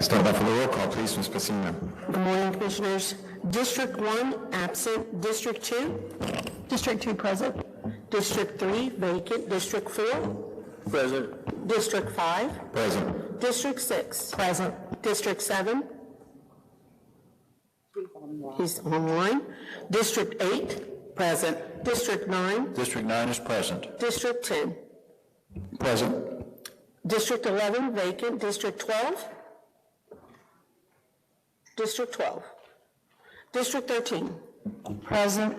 Start off with a roll call, please, Ms. Pacino. Good morning, Commissioners. District 1, absent. District 2? District 2 present. District 3, vacant. District 4? Present. District 5? Present. District 6? Present. District 7? He's online. District 8? Present. District 9? District 9 is present. District 10? Present. District 11, vacant. District 12? District 12. District 13? Present.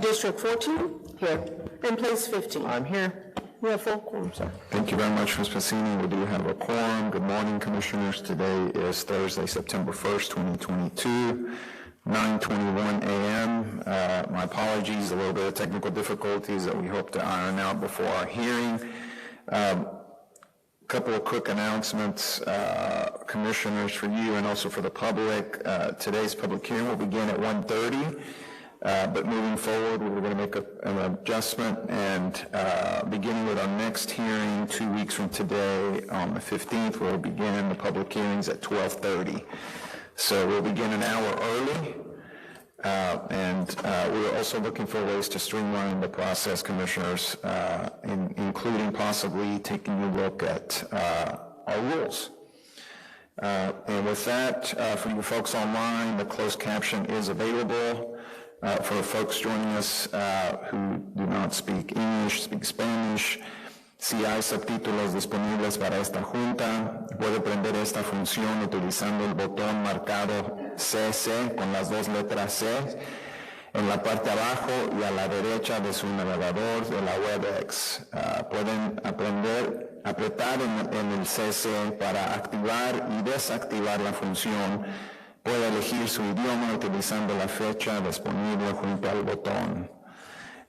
District 14? Here. And place 15? I'm here. We have full quorum, sir. Thank you very much, Ms. Pacini. We do have a quorum. Good morning, Commissioners. Today is Thursday, September 1st, 2022, 9:21 a.m. My apologies, a little bit of technical difficulties that we hope to iron out before our hearing. Couple of quick announcements, Commissioners, for you and also for the public. Today's public hearing will begin at 1:30. But moving forward, we're going to make an adjustment, and beginning with our next hearing 2 weeks from today, on the 15th, we'll begin the public hearings at 12:30. So we'll begin an hour early, and we're also looking for ways to streamline the process, Commissioners, including possibly taking a look at our rules. And with that, for you folks online, the closed caption is available. For folks joining us who do not speak English, speak Spanish, si hay subtítulos disponibles para esta junta, puede prender esta función utilizando el botón marcado CC con las dos letras C en la parte abajo y a la derecha de su navegador de la WebEx. Pueden apretar en el CC para activar y desactivar la función. Puede elegir su idioma utilizando la fecha disponible junto al botón.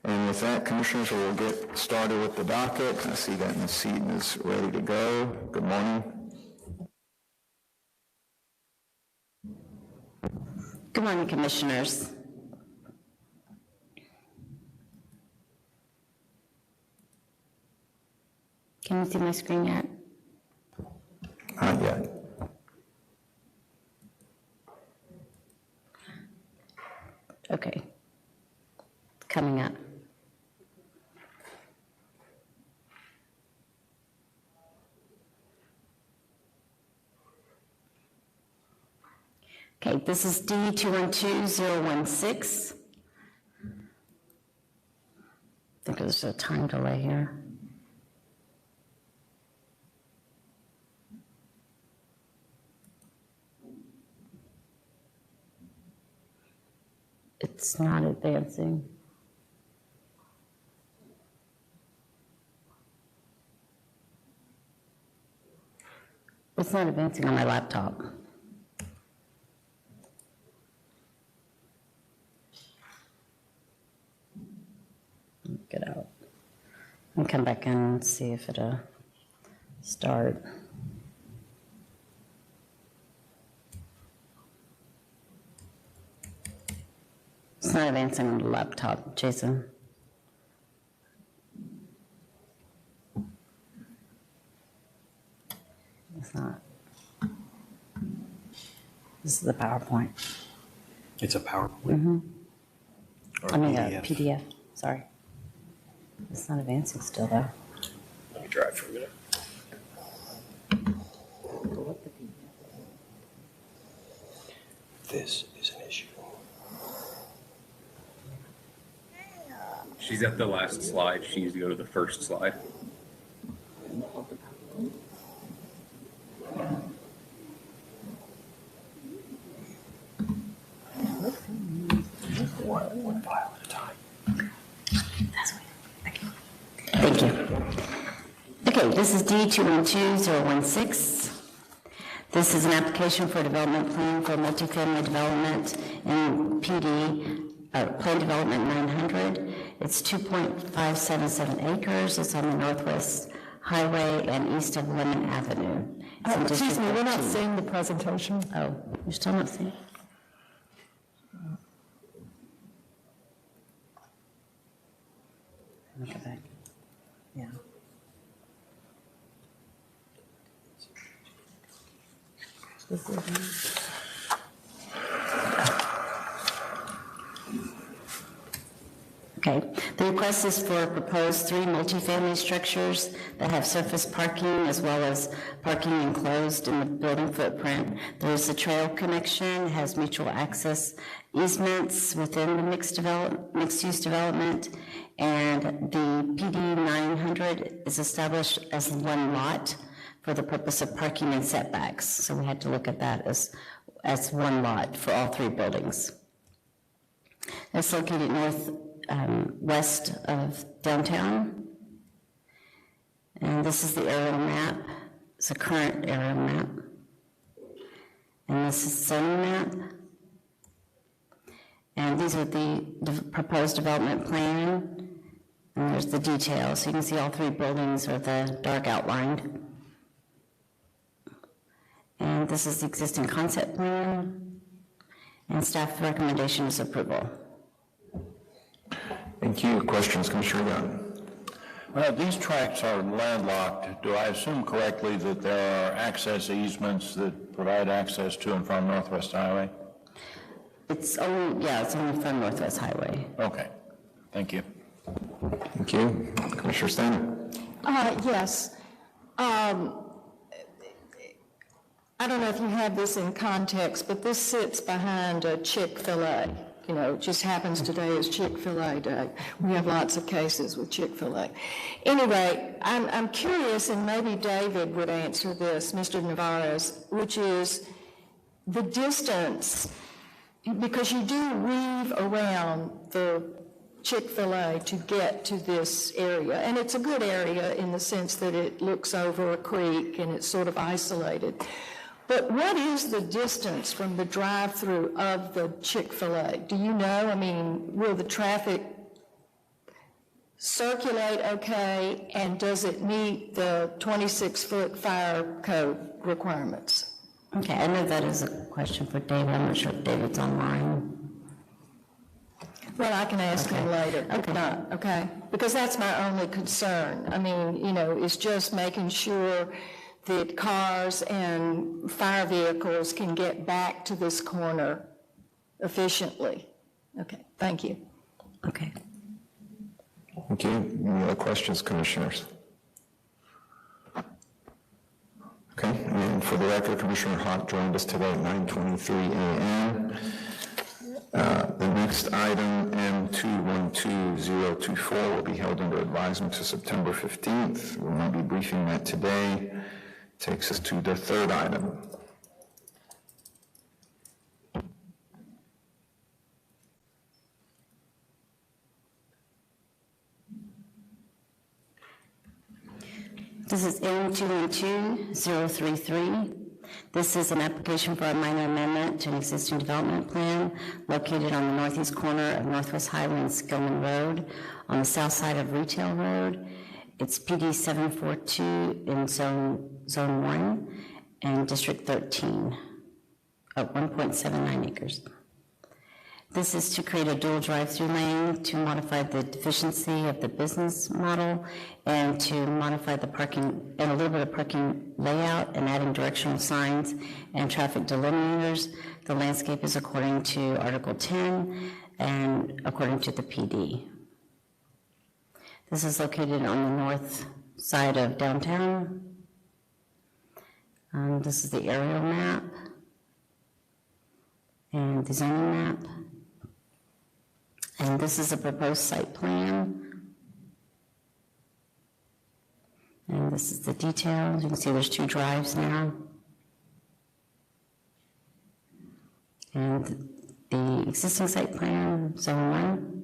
And with that, Commissioners, we'll get started with the docket. I see that Ms. Seaton is ready to go. Good morning. Good morning, Commissioners. Can you see my screen yet? Not yet. Okay. Coming up. Okay, this is D212016. I think there's a time delay here. It's not advancing. It's not advancing on my laptop. Get out. And come back in and see if it'll start. It's not advancing on the laptop, Jason. It's not. This is the PowerPoint. It's a PowerPoint? Mm-hmm. Or I mean, PDF? a PDF, sorry. It's not advancing still, though. Let me try it for a minute. This is an issue. She's at the last slide. She needs to go to the first slide. One file at a time. Thank you. Okay, this is D212016. This is an application for a development plan for multifamily development in PD, Plan Development 900. It's 2.577 acres. It's on the Northwest Highway and east of Lemon Avenue. It's in Excuse District me, we're not 13. seeing the presentation. Oh, you're still not seeing? Let me go back. Yeah. Okay, the request is for proposed 3 multifamily structures that have surface parking as well as parking enclosed in the building footprint. There is a trail connection, has mutual access easements within the mixed-use development, and the PD 900 is established as one lot for the purpose of parking and setbacks. So we had to look at that as one lot for all 3 buildings. It's located west of downtown. And this is the aerial map. It's a current aerial map. And this is zoning map. And these are the proposed development plan. And there's the details. So you can see all 3 buildings are the dark outlined. And this is the existing concept plan. And staff recommendation is approval. Thank you. Questions, Commissioner Young? Well, these tracts are landlocked. Do I assume correctly that there are access easements that provide access to and from Northwest Highway? It's only from Northwest Highway. Okay, thank you. Thank you. Commissioner Steiner? Yes. I don't know if you have this in context, but this sits behind a Chick-fil-A. You know, it just happens today is Chick-fil-A Day. We have lots of cases with Chick-fil-A. Anyway, I'm curious, and maybe David would answer this, Mr. Navarez, which is the distance, because you do weave around the Chick-fil-A to get to this area, and it's a good area in the sense that it looks over a creek and it's sort of isolated. But what is the distance from the drive-through of the Chick-fil-A? Do you know? I mean, will the traffic circulate okay, and does it meet the 26-foot fire code requirements? Okay, I know that is a question for David. I'm not sure if David's online. Well, I can ask him later, if not, okay? Because that's my only concern. I mean, you know, it's just making sure that cars and fire vehicles can get back to this corner efficiently. Okay, thank you. Okay. Thank you. Any other questions, Commissioners? Okay, and for the record, Commissioner Hart joined us today at 9:23 a.m. The next item, M212024, will be held under advisement to September 15th. We'll not be briefing that today. Takes us to the third item. This is M212033. This is an application for a minor amendment to an existing development plan located on the northeast corner of Northwest Highway and Skillman Road on the south side of Retail Road. It's PD 742 in Zone 1 and District 13 at 1.79 acres. This is to create a dual drive-through lane to modify the deficiency of the business model and to modify the parking and a little bit of parking layout and adding directional signs and traffic delineators. The landscape is according to Article 10 and according to the PD. This is located on the north side of downtown. This is the aerial map and the zoning map. And this is a proposed site plan. And this is the details. You can see there's 2 drives now. And the existing site plan, Zone 1.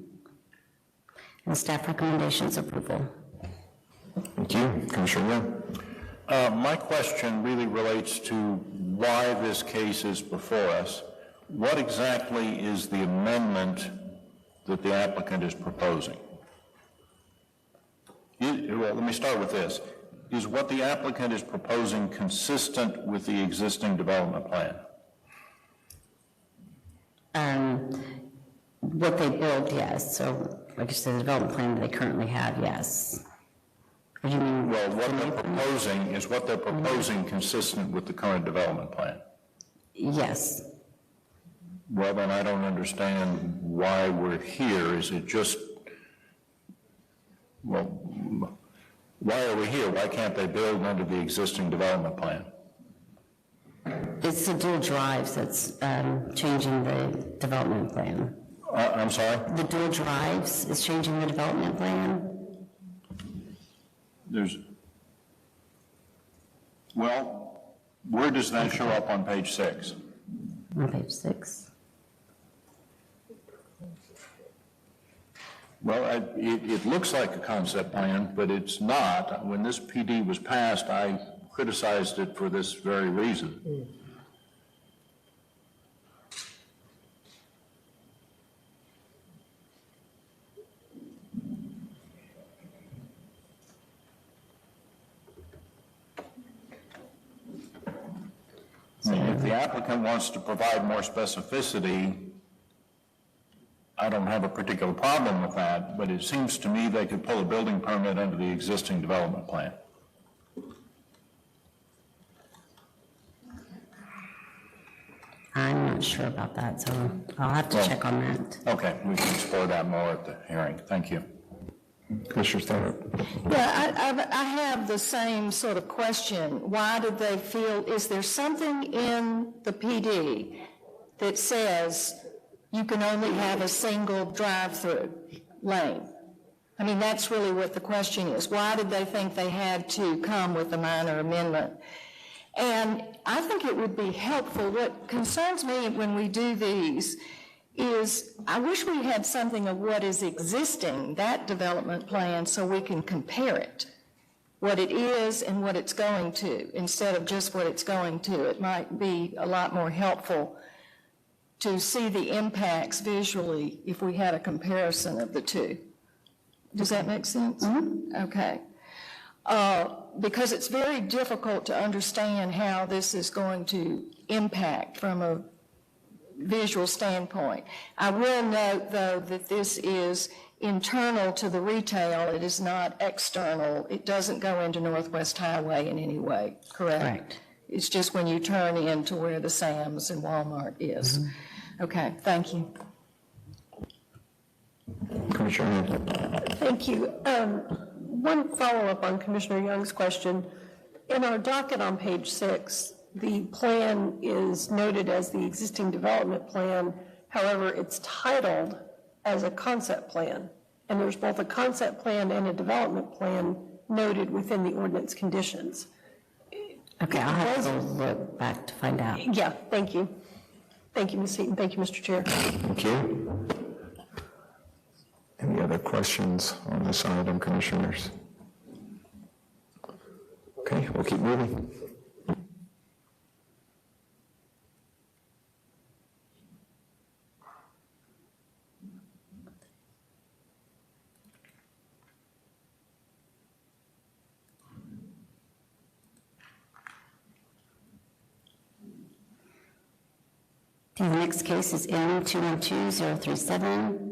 And staff recommendations approval. Thank you. Commissioner Young? My question really relates to why this case is before us. What exactly is the amendment that the applicant is proposing? Well, let me start with this. Is what the applicant is proposing consistent with the existing development plan? What they build, yes. So, like I said, the development plan that they currently have, yes. What do you mean? Well, what they're proposing consistent with the current development plan? Yes. Well, then I don't understand why we're here. Is it just, well, why are we here? Why can't they build under the existing development plan? It's the dual drives that's changing the development plan. I'm sorry? The dual drives is changing the development plan. Well, where does that show up on page 6? On page 6. Well, it looks like a concept plan, but it's not. When this PD was passed, I criticized it for this very reason. I mean, if the applicant wants to provide more specificity, I don't have a particular problem with that, but it seems to me they could pull a building permit under the existing development plan. I'm not sure about that, so I'll have to check on that. Okay, we can explore that more at the hearing. Thank you. Commissioner Stanhope. Yeah, I have the same sort of question. Why did they feel, is there something in the PD that says you can only have a single drive-through lane? I mean, that's really what the question is. Why did they think they had to come with a minor amendment? And I think it would be helpful. What concerns me when we do these is I wish we had something of what is existing, that development plan, so we can compare it, what it is and what it's going to, instead of just what it's going to. It might be a lot more helpful to see the impacts visually if we had a comparison of the two. Does that make sense? Mm-hmm. Okay. Because it's very difficult to understand how this is going to impact from a visual standpoint. I will note, though, that this is internal to the retail. It is not external. It doesn't go into Northwest Highway in any way, correct? Correct. It's just when you turn into where the Sam's and Walmart is. Mm-hmm. Okay, thank you. Commissioner Young. Thank you. One follow-up on Commissioner Young's question. In our docket on page 6, the plan is noted as the existing development plan. However, it's titled as a concept plan. And there's both a concept plan and a development plan noted within the ordinance conditions. Okay, I'll have to look back to find out. Yeah, thank you. Thank you, Ms. Seaton. Thank you, Mr. Chair. Thank you. Any other questions on this item, commissioners? Okay, we'll keep moving. The next case is M212037.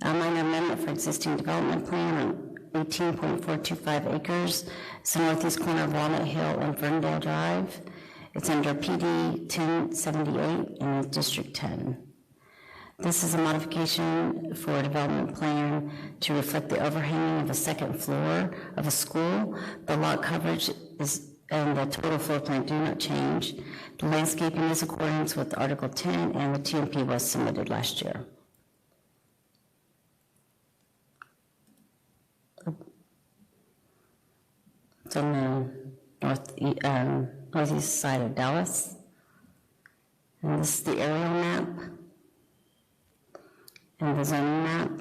A minor amendment for existing development plan on 18.425 acres. It's the northeast corner of Walnut Hill and Ferndale Drive. It's under PD 1078 in District 10. This is a modification for a development plan to reflect the overhanging of a second floor of a school. The lot coverage is and the total floor plan do not change. The landscaping is in accordance with Article 10 and the TMP was submitted last year. It's on the northeast side of Dallas. And this is the aerial map and the zoning map.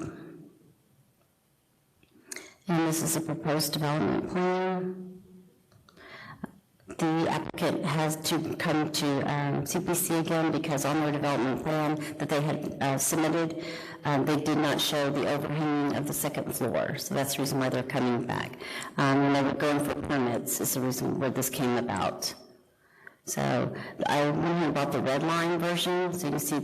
And this is a proposed development plan. The applicant has to come to CPC again because on their development plan that they had submitted, they did not show the overhanging of the second floor. So that's the reason why they're coming back. When they were going for permits is the reason where this came about. So I went here about the red line version, so you can see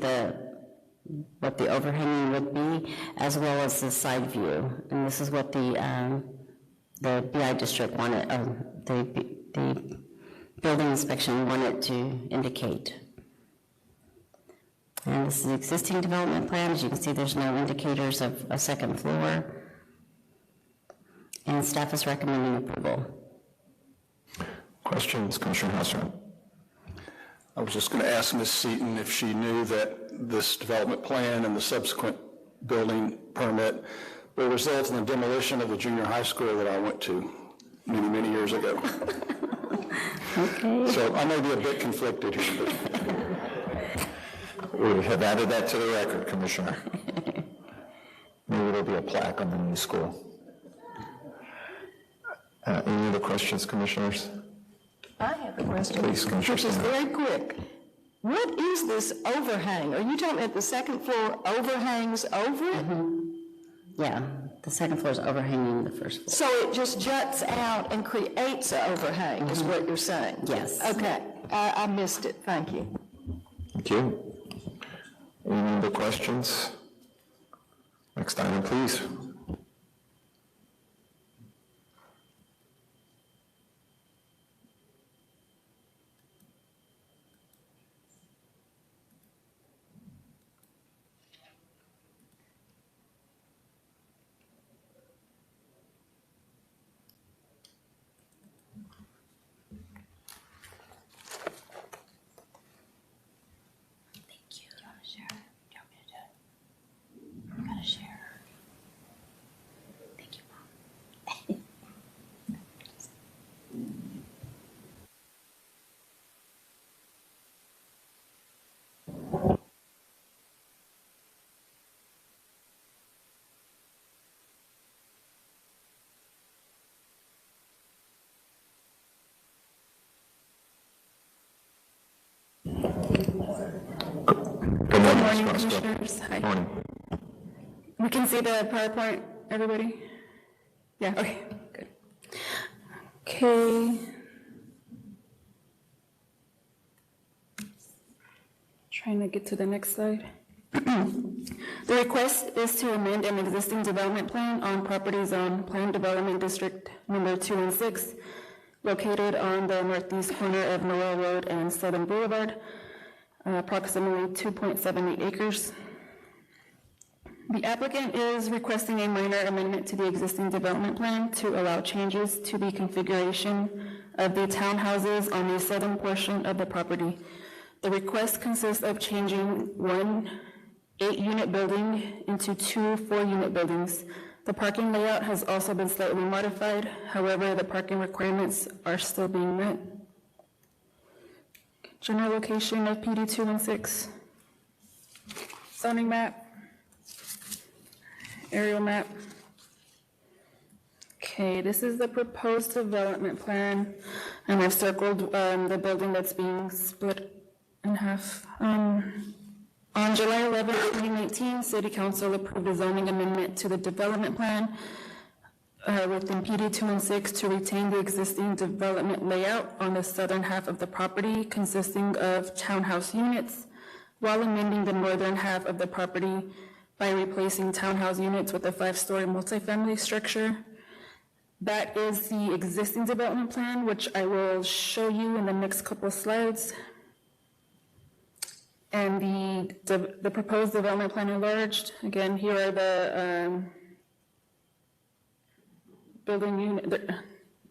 what the overhanging would be, as well as the side view. And this is what the BI district wanted, the building inspection wanted to indicate. And this is the existing development plan. As you can see, there's no indicators of a second floor. And staff is recommending approval. Questions, Commissioner Hauser? I was just going to ask Ms. Seaton if she knew that this development plan and the subsequent building permit will result in the demolition of the junior high school that I went to many, many years ago. Okay. So I may be a bit conflicted here, but We have added that to the record, Commissioner. Maybe there'll be a plaque on the new school. Any other questions, Commissioners? I have a question. Please, Commissioner Which is Sanders. very quick. What is this overhang? Are you talking about the second floor overhangs over it? Yeah, the second floor is overhanging the first floor. So it just juts out and creates an overhang, is what you're saying? Yes. Okay, I missed it, thank you. Thank you. Any other questions? Next item, please. Good morning, Morning, Commissioners. Hi. Morning. We can see the PowerPoint, everybody? Yeah, okay, good. Okay. Trying to get to the next slide. The request is to amend an existing development plan on property zone Planned Development District number 2 and 6, located on the northeast corner of Noel Road and Southern Boulevard, approximately 2.78 acres. The applicant is requesting a minor amendment to the existing development plan to allow changes to the configuration of the townhouses on the southern portion of the property. The request consists of changing one 8-unit building into 2 4-unit buildings. The parking layout has also been slightly modified. However, the parking requirements are still being met. General location of PD 2 and 6. Zoning map. Aerial map. Okay, this is the proposed development plan, and I've circled the building that's being split in half. On July 11, 2019, City Council approved a zoning amendment to the development plan within PD 2 and 6 to retain the existing development layout on the southern half of the property, consisting of townhouse units, while amending the northern half of the property by replacing townhouse units with a 5-story multifamily structure. That is the existing development plan, which I will show you in the next couple of slides. And the proposed development plan enlarged. Again, here are the building unit,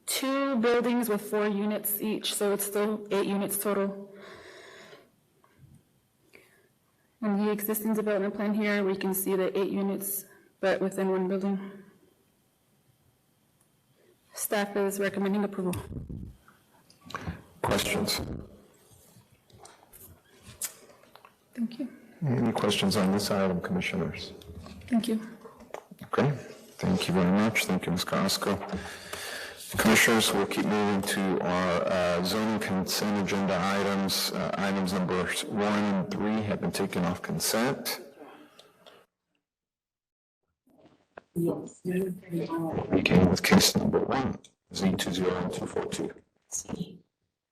2 buildings with 4 units each, so it's still 8 units total. In the existing development plan here, we can see the 8 units, but within 1 building. Staff is recommending approval. Questions? Thank you. Any questions on this item, Commissioners? Thank you. Okay, thank you very much. Thank you, Ms. Carrasco. Commissioners, we'll keep moving to our zoning consent agenda items. Items numbers 1 and 3 have been taken off consent. Beginning with case number 1, Z201242.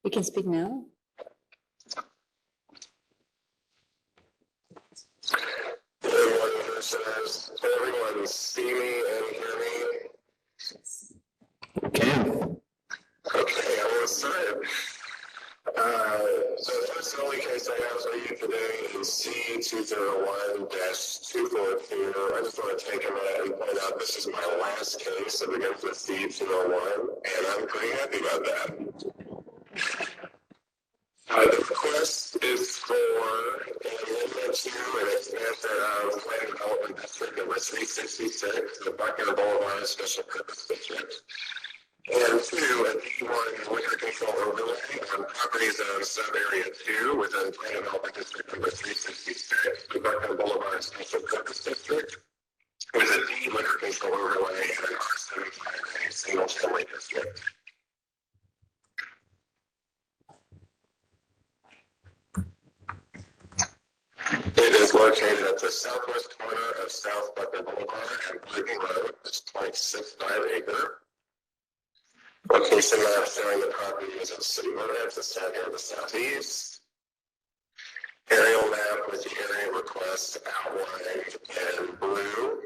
We can speak now? Does everyone see me and hear me? We can. Okay, I'm excited. So that's the only case I have for you today is C201-242. I just want to take a minute and point out this is my last case of against the C201, and I'm pretty happy about that. The request is for an amendment to an expansion of Land Development District number 366, the Buckner Boulevard Special Purpose District. And two, a D1 liquor control overlay on property zone sub-area 2 within Plan Development District number 366, the Buckner Boulevard Special Purpose District, with a D liquor control overlay and an R75A single-family district. It is located at the southwest corner of South Buckner Boulevard and Glidden Road. It's 0.65 acre. Location map showing the property is in city limits. It's down here in the southeast. Aerial map with the area request outlined in blue.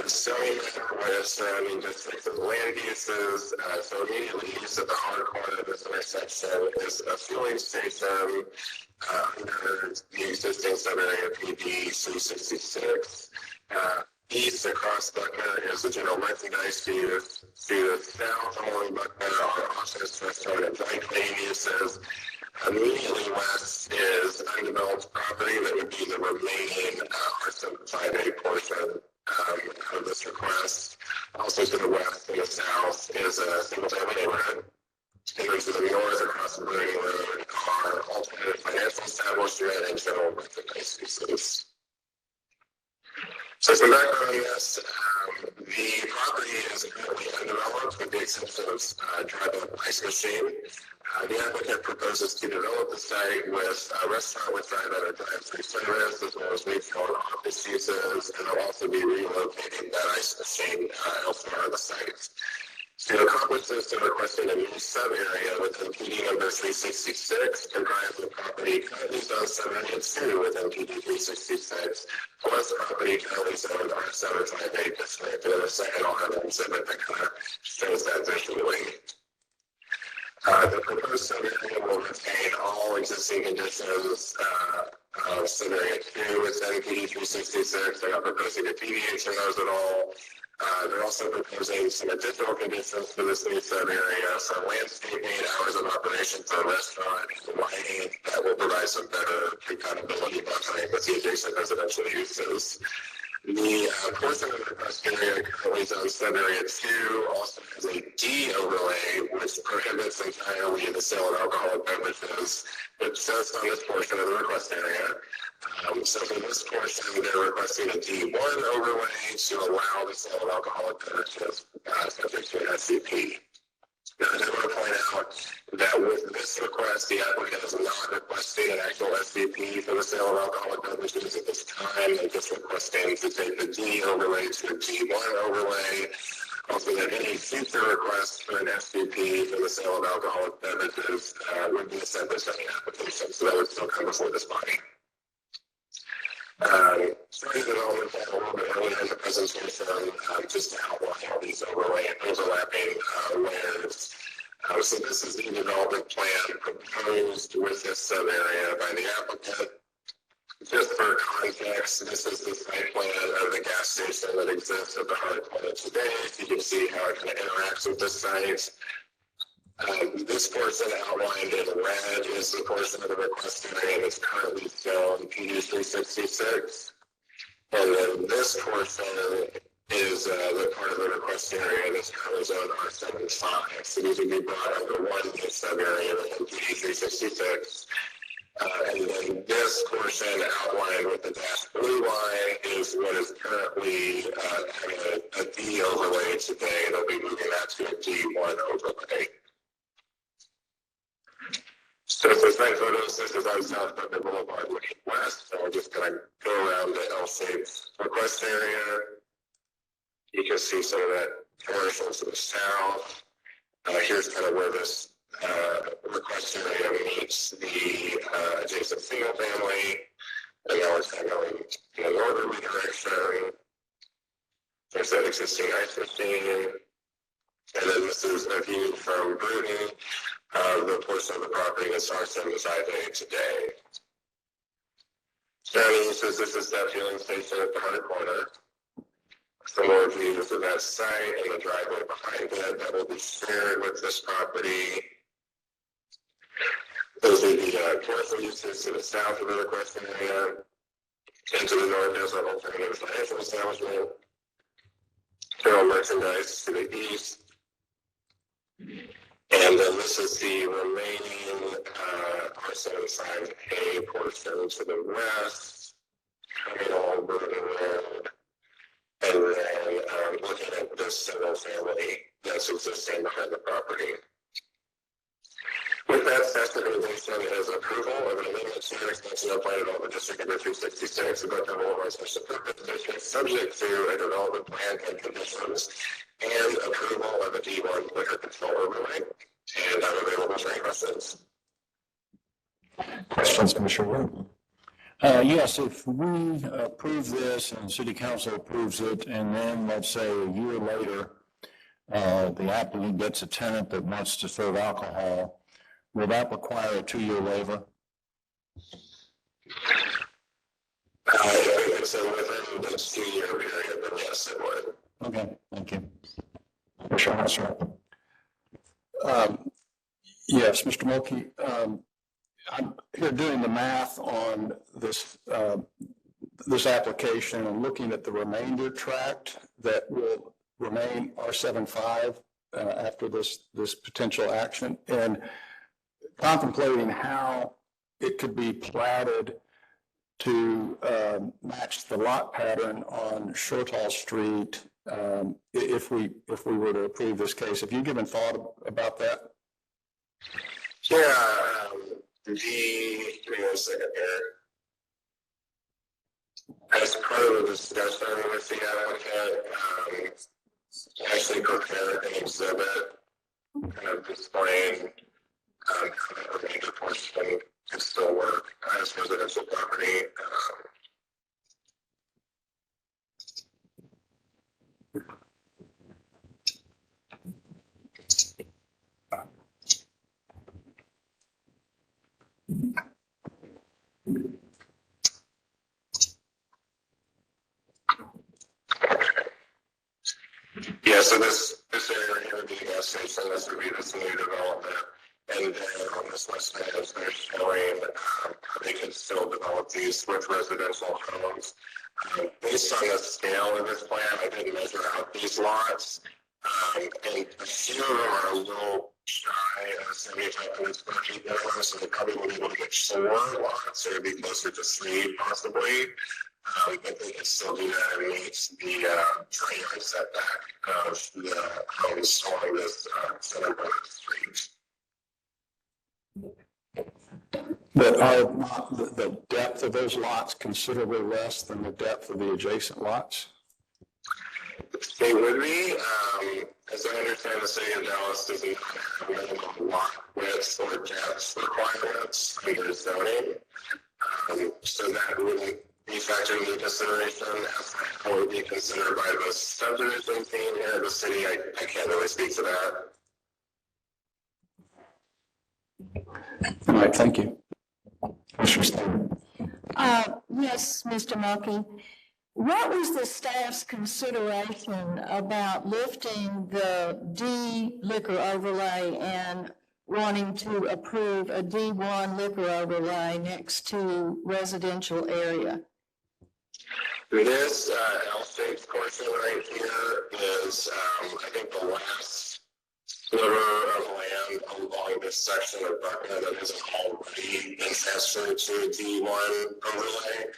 Zoning map with surrounding districts and land uses. So immediately east of the hard corner of this intersection is a fueling station under the existing subarea PD 366. East across Buckner is the general merchandise use. To the south along Buckner are office, restaurant, and dry cleaning uses. Immediately west is undeveloped property that would be the remaining R75A portion of this request. Also to the west and the south is a single-family neighborhood. And then to the north across the Brady Road are alternative financial establishment and general merchandise uses. So some background on this, the property is currently undeveloped with the exception of drive-up ice machine. The applicant proposes to develop the site with a restaurant with drive-out or drive-through service, as well as retail and office uses, and they'll also be relocating that ice machine elsewhere on the site. To accomplish this, they're requesting a new sub-area within PD number 366, comprised of property currently zoned sub-area 2 within PD 366, plus property currently zoned R75A district. And in a second, I'll have an exhibit that kind of shows that visually. The proposed sub-area will retain all existing conditions of sub-area 2 within PD 366. They're not proposing to deviate from those at all. They're also proposing some additional conditions for this new sub-area, so landscaping, hours of operation for the restaurant, and lighting that will provide some better compatibility buffering with the adjacent residential uses. The portion of the request area currently zoned sub-area 2 also has a D overlay, which prohibits entirely the sale of alcoholic beverages, which says on this portion of the request area. So for this portion, they're requesting a D1 overlay to allow the sale of alcoholic beverages subject to an SCP. Now, I do want to point out that with this request, the applicant is not requesting an actual SCP for the sale of alcoholic beverages at this time. They're just requesting to take the D overlay to a D1 overlay. Also, that any future requests for an SCP for the sale of alcoholic beverages would be a separate zoning application, so that would still come before this body. Starting the development plan a little bit earlier in the presentation, just to outline all these overlapping layers. So this is the development plan proposed with this sub-area by the applicant. Just for context, this is the site plan of the gas station that exists at the hard corner today. You can see how it kind of interacts with the site. This portion outlined in red is the portion of the request area that's currently shown PD 366. And then this portion is the part of the request area that's currently zoned R75. So these would be brought under one new sub-area within PD 366. And then this portion outlined with the dashed blue line is what is currently having a D overlay today. They'll be moving that to a D1 overlay. So for site photos, this is on South Buckner Boulevard looking west. So we're just going to go around the L-shaped request area. You can see some of that commercial to the south. Here's kind of where this request area meets the adjacent single family. And now it's kind of going in a northerly direction. There's that existing ice machine. And then this is a view from Bruton. the portion of the property that's R75A today. Surrounding uses, this is that fueling station at the hard corner. Some more views of that site and the driveway behind it that will be shared with this property. Those are the commercial uses to the south of the request area. And to the north is our alternative financial establishment. General merchandise to the east. And then this is the remaining R75A portion to the west, coming along Burton Road. And then looking at this single family that's existing behind the property. With that, staff's recommendation is approval of an amendment to the expansion of plan development district number 266 about the Boulevard Special Purpose District, subject to a development plan and conditions and approval of a D1 liquor control overlay. And I'm available for any questions. Questions, Commissioner Wood? Yes, if we approve this and City Council approves it, and then let's say a year later, the applicant gets a tenant that wants to serve alcohol, will that require a 2-year waiver? So within this 2-year period, then yes, it would. Okay, thank you. Commissioner Hauser? Yes, Mr. Mulkey, I'm here doing the math on this this application and looking at the remainder tract that will remain R75 after this potential action, and contemplating how it could be platted to match the lot pattern on Shortall Street if we were to approve this case. Have you given thought about that? Yeah, give me 1 second here. As part of the discussion with the applicant, actually prepared an exhibit kind of displaying how the remainder portion can still work as residential property. Yeah, so this area would be the gas station, this would be this new development. And then on this list, they're showing how they can still develop these with residential homes. Based on the scale of this plan, I didn't measure out these lots. And a few of them are a little shy of 7,500 square feet minimum, so they probably won't be able to get 4 lots, or it'd be closer to 3 possibly. But they can still do that and meet the front yard setback of the homes along this 700 street. But are not the depth of those lots considerably less than the depth of the adjacent lots? They would be. As I understand, the city of Dallas does not have minimum lot width or depth requirements under zoning. So that wouldn't be factored into consideration as how it would be considered by the subdivision team here at the city. I can't really speak to that. All right, thank you. Yes, Mr. Mulkey. What was the staff's consideration about lifting the D liquor overlay and wanting to approve a D1 liquor overlay next to residential area? This L-shaped portion right here is, I think, the last sliver of land along this section of Buckner that hasn't already been transferred to a D1 overlay.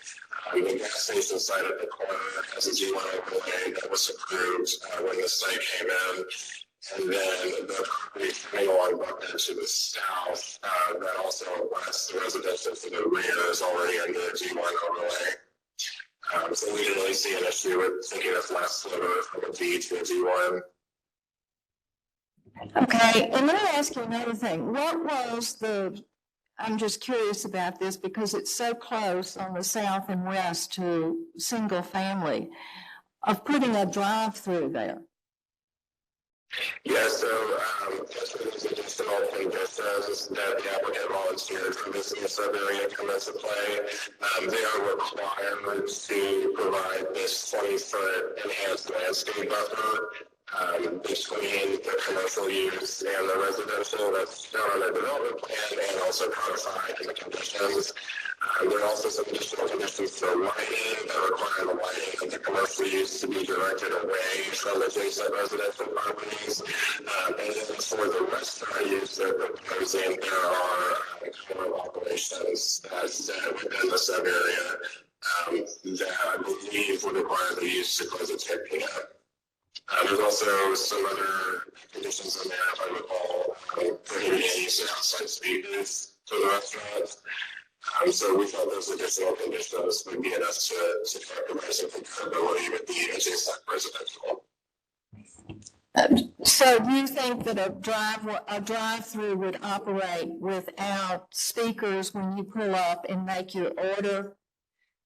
The gas station site at the corner has a D1 overlay that was approved when the site came in. And then the property coming along Buckner to the south, that also west, the residential to the rear is already under a D1 overlay. So we didn't really see an issue with taking this last sliver from a D to a D1. Okay, and let me ask you another thing. What was I'm just curious about this because it's so close on the south and west to single family, of putting a drive-through there? Yeah, so that's what it was additional conditions that the applicant volunteered for this new sub-area come into play. They are required to provide this 20-foot enhanced landscape buffer between the commercial use and the residential that's shown on the development plan and also codified in the conditions. There are also some additional conditions for lighting that require the lighting of the commercial use to be directed away from adjacent residential properties. And then for the restaurant use they're proposing, there are operations within the sub-area that I believe would require the use to close at 10 p.m. There's also some other conditions in there, if I recall, prohibiting use of outside speakers for the restaurants. So we thought those additional conditions would be enough to provide some compatibility with the adjacent residential. So do you think that a drive-through would operate without speakers when you pull up and make your order?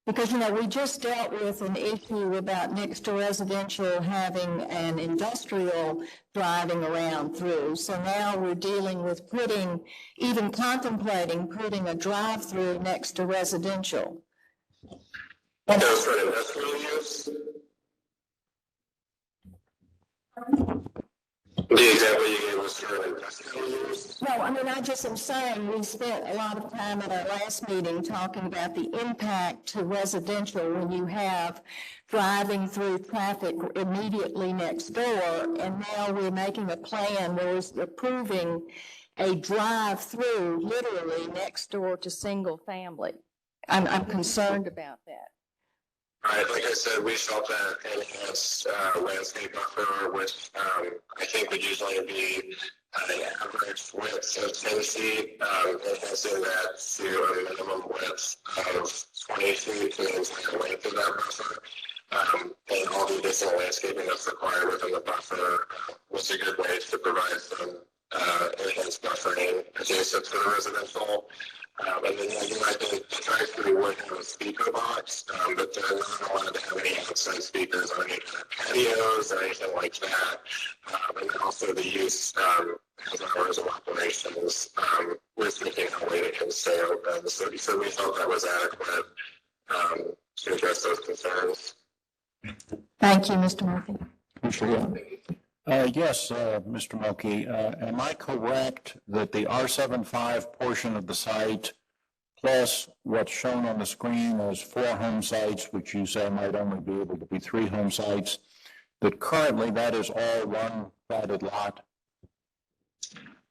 Because, we just dealt with an issue about next to residential having an industrial driving around through. So now we're dealing with even contemplating putting a drive-through next to residential. Those for industrial use? The example you gave was for industrial use? No, I just am saying we spent a lot of time at our last meeting talking about the impact to residential when you have driving through traffic immediately next door, and now we're making a plan where we're approving a drive-through literally next door to single family. I'm concerned about that. Right, like I said, we felt that enhanced landscape buffer, which I think would usually be an average width of 10 feet, enhancing that to a minimum width of 20 feet to the entire length of that buffer. And all the additional landscaping that's required within the buffer was a good way to provide some enhanced buffering adjacent to the residential. And then you might think the drive-through would have a speaker box, but they're not allowed to have any outside speakers on any kind of patios or anything like that. And then also the use has hours of operations with thinking how late it can stay open. So we felt that was adequate to address those concerns. Thank you, Mr. Murphy. Yes, Mr. Mulkey, am I correct that the R75 portion of the site plus what's shown on the screen as 4 home sites, which you say might only be able to be 3 home sites, that currently that is all one platted lot?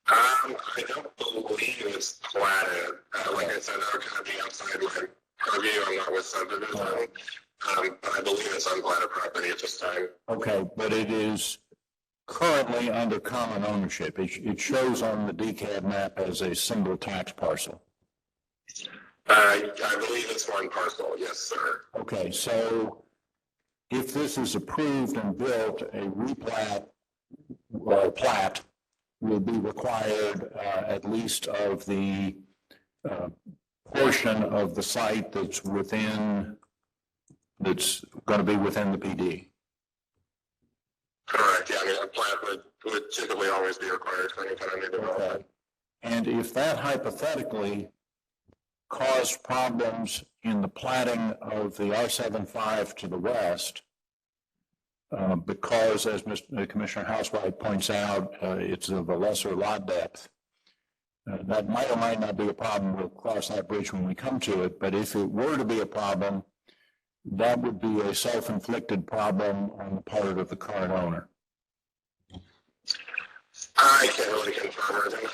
I don't believe it's platted. Like I said, that would kind of be outside my purview. I'm not with subdivision, but I believe it's on platted property at this time. Okay, but it is currently under common ownership. It shows on the DCAD map as a single tax parcel. I believe it's one parcel, yes, sir. Okay, so if this is approved and built, a replat or plat will be required at least of the portion of the site that's going to be within the PD. Correct. Yeah, a plat would typically always be required for any kind of new development. Okay. And if that hypothetically caused problems in the platting of the R75 to the west, because, as Commissioner Housewhite points out, it's of a lesser lot depth, that might or might not be a problem. We'll cross that bridge when we come to it. But if it were to be a problem, that would be a self-inflicted problem on the part of the current owner. I can't really confirm or deny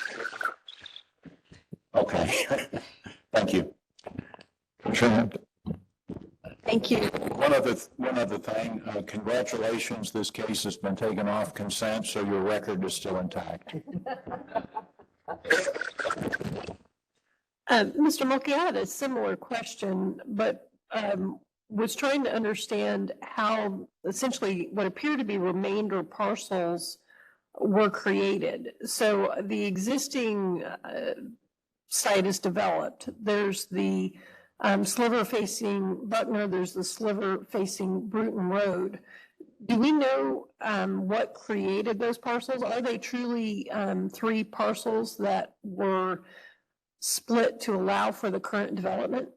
that. Okay. Thank you. Sure. Thank you. One other thing, congratulations, this case has been taken off consent, so your record is still intact. Mr. Mulkey, I had a similar question, but was trying to understand how essentially what appear to be remainder parcels were created. So the existing site is developed. There's the sliver facing Buckner, there's the sliver facing Bruton Road. Do we know what created those parcels? Are they truly 3 parcels that were split to allow for the current development?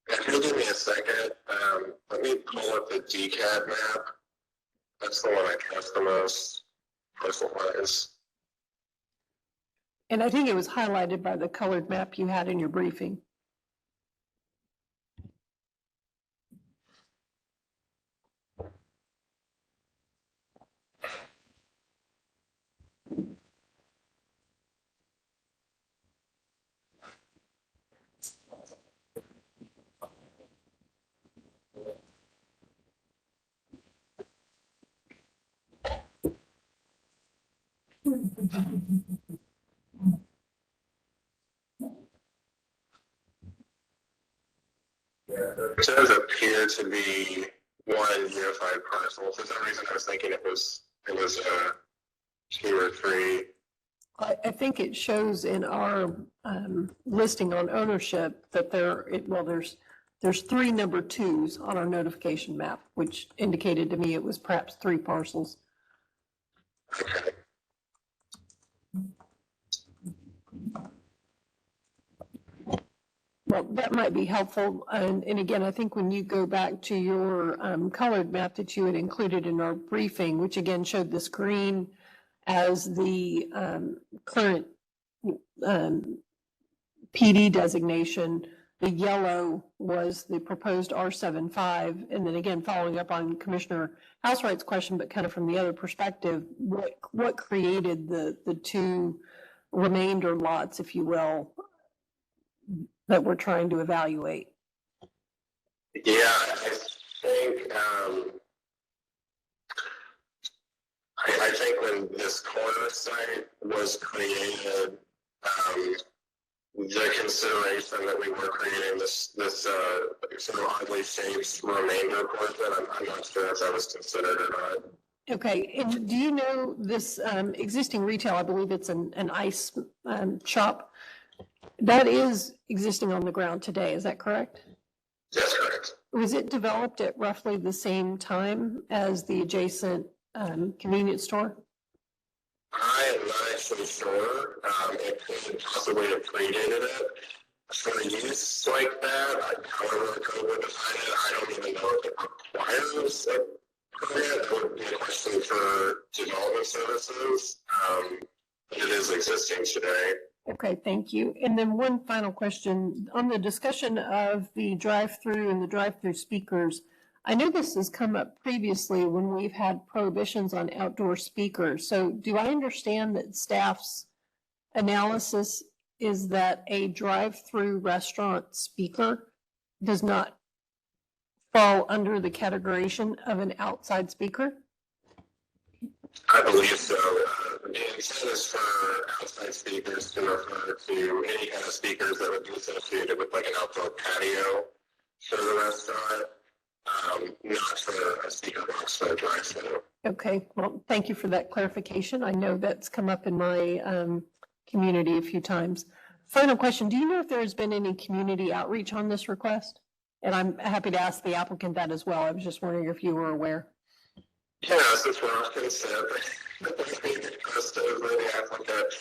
If you'll give me a second, let me pull up the DCAD map. That's the one I trust the most, parcel-wise. And I think it was highlighted by the colored map you had in your briefing. It does appear to be one unified parcel. For some reason, I was thinking it was 2 or 3. I think it shows in our listing on ownership that there's 3 number 2s on our notification map, which indicated to me it was perhaps 3 parcels. Okay. Well, that might be helpful. And again, I think when you go back to your colored map that you had included in our briefing, which again showed this green as the current PD designation, the yellow was the proposed R75. And then again, following up on Commissioner Housewright's question, but kind of from the other perspective, what created the 2 remainder lots, if you will, that we're trying to evaluate? Yeah, I think I think when this corner site was created, the consideration that we were creating this sort of oddly shaped remainder portion, I'm not sure if that was considered or not. Okay, and do you know this existing retail, I believe it's an ice shop, that is existing on the ground today, is that correct? That's correct. Was it developed at roughly the same time as the adjacent convenience store? I am not actually sure. It could possibly have predated it. For use like that, however the code would define it, I don't even know if it requires a permit. That would be a question for development services. But it is existing today. Okay, thank you. And then one final question on the discussion of the drive-through and the drive-through speakers. I know this has come up previously when we've had prohibitions on outdoor speakers. So do I understand that staff's analysis is that a drive-through restaurant speaker does not fall under the categorization of an outside speaker? I believe so. The incentives for outside speakers can refer to any kind of speakers that would be associated with like an outdoor patio for the restaurant, not for a speaker box for a drive-thru. Okay, well, thank you for that clarification. I know that's come up in my community a few times. Final question, do you know if there has been any community outreach on this request? And I'm happy to ask the applicant that as well. I was just wondering if you were aware. Yeah, since we're off consent, the request of the applicant.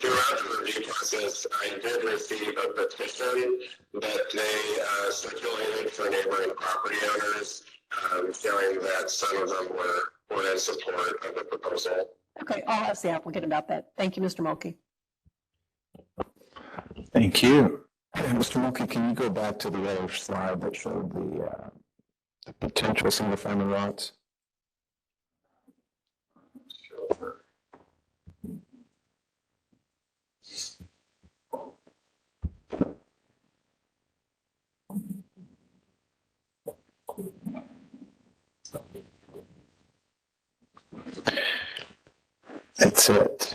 Throughout the review process, I did receive a petition that they circulated for neighboring property owners, showing that some of them were in support of the proposal. Okay, I'll ask the applicant about that. Thank you, Mr. Mulkey. Thank you. And Mr. Mulkey, can you go back to the other slide that showed the potential single-family lots? Sure. That's it.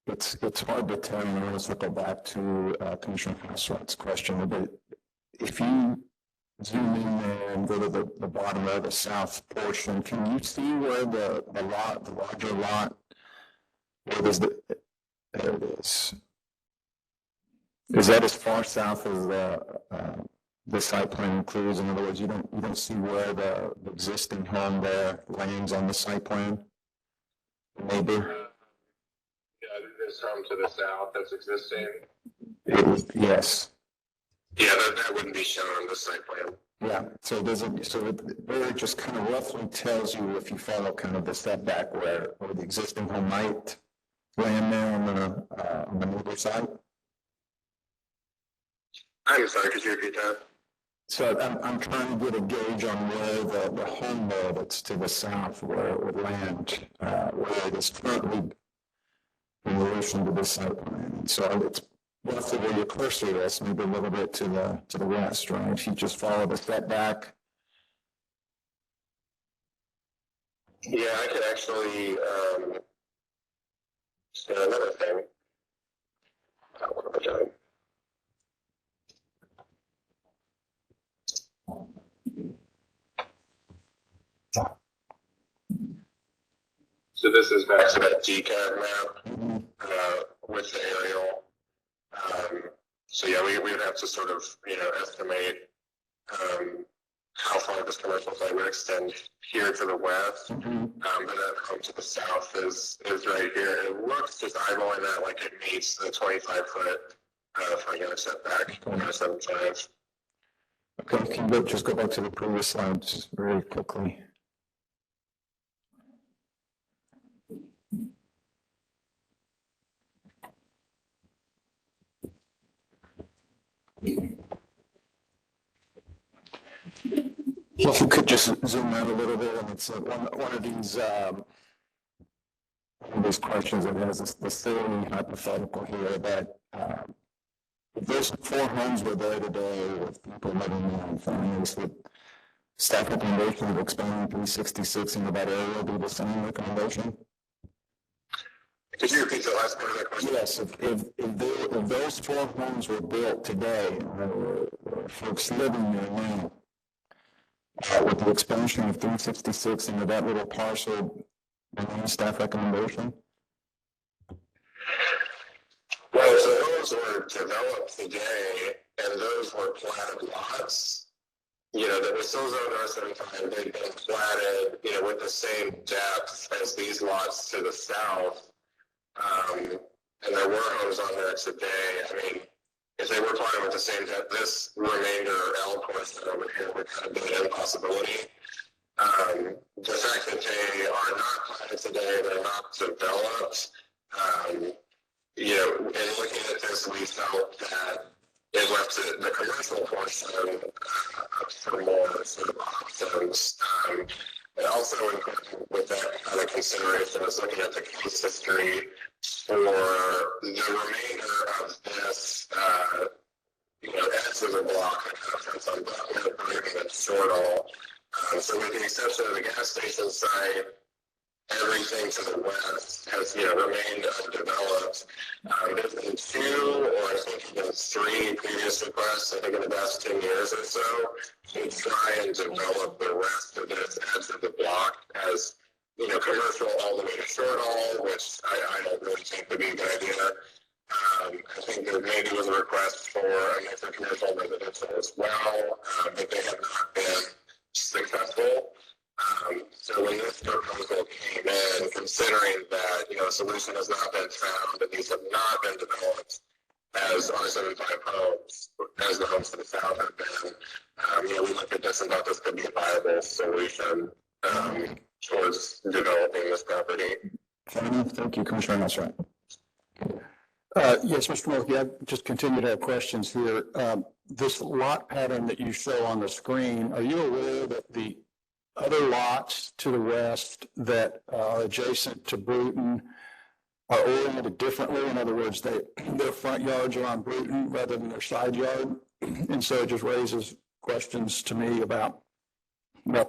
It's hard to tell, and let's go back to Commissioner Housewright's question, but if you zoom in there and go to the bottom of the south portion, can you see where the larger lot, where does there it is. Is that as far south as the site plan includes? In other words, you don't see where the existing home there lands on the site plan? Maybe? Yeah, this home to the south that's existing. Yes. Yeah, that wouldn't be shown on the site plan. Yeah, so it just kind of roughly tells you, if you follow kind of the setback, where the existing home might land there on the neighbor side. I'm sorry, could you repeat that? So I'm trying to get a gauge on where the home there that's to the south, where it would land, where it is currently in relation to this site plan. So it's roughly where your cursor is, maybe a little bit to the west, right? If you just follow the setback. Yeah, I could actually say another thing. One more time. So this is back to that GCAD map with the aerial. So yeah, we would have to sort of, estimate how far this commercial site would extend here to the west. But that home to the south is right here. It looks, just eyeballing that, like it meets the 25-foot front yard setback, 175. Okay, can you just go back to the previous slide just very quickly? If you could just zoom out a little bit, and it's one of these questions that has the silly hypothetical here that if those 4 homes were there today with people living there and families, would staff recommendation of expanding 366 into that area be the same recommendation? Could you repeat the last part of that question? Yes, if those 4 homes were built today, or folks living there now, with the expansion of 366 into that little parcel, any staff recommendation? Well, if those were developed today and those were platted lots, that were still zoned R75, they've been platted, with the same depth as these lots to the south. And there were homes on there today. I mean, if they were planted with the same depth, this remainder L portion over here would kind of be an impossibility. The fact that they are not planted today, they're not developed, in looking at this, we felt that it left the commercial portion up for more sort of options. And also with that kind of consideration is looking at the case history for the remainder of this, edge of the block that kind of fronts on Buckner and Shortall. So with the exception of the gas station site, everything to the west has, remained undeveloped. There's been 2, or I think even 3 previous requests, I think in the past 10 years or so, to try and develop the rest of this edge of the block as, commercial all the way to Shortall, which I don't really think would be a good idea. I think there maybe was a request for a mix of commercial and residential as well, but they have not been successful. So when this proposal came in, considering that, a solution has not been found and these have not been developed as R75 homes, as the homes to the south have been, we looked at this and thought this could be a viable solution towards developing this property. Thank you, Commissioner Nusrat. Yes, Mr. Mulkey, I just continue to have questions here. This lot pattern that you show on the screen, are you aware that the other lots to the west that are adjacent to Bruton are oriented differently? In other words, their front yards are on Bruton rather than their side yard. And so it just raises questions to me about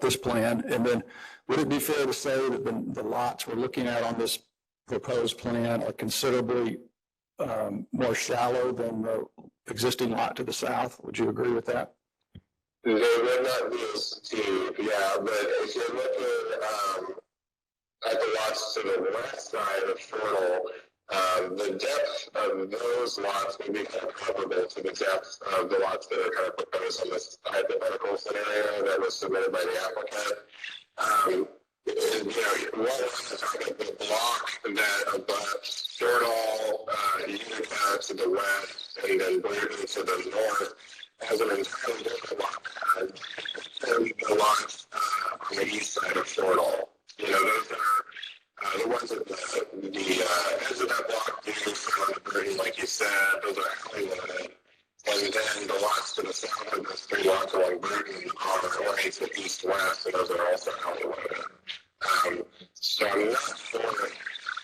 this plan. And then would it be fair to say that the lots we're looking at on this proposed plan are considerably more shallow than the existing lot to the south? Would you agree with that? They would not be as steep, yeah, but if you're looking at the lots to the west side of Shortall, The depth of those lots would be kind of comparable to the depth of the lots that are kind of proposed on this hypothetical scenario that was submitted by the applicant. One is the block that abuts Shortall, Utica to the west, and then Brayton to the north has an entirely different lot pattern than the lots on the east side of Shortall. Those are the ones at the edge of that block do front on Brayton, like you said. Those are alley loaded. And then the lots to the south of those three lots along Brayton are oriented east-west, and those are also alley loaded. So I'm not sure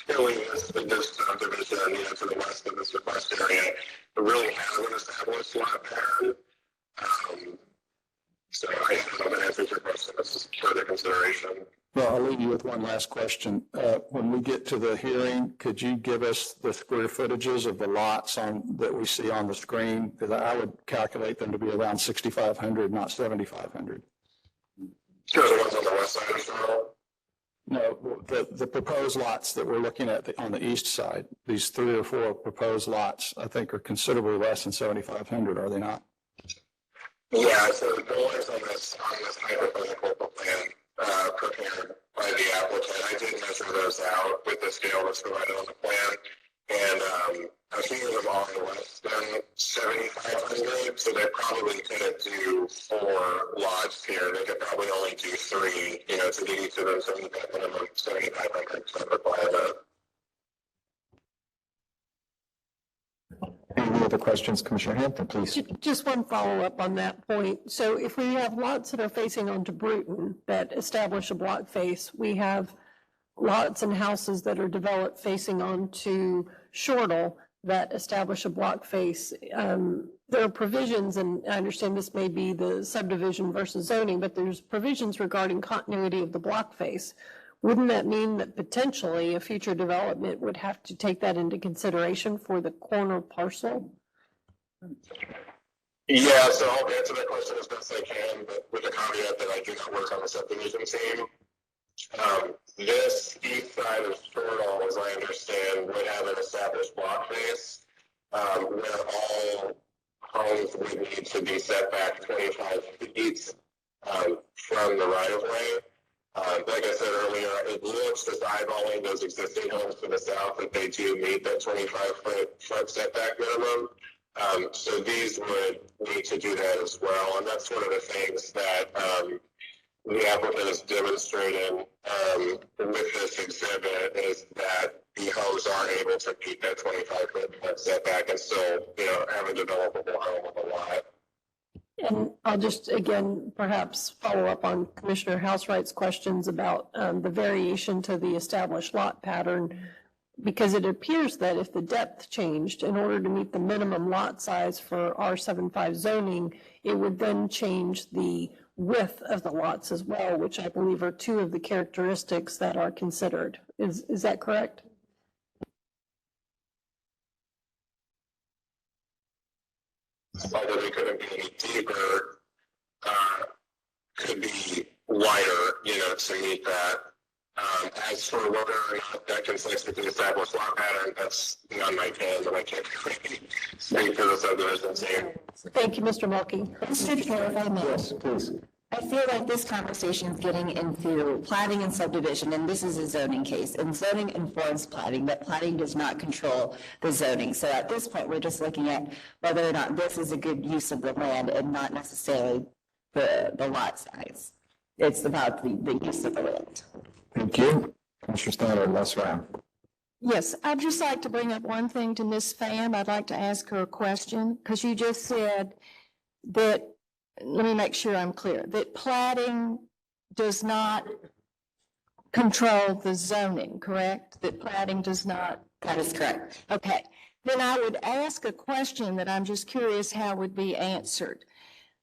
really this subdivision, to the west of this request area, really has an established lot pattern. So I don't know if that answers your question. This is further consideration. Well, I'll leave you with one last question. When we get to the hearing, could you give us the square footages of the lots that we see on the screen? Because I would calculate them to be around 6,500, not 7,500. Sure, the ones on the west side of Shortall? No, the proposed lots that we're looking at on the east side, these 3 or 4 proposed lots, I think are considerably less than 7,500, are they not? Yeah, so the ones on this hypothetical plan prepared by the applicant, I did measure those out with the scale that's provided on the plan, and a few of them are less than 7,500, so they probably couldn't do 4 lots here. They could probably only do 3, to get each of them 7,500 requirement. Any other questions, Commissioner Hampton, please? Just one follow-up on that point. So if we have lots that are facing onto Bruton that establish a block face, we have lots and houses that are developed facing onto Shortall that establish a block face. There are provisions, and I understand this may be the subdivision versus zoning, but there's provisions regarding continuity of the block face. Wouldn't that mean that potentially a future development would have to take that into consideration for the corner parcel? Yeah, so I'll answer that question as best I can, but with the caveat that I do not work on the subdivision team. This east side of Shortall, as I understand, would have an established block face where all homes would need to be set back 25 feet from the right-of-way. Like I said earlier, it looks, just eyeballing those existing homes to the south, that they do meet that 25-foot front setback minimum. So these would need to do that as well, and that's one of the things that the applicant is demonstrating with this exhibit, is that the homes are able to meet that 25-foot setback and still, have a developable home with a lot. And I'll just, again, perhaps follow up on Commissioner Housewright's questions about the variation to the established lot pattern, because it appears that if the depth changed in order to meet the minimum lot size for R75 zoning, it would then change the width of the lots as well, which I believe are 2 of the characteristics that are considered. Is that correct? Although they couldn't be any deeper, could be wider, to meet that. As for whether or not that conflicts with the established lot pattern, that's beyond my hands, and I can't really speak for the subdivision team. Thank you, Mr. Mulkey. Mr. Chair, if I may. Yes, please. I feel like this conversation is getting into planning and subdivision, and this is a zoning case, and zoning informs planning, but planning does not control the zoning. So at this point, we're just looking at whether or not this is a good use of the land and not necessarily the lot size. It's about the use of the land. Thank you. Commissioner Steiner, last round. Yes, I'd just like to bring up one thing to Ms. Pham. I'd like to ask her a question, because you just said that, let me make sure I'm clear, that plating does not control the zoning, correct? That plating does not? That is correct. Okay. Then I would ask a question that I'm just curious how would be answered.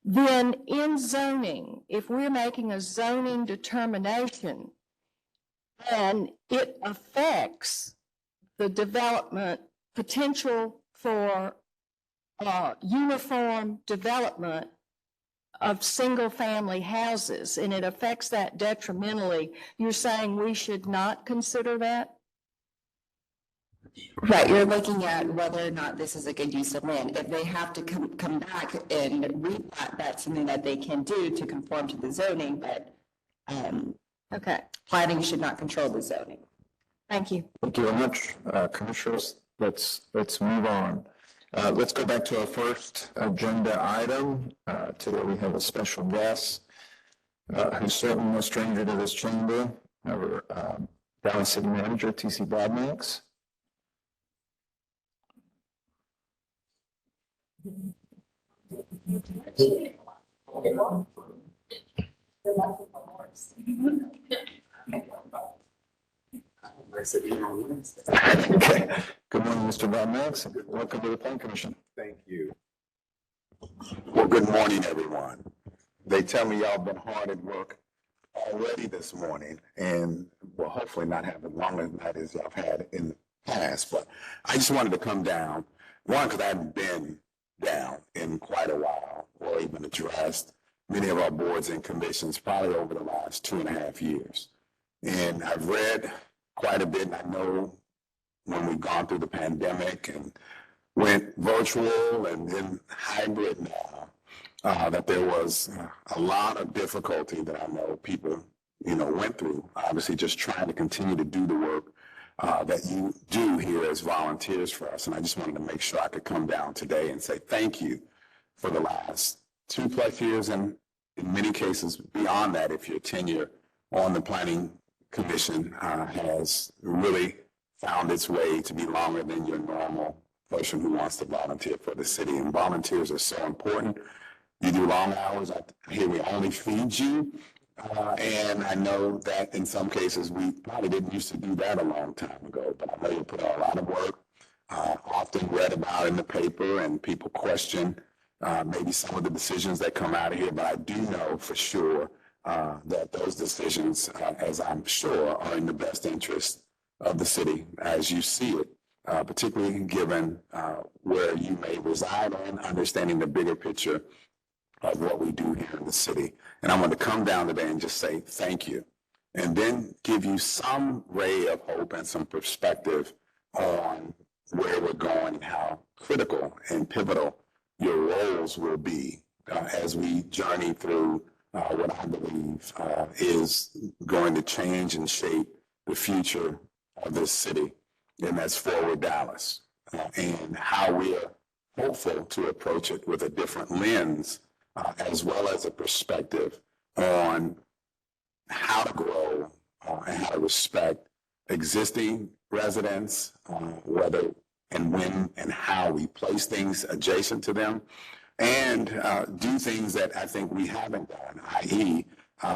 Then in zoning, if we're making a zoning determination and it affects the development potential for uniform development of single-family houses, and it affects that detrimentally, you're saying we should not consider that? Right, you're looking at whether or not this is a good use of land. If they have to come back and replat, that's something that they can do to conform to the zoning, but Okay, plating should not control the zoning. thank you. Thank you very much, Commissioners. Let's move on. Let's go back to our first agenda item. Today we have a special guest who's certainly no stranger to this chamber, our Dallas City Manager, T.C. Badnax. Okay. Good morning, Mr. Badnax. Welcome to the Plan Commission. Thank you. Well, good morning, everyone. They tell me y'all been hard at work already this morning and will hopefully not have as long a night as y'all have had in the past. But I just wanted to come down, one, because I haven't been down in quite a while or even addressed many of our boards and commissions probably over the last 2.5 years. And I've read quite a bit, and I know when we've gone through the pandemic and went virtual and then hybrid now, that there was a lot of difficulty that I know people, went through, obviously just trying to continue to do the work that you do here as volunteers for us. And I just wanted to make sure I could come down today and say thank you for the last 2+ years, and in many cases beyond that, if your tenure on the Planning Commission has really found its way to be longer than your normal person who wants to volunteer for the city. And volunteers are so important. You do long hours. I hear we only feed you. And I know that in some cases we probably didn't used to do that a long time ago, but I know you put out a lot of work, often read about in the paper, and people question maybe some of the decisions that come out of here. But I do know for sure that those decisions, as I'm sure, are in the best interest of the city as you see it, particularly given where you may reside and understanding the bigger picture of what we do here in the city. And I want to come down today and just say thank you, and then give you some ray of hope and some perspective on where we're going and how critical and pivotal your roles will be as we journey through what I believe is going to change and shape the future of this city, and that's Forward Dallas, and how we are hopeful to approach it with a different lens, as well as a perspective on how to grow and how to respect existing residents, whether and when and how we place things adjacent to them, and do things that I think we haven't done, i.e.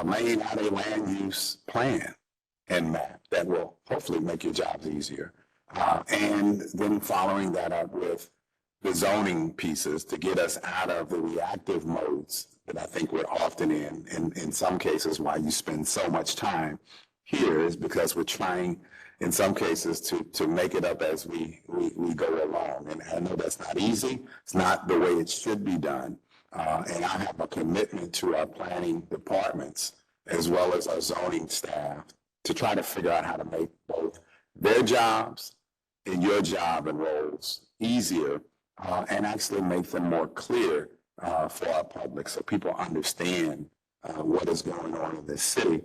laying out a land use plan and map that will hopefully make your jobs easier. And then following that up with the zoning pieces to get us out of the reactive modes that I think we're often in some cases, why you spend so much time here is because we're trying, in some cases, to make it up as we go along. And I know that's not easy. It's not the way it should be done. And I have a commitment to our planning departments as well as our zoning staff to try to figure out how to make both their jobs and your job and roles easier, and actually make them more clear for our public so people understand what is going on in this city,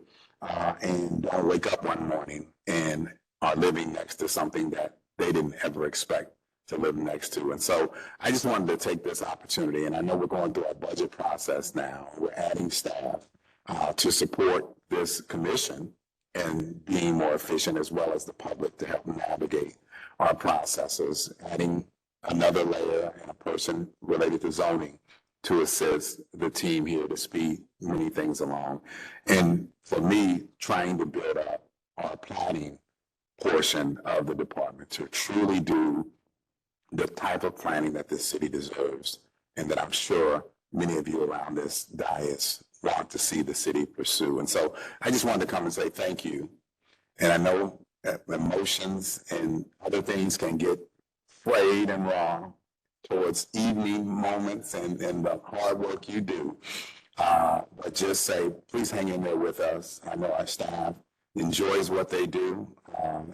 and don't wake up one morning and are living next to something that they didn't ever expect to live next to. And so I just wanted to take this opportunity, and I know we're going through our budget process now. We're adding staff to support this commission and being more efficient, as well as the public, to help navigate our processes, adding another layer and a person related to zoning to assist the team here to speed many things along. And for me, trying to build up our planning portion of the department to truly do the type of planning that this city deserves, and that I'm sure many of you around this dais want to see the city pursue. And so I just wanted to come and say thank you. And I know that emotions and other things can get frayed and wrong towards evening moments and the hard work you do. But just say, please hang in there with us. I know our staff enjoys what they do,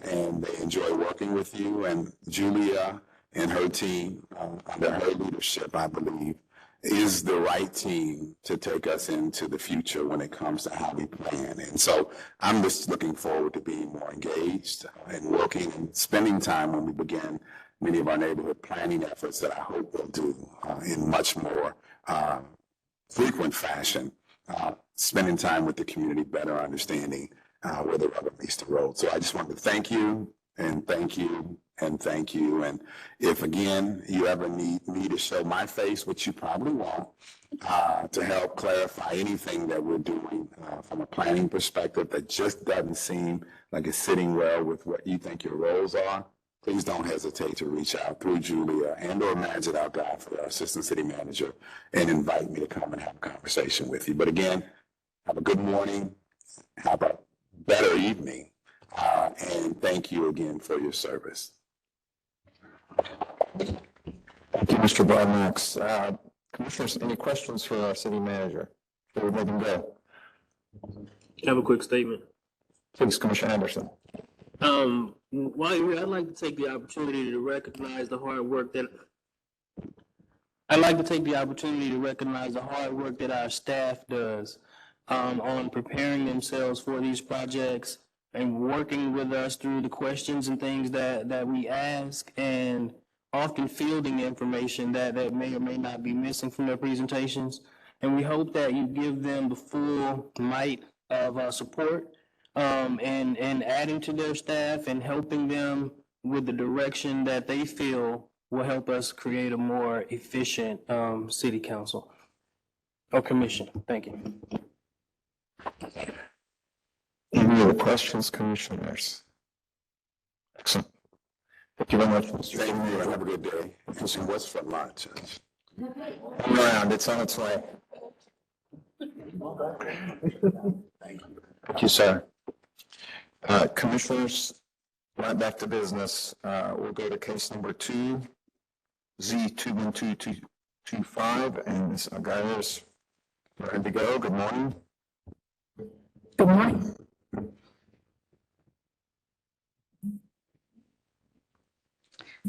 and they enjoy working with you. And Julia and her team, under her leadership, I believe, is the right team to take us into the future when it comes to how we plan. And so I'm just looking forward to being more engaged and working and spending time when we begin many of our neighborhood planning efforts that I hope we'll do in much more frequent fashion, spending time with the community, better understanding where the rubber meets the road. So I just want to thank you and thank you and thank you. And if, again, you ever need me to show my face, which you probably won't, to help clarify anything that we're doing from a planning perspective that just doesn't seem like it's sitting well with what you think your roles are, please don't hesitate to reach out through Julia and or Majid, our guy, for our assistant city manager, and invite me to come and have a conversation with you. But again, have a good morning, have a better evening, and thank you again for your service. Thank you, Mr. Broadnax. Commissioners, any questions for our city manager? Before we let him go. I have a quick statement. Please, Commissioner Anderson. While you're here, I'd like to take the opportunity to recognize the hard work that our staff does on preparing themselves for these projects and working with us through the questions and things that we ask, and often fielding information that may or may not be missing from their presentations. And we hope that you give them the full might of support and adding to their staff and helping them with the direction that they feel will help us create a more efficient city council or commission. Thank you. Any other questions, commissioners? Excellent. Thank you very much, Mr. Thank you, and have a good day. And what's for lunch? Come around, it's on its way. Thank you, sir. Commissioners, right back to business. We'll go to case number 2, Z212225, and Ms. Aguirre is ready to go. Good morning. Good morning.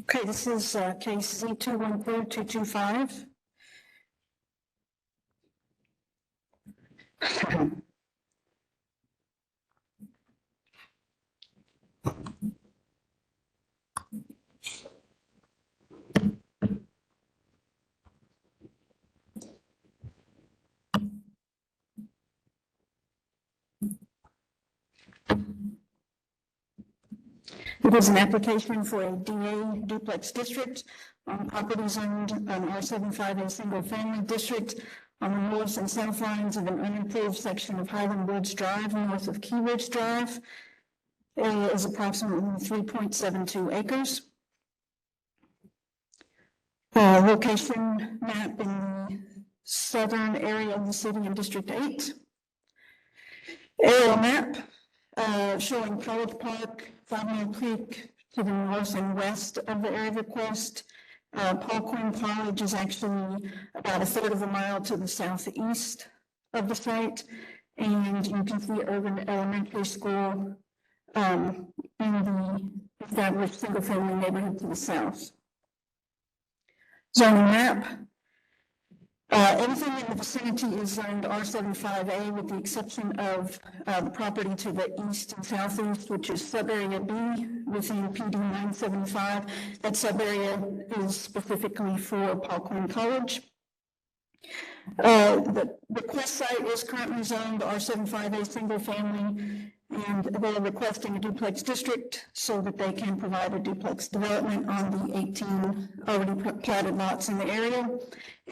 Okay, this is case Z213225. It is an application for a DA duplex district on property zoned R75A single family district on the north and south lines of an unimproved section of Highland Woods Drive north of Key Ridge Drive. Area is approximately 3.72 acres. Location map in the southern area of the city in District 8. Aerial map showing College Park, 5 Mill Creek to the north and west of the area of request. Paul Quinn College is actually about 1/3 of a mile to the southeast of the site, and you can see Urban Elementary School in the established single-family neighborhood to the south. Zoning map. Everything in the vicinity is zoned R75A with the exception of the property to the east and southeast, which is subarea B within PD 975. That subarea is specifically for Paul Quinn College. The request site is currently zoned R75A single family, and they're requesting a duplex district so that they can provide a duplex development on the 18 already platted lots in the area.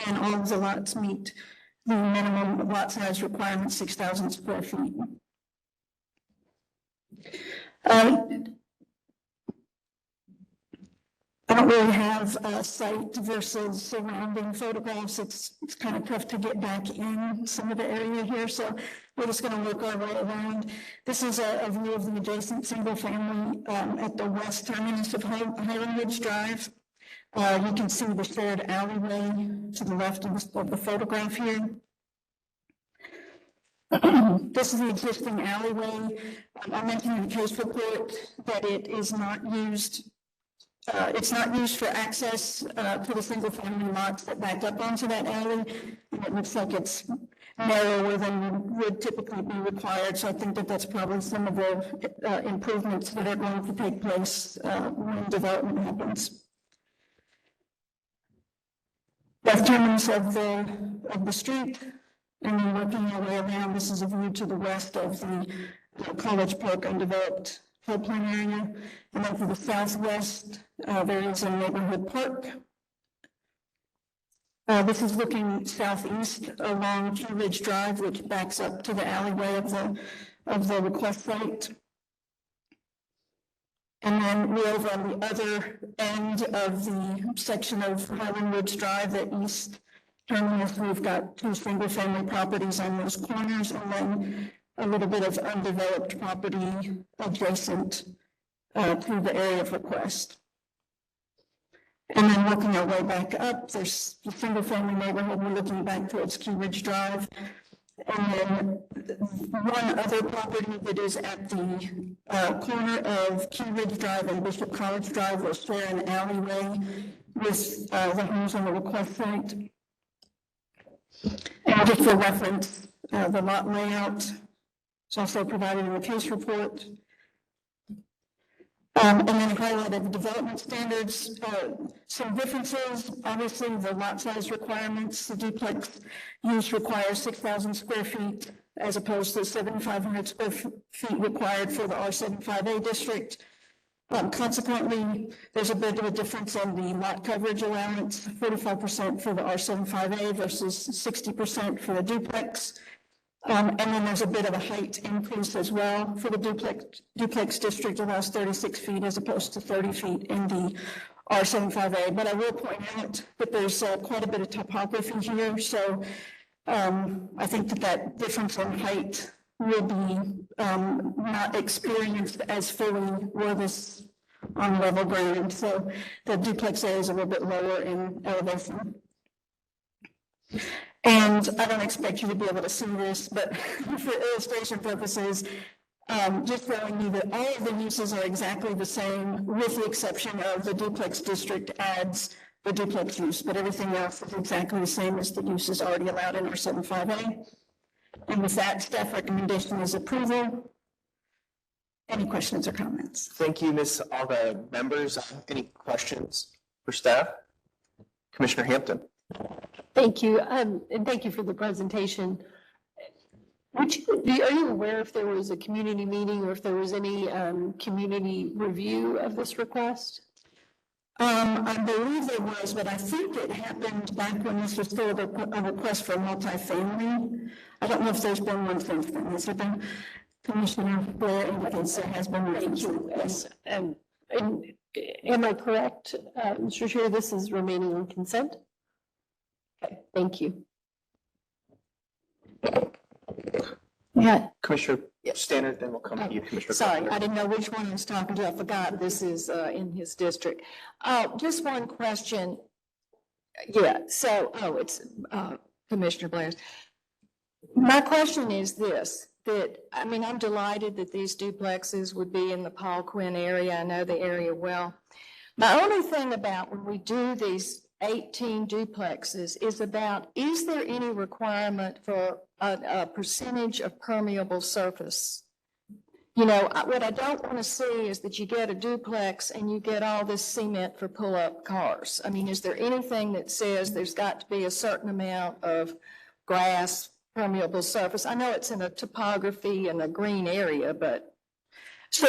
And all of the lots meet the minimum lot size requirement, 6,000 square feet. I don't really have a site versus surrounding photographs. It's kind of tough to get back in some of the area here, so we're just going to work our way around. This is a view of the adjacent single family at the west terminus of Highland Ridge Drive. You can see the shared alleyway to the left of the photograph here. This is the existing alleyway. I mentioned in the case report that it is not used, it's not used for access to the single-family lots that back up onto that alley. And it looks like it's narrower than would typically be required. So I think that that's probably some of the improvements that are going to take place when development happens. Left terminus of the street, and then working our way around, this is a view to the west of the College Park undeveloped floodplain area. And then to the southwest, there is a neighborhood park. This is looking southeast along Key Ridge Drive, which backs up to the alleyway of the request site. And then we're over on the other end of the section of Highland Woods Drive, the east terminus. We've got 2 single-family properties on those corners, and then a little bit of undeveloped property adjacent to the area of request. And then working our way back up, there's the single-family neighborhood. We're looking back towards Key Ridge Drive. And then one other property that is at the corner of Key Ridge Drive and Bishop College Drive will share an alleyway with the homes on the request site. And just for reference, the lot layout is also provided in the case report. And then highlighted development standards, some differences. Obviously, the lot size requirements, the duplex use requires 6,000 square feet as opposed to 7,500 square feet required for the R75A district. Consequently, there's a bit of a difference in the lot coverage allowance, 45% for the R75A versus 60% for the duplex. And then there's a bit of a height increase as well for the duplex district, allows 36 feet as opposed to 30 feet in the R75A. But I will point out that there's quite a bit of topography here. So I think that difference in height will be not experienced as fully were this on level ground. So the duplex area is a little bit lower in elevation. And I don't expect you to be able to see this, but for illustration purposes, just showing you that all of the uses are exactly the same, with the exception of the duplex district adds the duplex use, but everything else is exactly the same as the uses already allowed in R75A. And with that, staff recommendation is approval. Any questions or comments? Thank you, Ms. All the members. Any questions for staff? Commissioner Hampton. Thank you, and thank you for the presentation. Are you aware if there was a community meeting or if there was any community review of this request? I believe there was, but I think it happened back when this was still a request for multifamily. I don't know if there's been one since then. Has there been? Commissioner Blair indicates there has been. Thank you. Yes. And am I correct, Mr. Chair? This is remaining on consent. Okay, thank you. Yeah. Commissioner Stannard, then we'll come to you, Commissioner. Sorry, Carpenter. I didn't know which one I was talking to. I forgot this is in his district. Just one question. Yeah, so, it's Commissioner Blair's. My question is this, I'm delighted that these duplexes would be in the Paul Quinn area. I know the area well. My only thing about when we do these 18 duplexes is there any requirement for a percentage of permeable surface? What I don't want to see is that you get a duplex and you get all this cement for pull-up cars. Is there anything that says there's got to be a certain amount of grass permeable surface? I know it's in a topography and a green area, but so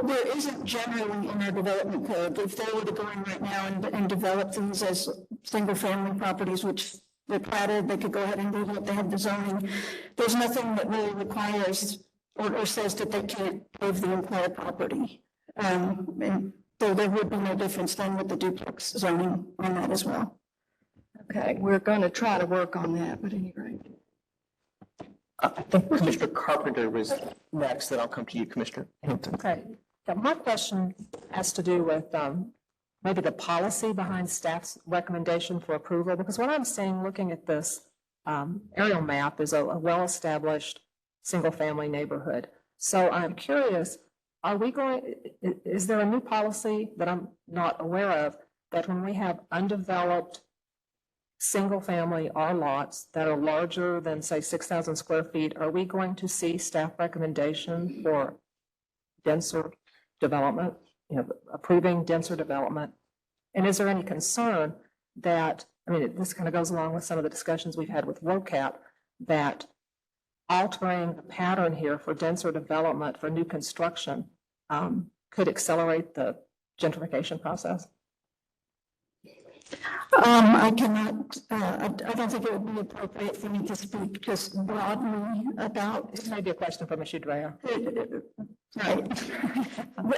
there isn't generally in our development code. If they were to go in right now and develop these as single-family properties, which they're platted, they could go ahead and do what they have the zoning. There's nothing that really requires or says that they can't pave the entire property. And so there would be no difference then with the duplex zoning on that as well. okay, we're going to try to work on that, but anyway. I think Commissioner Carpenter was next, then I'll come to you, Commissioner Hampton. Okay. Yeah, my question has to do with maybe the policy behind staff's recommendation for approval, because what I'm seeing looking at this aerial map is a well-established single-family neighborhood. So I'm curious, is there a new policy that I'm not aware of that when we have undeveloped single-family or lots that are larger than, say, 6,000 square feet, are we going to see staff recommendation for denser development, approving denser development? And is there any concern that, this kind of goes along with some of the discussions we've had with WOCAP, that altering the pattern here for denser development for new construction could accelerate the gentrification process? I cannot, I don't think it would be appropriate for me to speak just broadly about. This may be a question for Ms. Udrea. Right.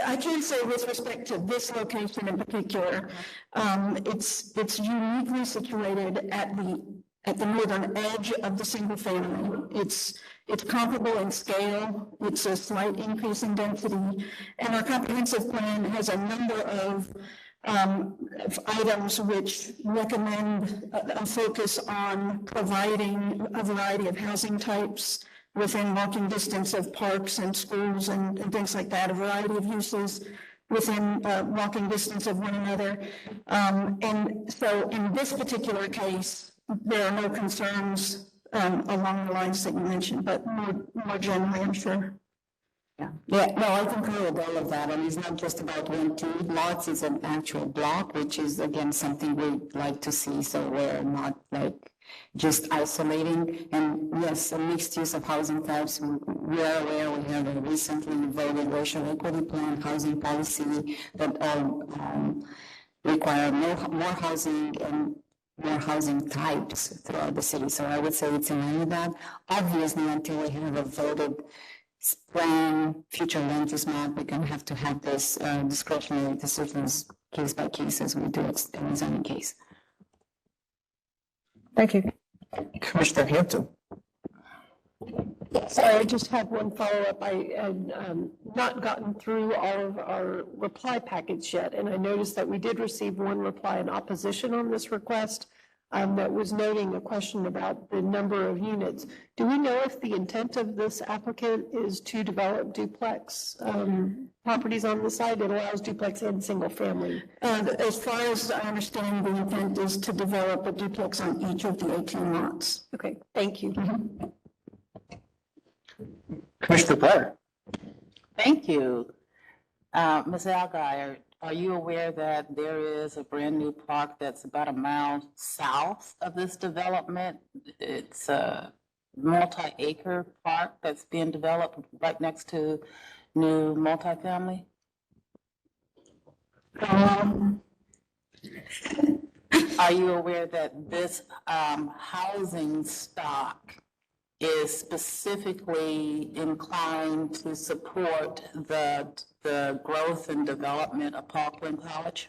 I can say with respect to this location in particular, it's uniquely situated at the northern edge of the single family. It's comparable in scale. It's a slight increase in density, and our comprehensive plan has a number of items which recommend a focus on providing a variety of housing types within walking distance of parks and schools and things like that, a variety of uses within walking distance of one another. And so in this particular case, there are no concerns along the lines that you mentioned, but more generally, I'm sure. Yeah, no, I concur with all of that, and it's not just about 1, 2 lots, it's an actual block, which is again something we'd like to see, so we're not like just isolating. And yes, a mixed use of housing types, we are aware we have a recently voted racial equity plan housing policy that require more housing and more housing types throughout the city. So I would say it's in line with that. Obviously, until we have a voted plan future land use map, we're going to have this discretionary decisions case by case as we do it in the zoning case. Thank you. Commissioner Hampton. Sorry, I just had one follow-up. I had not gotten through all of our reply packets yet, and I noticed that we did receive one reply in opposition on this request that was noting a question about the number of units. Do we know if the intent of this applicant is to develop duplex properties on the site? It allows duplex and single family. As far as I understand, the intent is to develop a duplex on each of the 18 lots. Okay, thank you. Commissioner Blair. Thank you. Ms. Algier, are you aware that there is a brand new park that's about a mile south of this development? It's a multi-acre park that's being developed right next to new multifamily? Are you aware that this housing stock is specifically inclined to support the growth and development of Parkland College?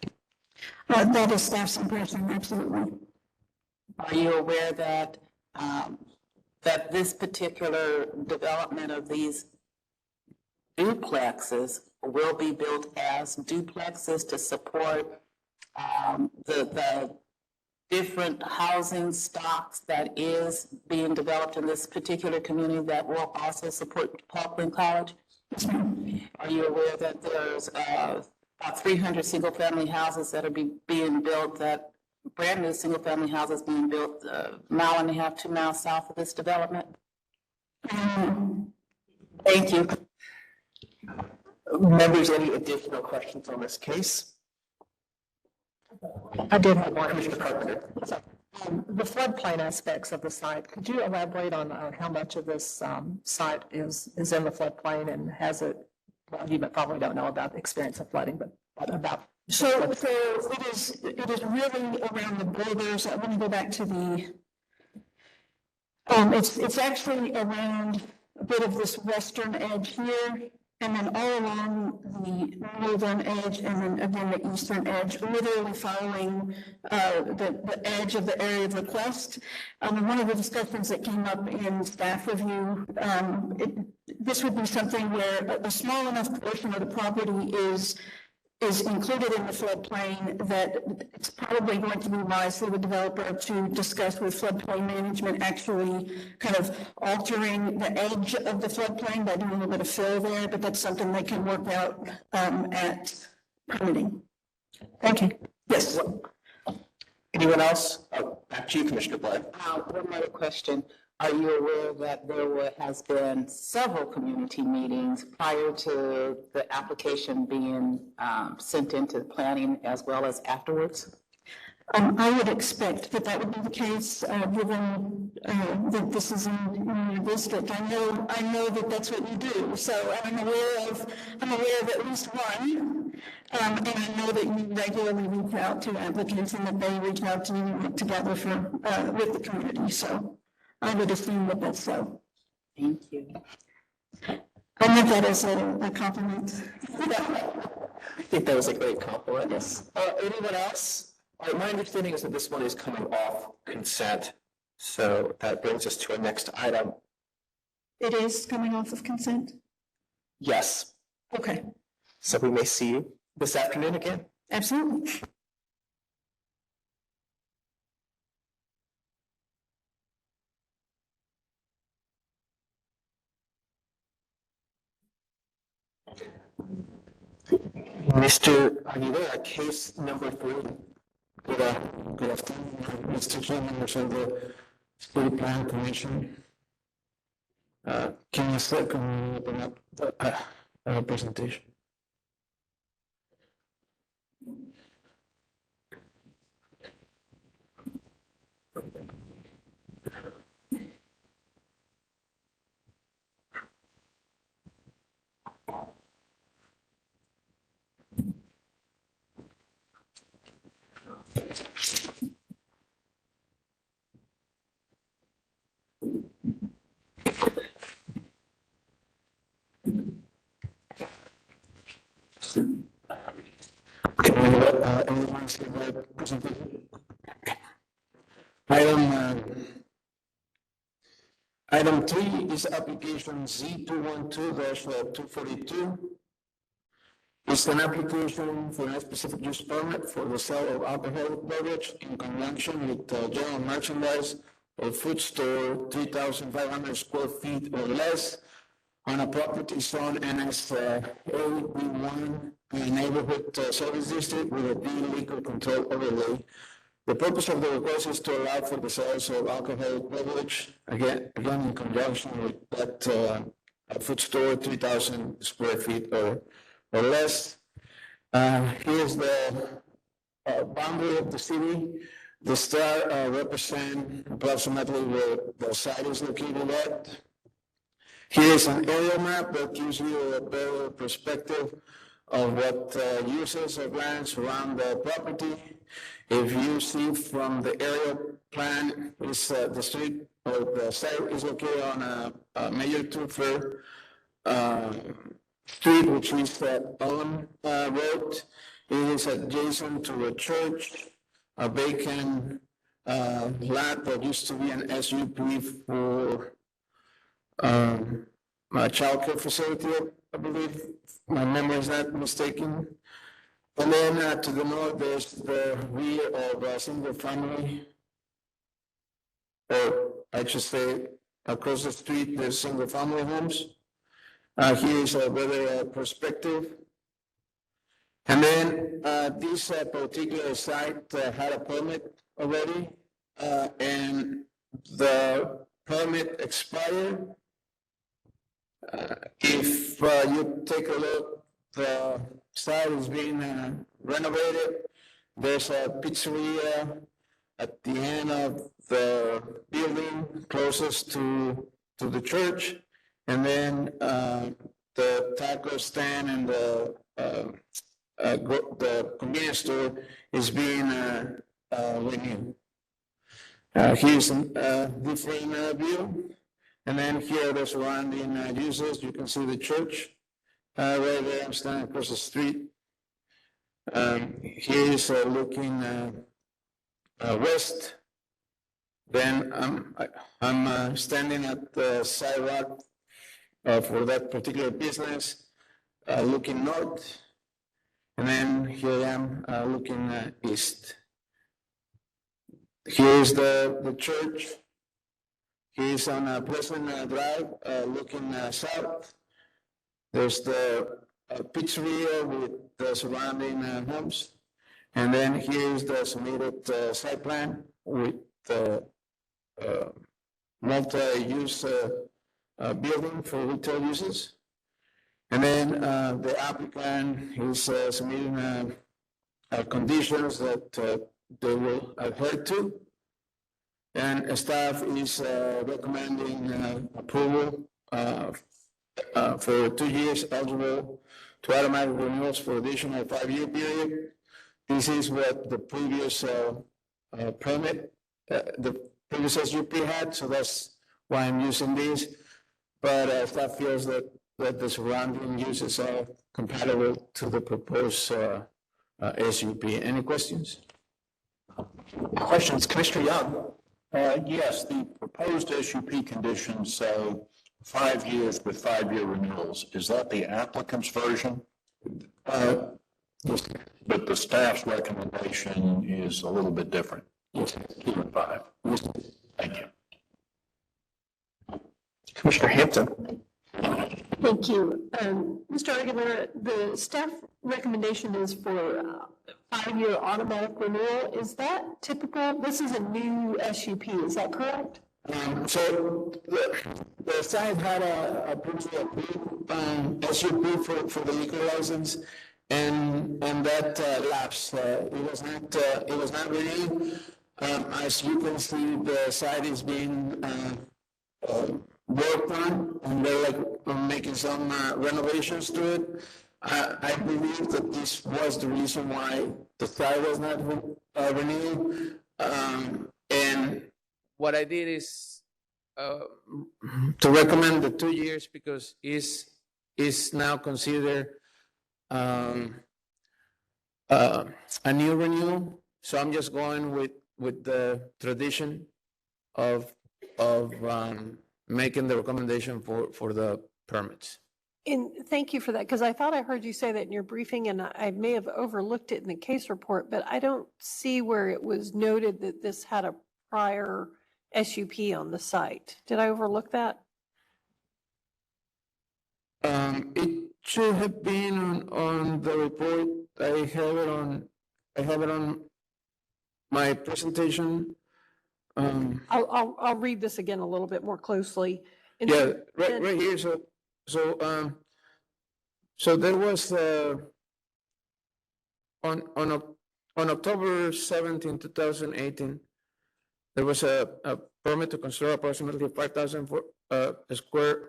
That is staff's impression, absolutely. Are you aware that that this particular development of these duplexes will be built as duplexes to support the different housing stocks that is being developed in this particular community that will also support Parkland College? Are you aware that there's about 300 single-family houses that are being built, that brand new single-family houses being built a mile and a half, 2 miles south of this development? Thank you. Members, any additional questions on this case? I did have one. Commissioner Carpenter. The floodplain aspects of the site, could you elaborate on how much of this site is in the floodplain, and has it, well, you probably don't know about the experience of flooding, but what about? So it is really around the borders. Let me go back to the, it's actually around a bit of this western edge here, and then all along the northern edge, and then again the eastern edge, literally following the edge of the area of request. One of the discussions that came up in staff review, this would be something where a small enough portion of the property is is included in the floodplain, that it's probably going to be wise for the developer to discuss with floodplain management actually kind of altering the edge of the floodplain by doing a little bit of fill there, but that's something they can work out at permitting. Thank you. Yes. Anyone else? Oh, back to you, Commissioner Blood. One other question. Are you aware that there has been several community meetings prior to the application being sent into planning as well as afterwards? I would expect that that would be the case, given that this is in your district. I know that that's what you do. So I'm aware of at least one, and I know that you regularly reach out to applicants and that they reach out to you and work together with the community. So I would assume that that's so. Thank you. I meant that as a compliment. I think that was a great compliment. Yes. Anyone else? All right, my understanding is that this one is coming off consent, so that brings us to our next item. It is coming off of consent? Yes. Okay. So we may see you this afternoon again. Absolutely. Mr. Aguilera, case number 3. Good afternoon, Mr. Chairman, members of the City Plan Commission. Can you second open up the presentation? Everyone see my presentation? Item 3 is application Z212-242. It's an application for a specific use permit for the sale of alcoholic beverage in conjunction with general merchandise or food store 3,500 square feet or less on a property zone NS AB1 neighborhood service district with a D liquor control overlay. The purpose of the request is to allow for the sales of alcoholic beverage, again in conjunction with that food store 3,000 square feet or less. Here's the boundary of the city. The star represents approximately where the site is located at. Here's an aerial map that gives you a better perspective of what uses of land surround the property. If you see from the aerial plan, is the street or the site is located on a major thoroughfare street, which is Elm Road. It is adjacent to a church, a vacant lot that used to be an SUP for a childcare facility, I believe. My memory is not mistaken. And then to the north, there's the rear of a single family, or I should say, across the street, there's single family homes. Here's a better perspective. And then this particular site had a permit already, and the permit expired. If you take a look, the site is being renovated. There's a pizzeria at the end of the building closest to the church, and then the taco stand and the convenience store is being renewed. Here's a different view. And then here are the surrounding uses. You can see the church right there. I'm standing across the street. Here is looking west. Then I'm standing at the sidewalk for that particular business, looking north. And then here I am looking east. Here's the church. He's on Pleasant Drive, looking south. There's the pizzeria with the surrounding homes. And then here's the submitted site plan with the multi-use building for retail uses. And then the applicant is submitting conditions that they will adhere to. And staff is recommending approval for 2 years eligible to automatic renewals for additional 5-year period. This is what the previous permit, the previous SUP had, so that's why I'm using this. But staff feels that the surrounding uses are compatible to the proposed SUP. Any questions? Questions, Commissioner Young? Yes, the proposed SUP conditions say 5 years with 5-year renewals. Is that the applicant's version? Yes. But the staff's recommendation is a little bit different. Yes. 2 and 5. Yes. Thank you. Commissioner Hampton. Thank you. Mr. Aguilera, the staff recommendation is for 5-year automatic renewal. Is that typical? This is a new SUP, is that correct? So the site had a previously approved SUP for the liquor license, and that lapsed. It was not renewed. As you can see, the site is being worked on, and they're making some renovations to it. I believe that this was the reason why the site was not renewed. And what I did is to recommend the 2 years because is now considered a new renewal. So I'm just going with the tradition of making the recommendation for the permits. And thank you for that, because I thought I heard you say that in your briefing, and I may have overlooked it in the case report, but I don't see where it was noted that this had a prior SUP on the site. Did I overlook that? It should have been on the report. I have it on my presentation. I'll read this again a little bit more closely. And Yeah, right here. So there was on October 17, 2018, there was a permit to construct approximately 5,000 square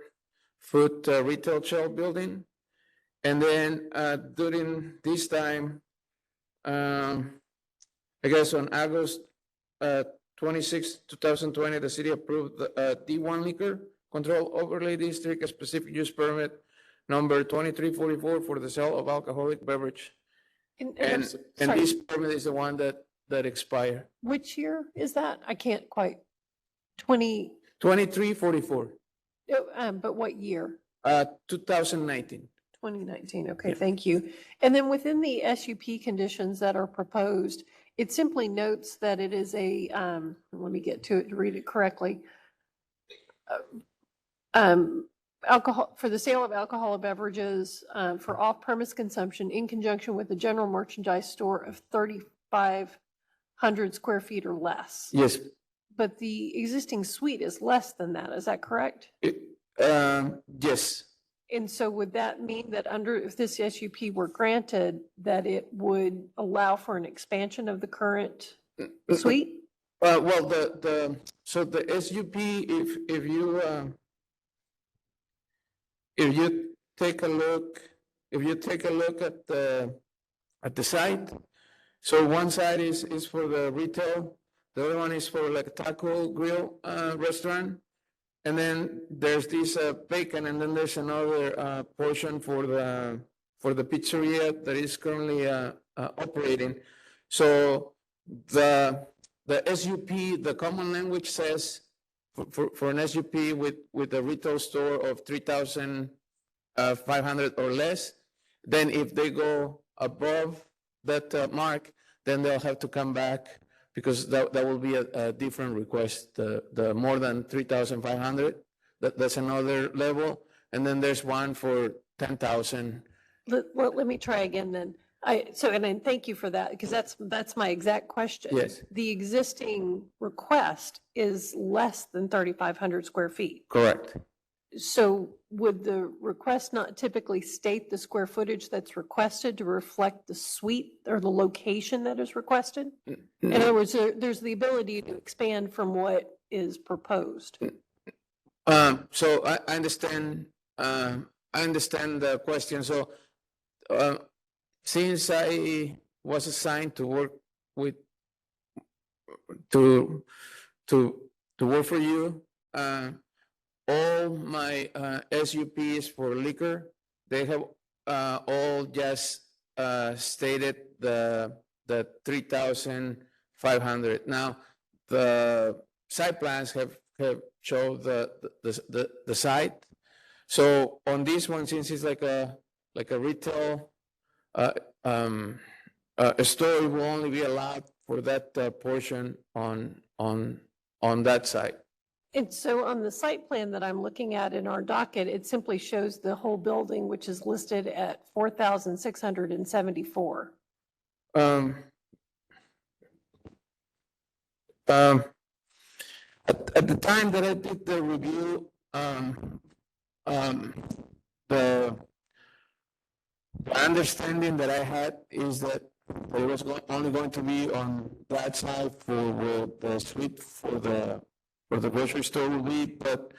foot retail shell building. And then during this time, I guess on August 26, 2020, the city approved the D1 liquor control overlay district, a specific use permit number 2344 for the sale of alcoholic beverage. And this permit is the one that expired. which year is that? I can't quite. 2344, But what year? 2019. 2019. Okay, thank you. And then within the SUP conditions that are proposed, it simply notes that it is a, let me get to it to read it correctly. Alcohol, for the sale of alcoholic beverages for off-premise consumption in conjunction with a general merchandise store of 3,500 square feet or less. Yes. But the existing suite is less than that, is that correct? Yes. And so would that mean that if this SUP were granted, that it would allow for an expansion of the current suite? Well, so the SUP, if you take a look at the site, so one side is for the retail, the other one is for like a taco grill restaurant, and then there's this bacon, and then there's another portion for the pizzeria that is currently operating. So the SUP, the common language says for an SUP with a retail store of 3,500 or less, then if they go above that mark, then they'll have to come back because that will be a different request. The more than 3,500, that's another level. And then there's one for 10,000. Well, let me try again then. And thank you for that, because that's my exact question. Yes. The existing request is less than 3,500 square feet. Correct. So would the request not typically state the square footage that's requested to reflect the suite or the location that is requested? In other words, there's the ability to expand from what is proposed. So I understand. I understand the question. So since I was assigned to work with to work for you, all my SUPs for liquor, they have all just stated the 3,500. Now the site plans have showed the site. So on this one, since it's like a retail a store, will only be allowed for that portion on that site. And so on the site plan that I'm looking at in our docket, it simply shows the whole building, which is listed at 4,674. At the time that I did the review, the understanding that I had is that it was only going to be on that side for where the suite for the grocery store will be, but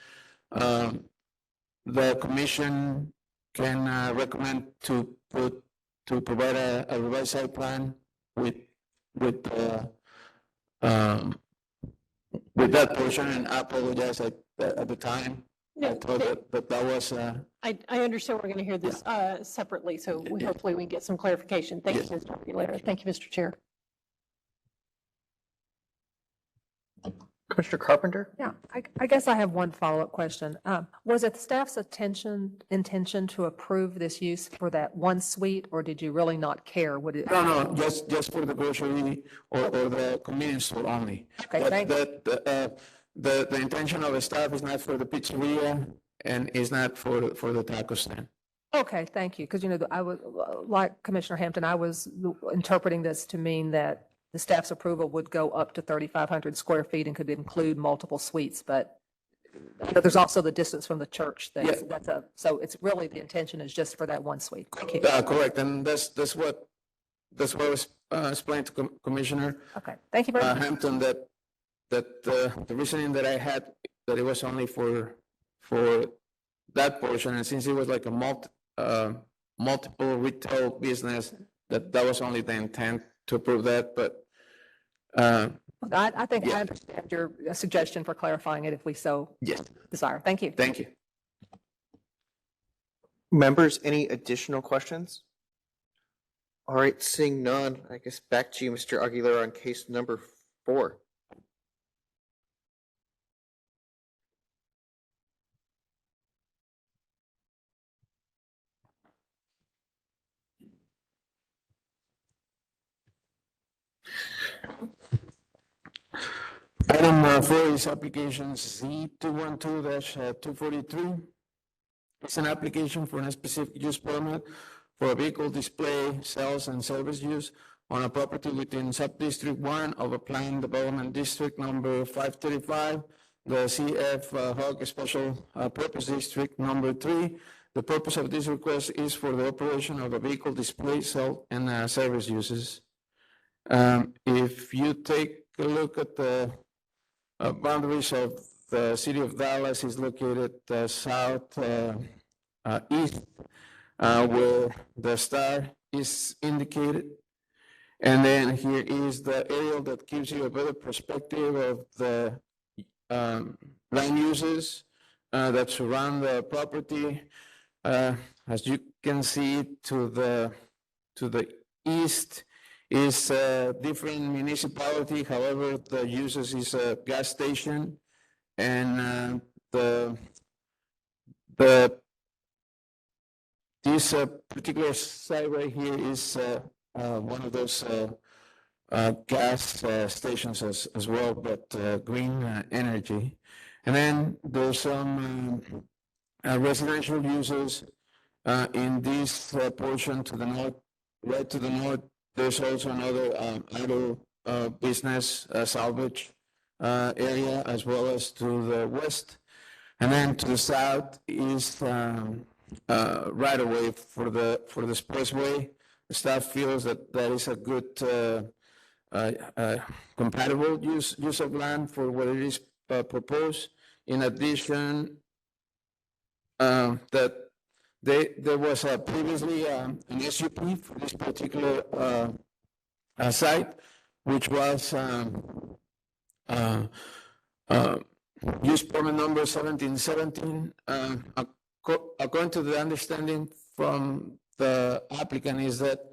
the commission can recommend to provide a revised site plan with that portion, and I apologize at the time. No, I thought that was. I understand we're going to hear this separately, so hopefully we can get some clarification. Thank you, Mr. Aguilera. Thank you, Mr. Chair. Commissioner Carpenter? Yeah, I guess I have one follow-up question. Was it staff's intention to approve this use for that one suite, or did you really not care? Would it? No, just for the grocery or the convenience store only. Okay, thank you. The intention of the staff is not for the pizzeria and is not for the taco stand. Okay, thank you. Because, I was, like Commissioner Hampton, I was interpreting this to mean that the staff's approval would go up to 3,500 square feet and could include multiple suites, but there's also the distance from the church. So it's really, the intention is just for that one suite. Thank you. Correct, and that's what was explained to Commissioner. Okay, thank you very much. Hampton, that the reasoning that I had, that it was only for that portion, and since it was like a multiple retail business, that was only the intent to approve that, but I think I understand your suggestion for clarifying it if we so desire. Thank you. Thank you. Members, any additional questions? All right, seeing none, I guess back to you, Mr. Aguilera, on case number 4. Item 4 is application Z212-243. It's an application for a specific use permit for a vehicle display, sales, and service use on a property within Sub-District 1 of a planned development district number 535, the CF Hog Special Purpose District number 3. The purpose of this request is for the operation of a vehicle display, sale, and service uses. If you take a look at the boundaries of the city of Dallas, is located south east, where the star is indicated. And then here is the aerial that gives you a better perspective of the land uses that surround the property. As you can see, to the east is a different municipality. However, the uses is a gas station, and the this particular site right here is one of those gas stations as well, but green energy. And then there's some residential uses in this portion to the north. Right to the north, there's also another auto business salvage area, as well as to the west. And then to the south is right away for the expressway. The staff feels that that is a good compatible use of land for what it is proposed. In addition, that there was previously an SUP for this particular site, which was use permit number 1717. According to the understanding from the applicant is that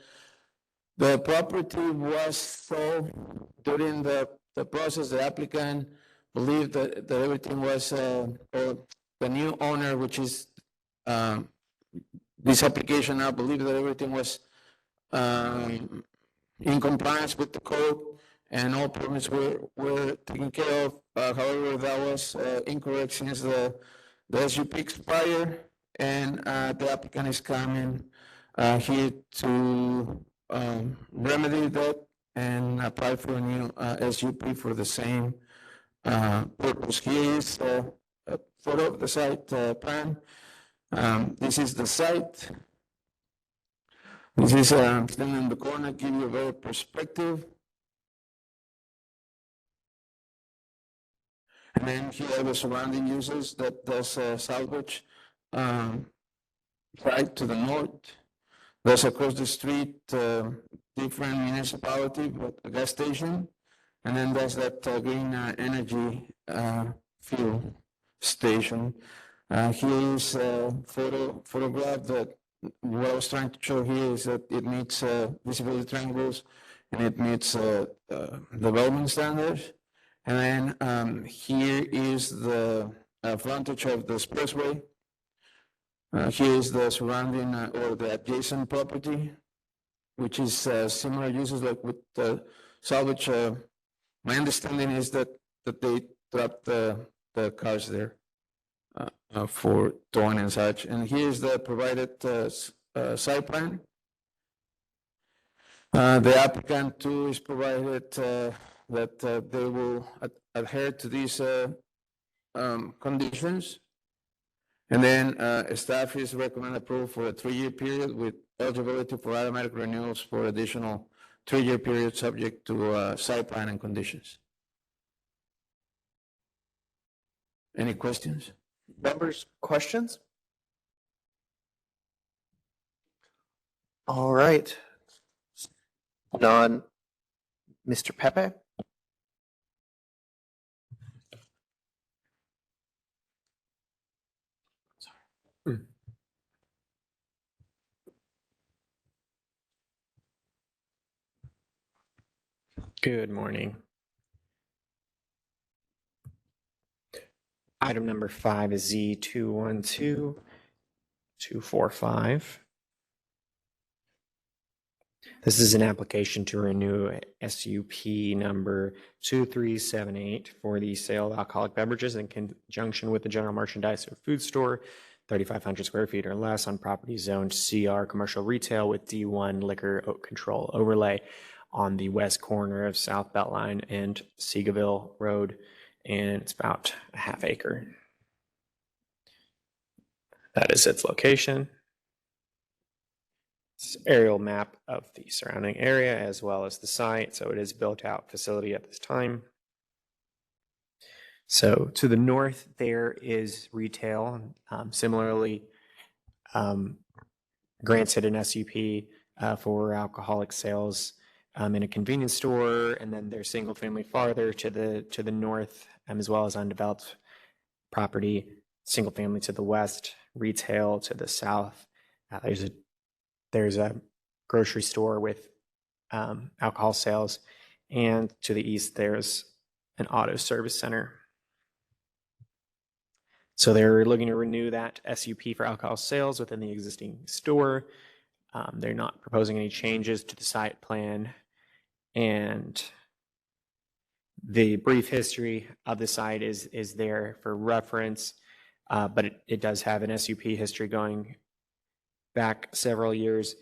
the property was sold during the process. The applicant believed that everything was, or the new owner, which is this application now, believed that everything was in compliance with the code and all permits were taken care of. However, that was incorrect since the SUP expired, and the applicant is coming here to remedy that and apply for a new SUP for the same purpose. Here is a photo of the site plan. This is the site. This is standing in the corner, give you a better perspective. And then here are the surrounding uses that does salvage. Right to the north, there's across the street different municipality, but a gas station. And then there's that green energy fuel station. Here is a photograph that what I was trying to show here is that it meets visibility triangles and it meets development standards. And then here is the frontage of the expressway. Here is the surrounding or the adjacent property, which is similar uses like with the salvage. My understanding is that they dropped the cars there for towing and such. And here's the provided site plan. The applicant too is provided that they will adhere to these conditions. And then staff is recommend approval for a 3-year period with eligibility for automatic renewals for additional 3-year period subject to site plan and conditions. Any questions? Members, questions? All right. None. Mr. Pepe? Good morning. Item number 5 is Z212245. This is an application to renew SUP number 2378 for the sale of alcoholic beverages in conjunction with the general merchandise or food store, 3,500 square feet or less on property zoned CR commercial retail with D1 liquor control overlay on the west corner of South Beltline and Seagoville Road, and it's about a half acre. That is its location. It's an aerial map of the surrounding area as well as the site, so it is built out facility at this time. So to the north there is retail, similarly granted an SUP for alcoholic sales in a convenience store, and then there's single family farther to the north, as well as undeveloped property, single family to the west, retail to the south. There's a grocery store with alcohol sales, and to the east there's an auto service center. So they're looking to renew that SUP for alcohol sales within the existing store. They're not proposing any changes to the site plan. And the brief history of the site is there for reference, but it does have an SUP history going back several years.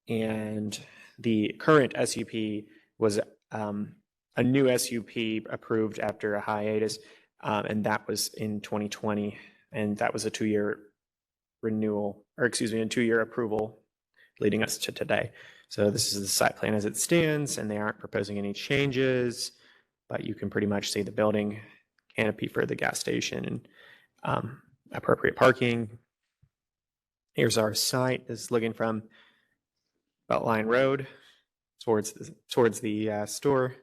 And the current SUP was a new SUP approved after a hiatus, and that was in 2020, and that was a 2-year renewal, or excuse me, a 2-year approval leading us to today. So this is the site plan as it stands, and they aren't proposing any changes, but you can pretty much see the building canopy for the gas station and appropriate parking. Here's our site. This is looking from Beltline Road towards the store.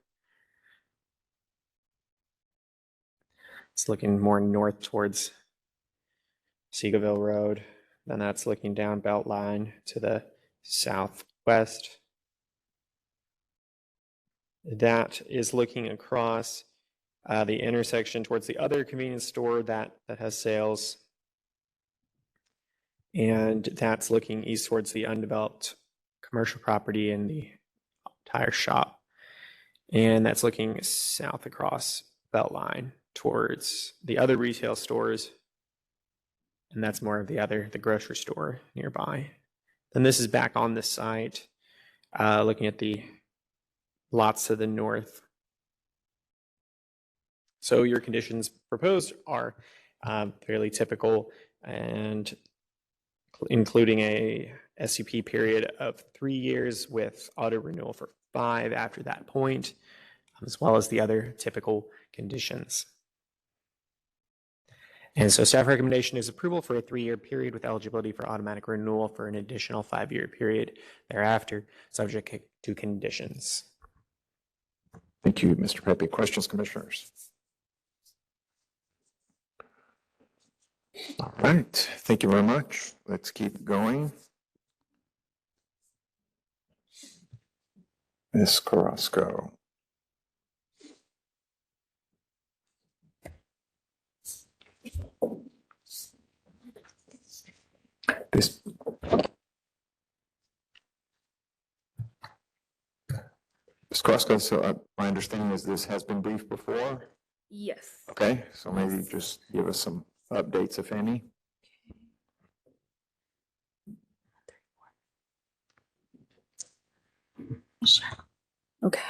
It's looking more north towards Seagoville Road. Then that's looking down Beltline to the southwest. That is looking across the intersection towards the other convenience store that has sales. And that's looking east towards the undeveloped commercial property and the tire shop. And that's looking south across Beltline towards the other retail stores. And that's more of the grocery store nearby. Then this is back on the site, looking at the lots to the north. So your conditions proposed are fairly typical, and including a SUP period of 3 years with auto renewal for 5 after that point, as well as the other typical conditions. And so staff recommendation is approval for a 3-year period with eligibility for automatic renewal for an additional 5-year period thereafter, subject to conditions. Thank you, Mr. Pepe. Questions, commissioners? All right, thank you very much. Let's keep going. Ms. Carrasco. Ms. Carrasco, so my understanding is this has been briefed before? Yes. Okay, so maybe just give us some updates, if any. Okay.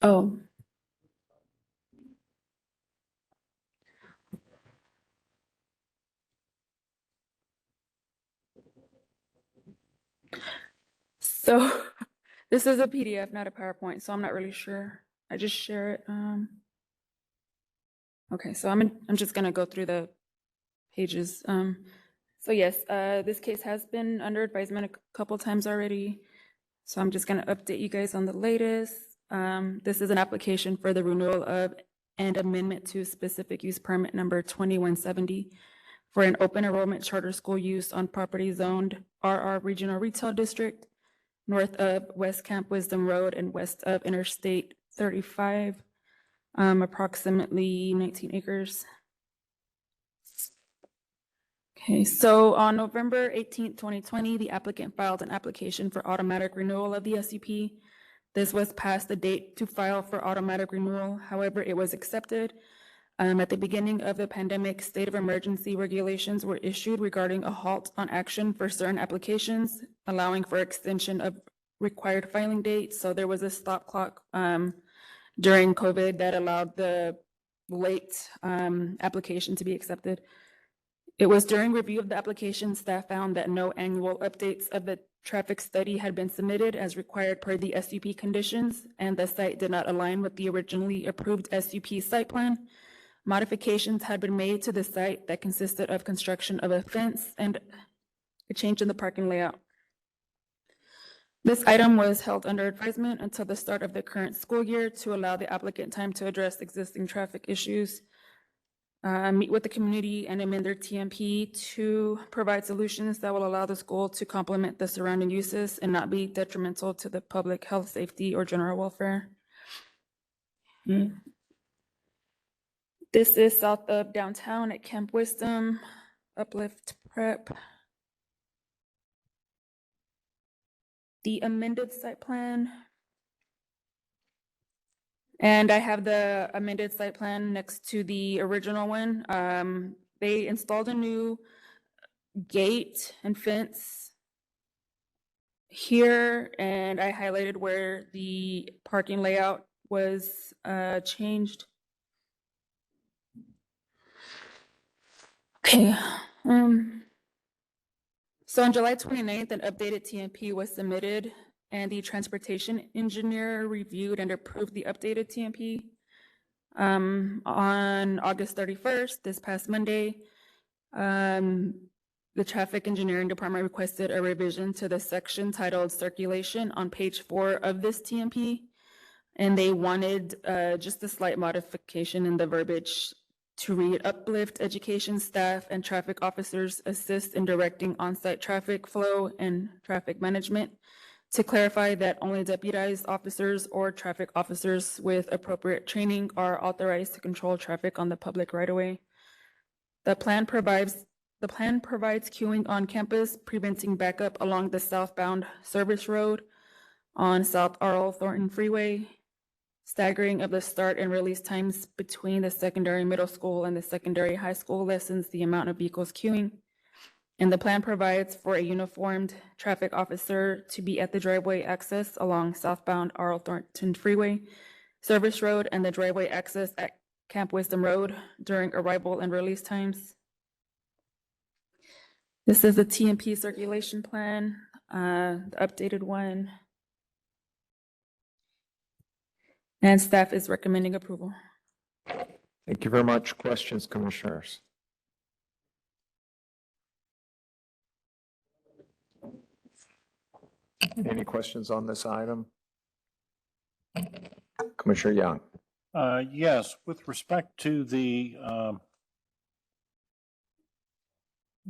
Oh. So this is a PDF, not a PowerPoint, so I'm not really sure. I just share it. Okay, so I'm just gonna go through the pages. So yes, this case has been under advisement a couple times already. So I'm just gonna update you guys on the latest. This is an application for the renewal of and amendment to specific use permit number 2170 for an open enrollment charter school use on property zoned RR Regional Retail District, north of West Camp Wisdom Road and west of Interstate 35, approximately 19 acres. Okay, so on November 18th, 2020, the applicant filed an application for automatic renewal of the SUP. This was past the date to file for automatic renewal. However, it was accepted. At the beginning of the pandemic, state of emergency regulations were issued regarding a halt on action for certain applications, allowing for extension of required filing dates. So there was a stop clock during COVID that allowed the late application to be accepted. It was during review of the application, staff found that no annual updates of the traffic study had been submitted as required per the SUP conditions, and the site did not align with the originally approved SUP site plan. Modifications had been made to the site that consisted of construction of a fence and a change in the parking layout. This item was held under advisement until the start of the current school year to allow the applicant time to address existing traffic issues, meet with the community and amend their TMP to provide solutions that will allow the school to complement the surrounding uses and not be detrimental to the public health, safety, or general welfare. The This is south of downtown at Camp Wisdom, Uplift Prep. The amended site plan. And I have the amended site plan next to the original one. They installed a new gate and fence here, and I highlighted where the parking layout was changed. Okay. So on July 29th, an updated TMP was submitted, and the transportation engineer reviewed and approved the updated TMP. On August 31st, this past Monday, the traffic engineering department requested a revision to the section titled circulation on page 4 of this TMP. And they wanted just a slight modification in the verbiage to read uplift education staff and traffic officers assist in directing on-site traffic flow and traffic management, to clarify that only deputized officers or traffic officers with appropriate training are authorized to control traffic on the public right-of-way. The plan provides queuing on campus, preventing backup along the southbound service road on South Earl Thornton Freeway, staggering of the start and release times between the secondary middle school and the secondary high school lessens the amount of vehicles queuing. And the plan provides for a uniformed traffic officer to be at the driveway access along southbound Earl Thornton Freeway, Service Road, and the driveway access at Camp Wisdom Road during arrival and release times. This is the TMP circulation plan, the updated one. And staff is recommending approval. Thank you very much. Questions, commissioners? Any questions on this item? Commissioner Young. Yes, with respect to the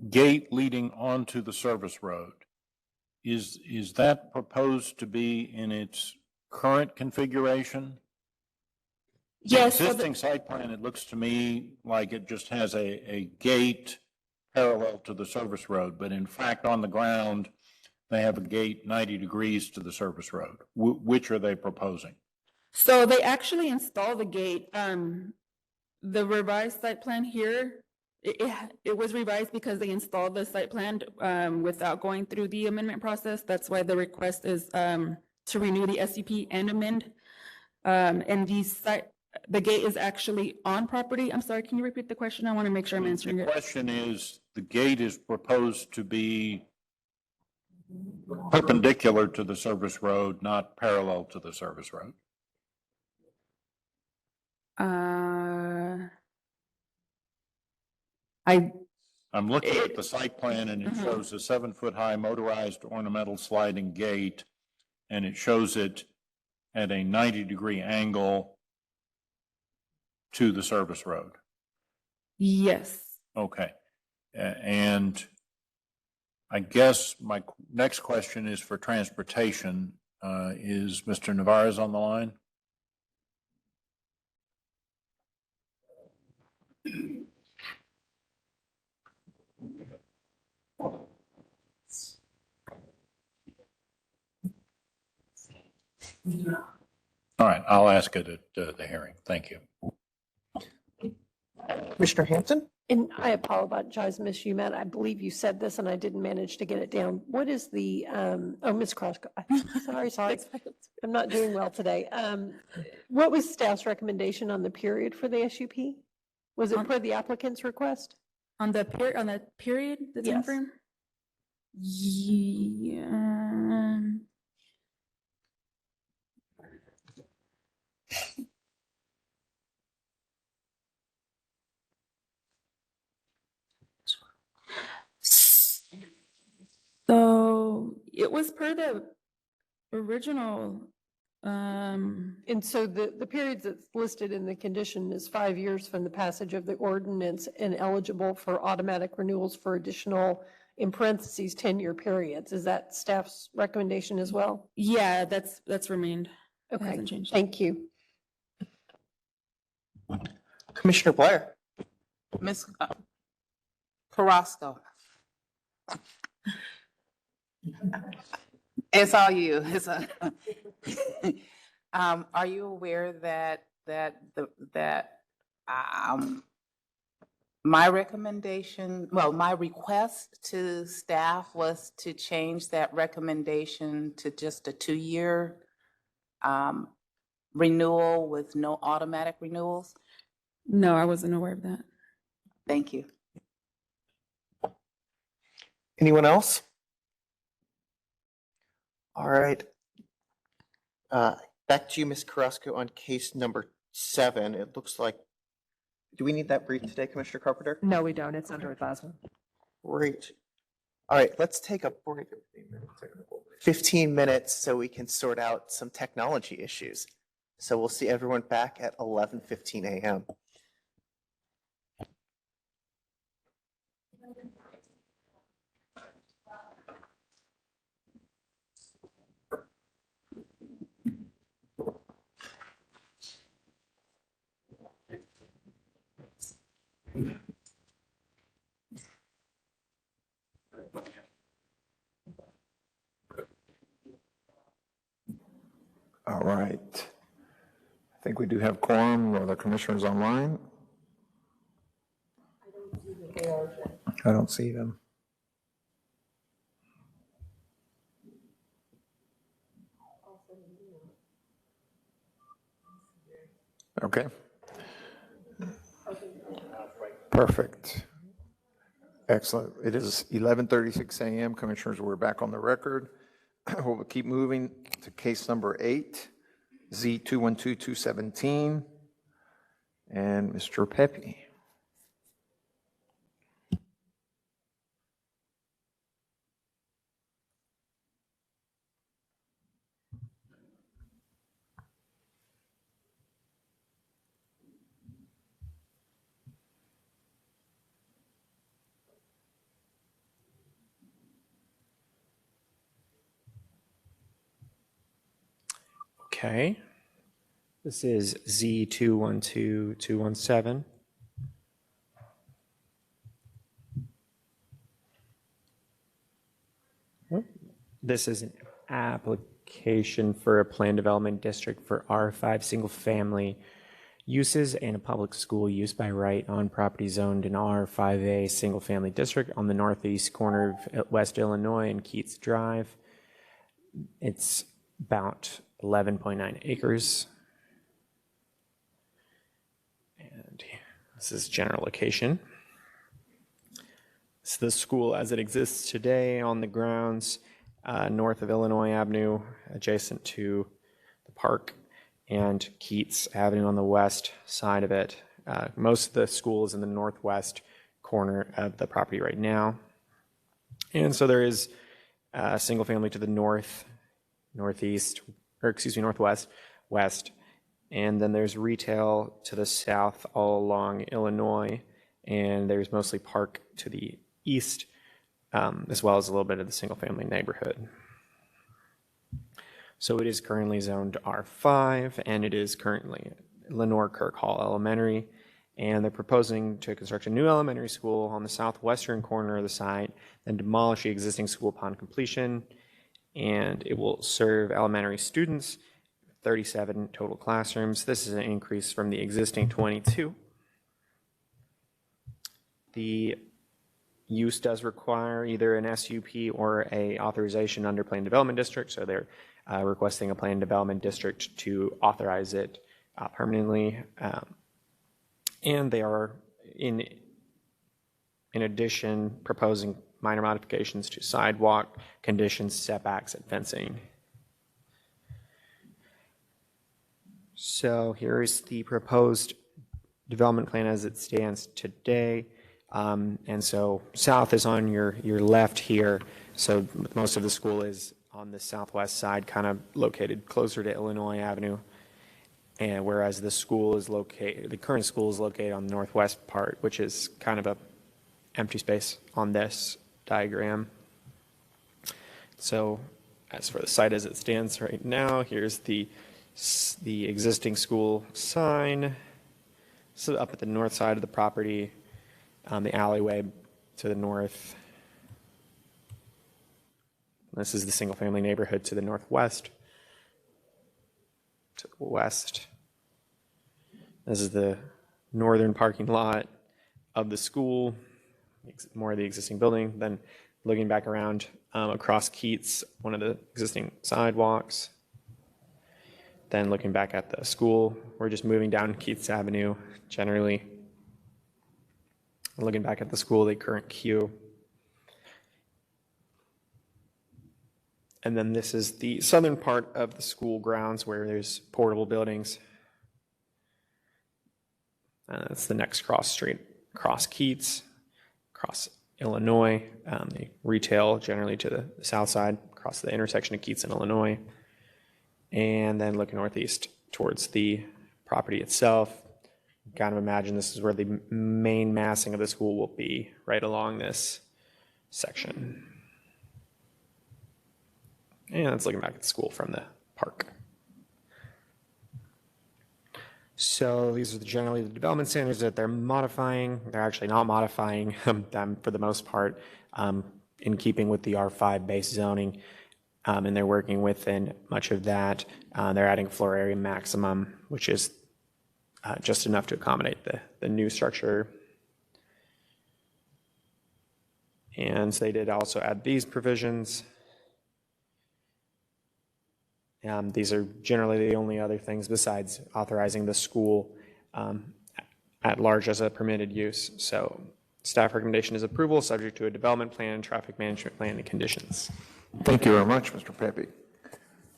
gate leading onto the service road, is that proposed to be in its current configuration? Yes. The existing site plan, it looks to me like it just has a gate parallel to the service road, but in fact, on the ground, they have a gate 90 degrees to the service road. Which are they proposing? So they actually installed the gate. The revised site plan here, it was revised because they installed the site plan without going through the amendment process. That's why the request is to renew the SCP and amend. And the gate is actually on property. I'm sorry, can you repeat the question? I want to make sure I'm answering it. The question is, the gate is proposed to be perpendicular to the service road, not parallel to the service road. I'm looking at the site plan and it shows a 7-foot-high motorized ornamental sliding gate, and it shows it at a 90-degree angle to the service road. Yes. Okay. And I guess my next question is for transportation. Is Mr. Navarez on the line? All right, I'll ask it at the hearing. Thank you. Commissioner Hampton? And I apologize, Ms. Humet, I believe you said this and I didn't manage to get it down. What is the, Ms. Crossco, sorry. I'm not doing well today. What was staff's recommendation on the period for the SUP? Was it per the applicant's request? On the period, the time Yes. frame? Yeah. So it was per the original. And so the periods that's listed in the condition is 5 years from the passage of the ordinance and eligible for automatic renewals for additional, in parentheses, 10-year periods. Is that staff's recommendation as well? Yeah, that's remained. It Okay, hasn't changed. thank you. Commissioner Blair. Ms. Carrasco. It's all you. Are you aware that my recommendation, well, my request to staff was to change that recommendation to just a 2-year renewal with no automatic renewals? No, I wasn't aware of that. Thank you. Anyone else? All right. Back to you, Ms. Carrasco, on case number 7. It looks like, do we need that brief today, Commissioner Carpenter? No, we don't. It's under advisement. Great. All right, let's take a break. 15 minutes so we can sort out some technology issues. So we'll see everyone back at 11:15 a.m. All right. I think we do have quorum. Are the commissioners online? I don't see them. Okay. Perfect. Excellent. It is 11:36 a.m. Commissioners, we're back on the record. We'll keep moving to case number 8, Z212217, and Mr. Pepe. Okay. This is Z212217. This is an application for a plan development district for R5 single-family uses and a public school use by right on property zoned in R5A single-family district on the northeast corner of West Illinois and Keats Drive. It's about 11.9 acres. And this is general location. This is the school as it exists today on the grounds north of Illinois Avenue, adjacent to the park, and Keats Avenue on the west side of it. Most of the school is in the northwest corner of the property right now. And so there is a single family to the northwest, west, and then there's retail to the south all along Illinois, and there's mostly park to the east, as well as a little bit of the single family neighborhood. So it is currently zoned R5, and it is currently Lenore Kirk Hall Elementary, and they're proposing to construct a new elementary school on the southwestern corner of the site, then demolish the existing school upon completion, and it will serve elementary students, 37 total classrooms. This is an increase from the existing 22. The use does require either an SUP or a authorization under Plan Development District, so they're requesting a Plan Development District to authorize it permanently. And they are, in addition, proposing minor modifications to sidewalk conditions, setbacks, and fencing. So here is the proposed development plan as it stands today. And so south is on your left here. So most of the school is on the southwest side, kind of located closer to Illinois Avenue. And whereas the current school is located on the northwest part, which is kind of a empty space on this diagram. So as for the site as it stands right now, here's the existing school sign. So up at the north side of the property, the alleyway to the north. This is the single-family neighborhood to the northwest, to the west. This is the northern parking lot of the school, more of the existing building. Then looking back around across Keats, one of the existing sidewalks. Then looking back at the school, we're just moving down Keats Avenue generally. Looking back at the school, the current queue. And then this is the southern part of the school grounds where there's portable buildings. That's the next cross street, across Keats, across Illinois, the retail generally to the south side, across the intersection of Keats and Illinois. And then looking northeast towards the property itself. Kind of imagine this is where the main massing of the school will be, right along this section. And it's looking back at the school from the park. So these are generally the development standards that they're modifying. They're actually not modifying them for the most part in keeping with the R5 base zoning. And they're working within much of that. They're adding floor area maximum, which is just enough to accommodate the new structure. And so they did also add these provisions. These are generally the only other things besides authorizing the school at large as a permitted use. So staff recommendation is approval subject to a development plan, traffic management plan, and conditions. Thank you very much, Mr. Pepe.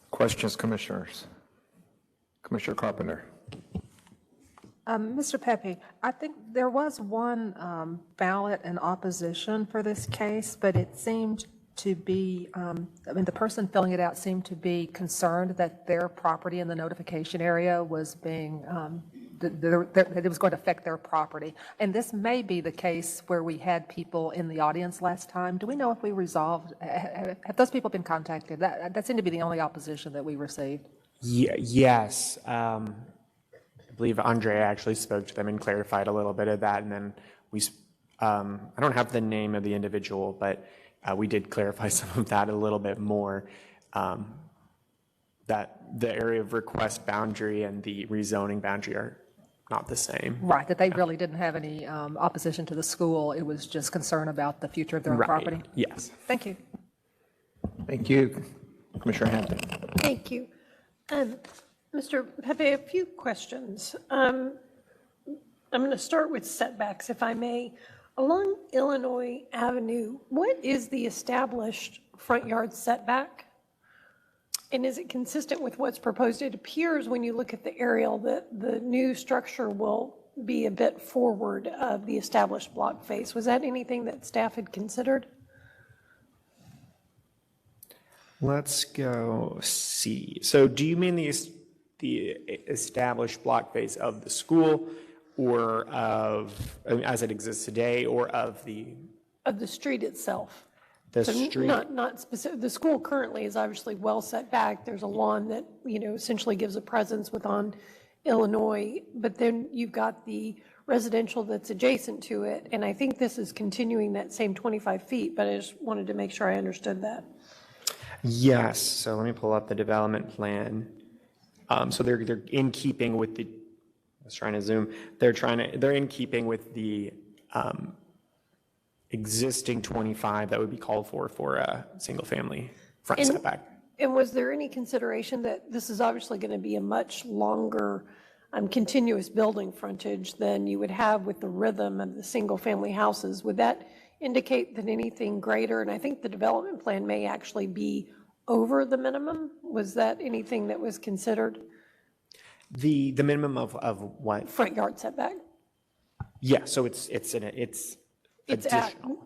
Questions, commissioners? Commissioner Carpenter. Mr. Pepe, I think there was one ballot in opposition for this case, but it seemed to be, the person filling it out seemed to be concerned that their property in the notification area was being, that it was going to affect their property. And this may be the case where we had people in the audience last time. Do we know if we resolved, have those people been contacted? That seemed to be the only opposition that we received. Yes. I believe Andrea actually spoke to them and clarified a little bit of that. And then I don't have the name of the individual, but we did clarify some of that a little bit more, that the area of request boundary and the rezoning boundary are not the same. Right, that they really didn't have any opposition to the school. It was just concern about the future of their own property. Yes. Thank you. Thank you. Commissioner Hampton. Thank you. Mr. Pepe, a few questions. I'm going to start with setbacks, if I may. Along Illinois Avenue, what is the established front yard setback? And is it consistent with what's proposed? It appears when you look at the aerial that the new structure will be a bit forward of the established block face. Was that anything that staff had considered? Let's go see. So do you mean the established block face of the school, or of, as it exists today, or of the street itself? The So street? Not specific. The school currently is obviously well set back. There's a lawn that, essentially gives a presence on Illinois, but then you've got the residential that's adjacent to it, and I think this is continuing that same 25 feet, but I just wanted to make sure I understood that. Yes. So let me pull up the development plan. So they're in keeping with the, I was trying to zoom, they're in keeping with the existing 25 that would be called for a single family front setback. And was there any consideration that this is obviously going to be a much longer continuous building frontage than you would have with the rhythm of the single family houses? Would that indicate that anything greater, and I think the development plan may actually be over the minimum? Was that anything that was considered? The minimum of what? Front yard setback? Yeah, so it's additional.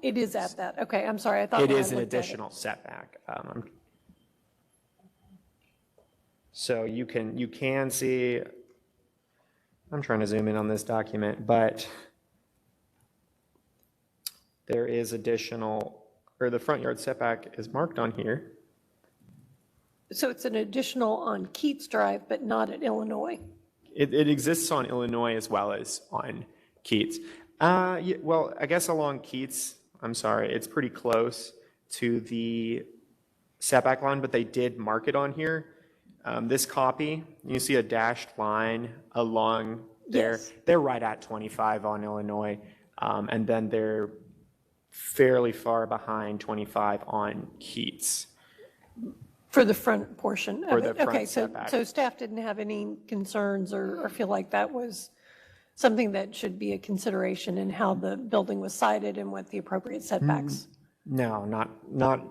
It is at that. Okay, I'm sorry. I thought It when I is an looked at it- additional setback. So you can see, I'm trying to zoom in on this document, but there is additional, or the front yard setback is marked on here. So it's an additional on Keats Drive, but not at Illinois? it exists on Illinois as well as on Keats. Well, I guess along Keats, I'm sorry, it's pretty close to the setback line, but they did mark it on here. This copy, you see a dashed line along there. Yes. They're right at 25 on Illinois, and then they're fairly far behind 25 on Keats. For the front portion For of the it? front Okay, setback. so staff didn't have any concerns or feel like that was something that should be a consideration in how the building was sited and what the appropriate setbacks? No, not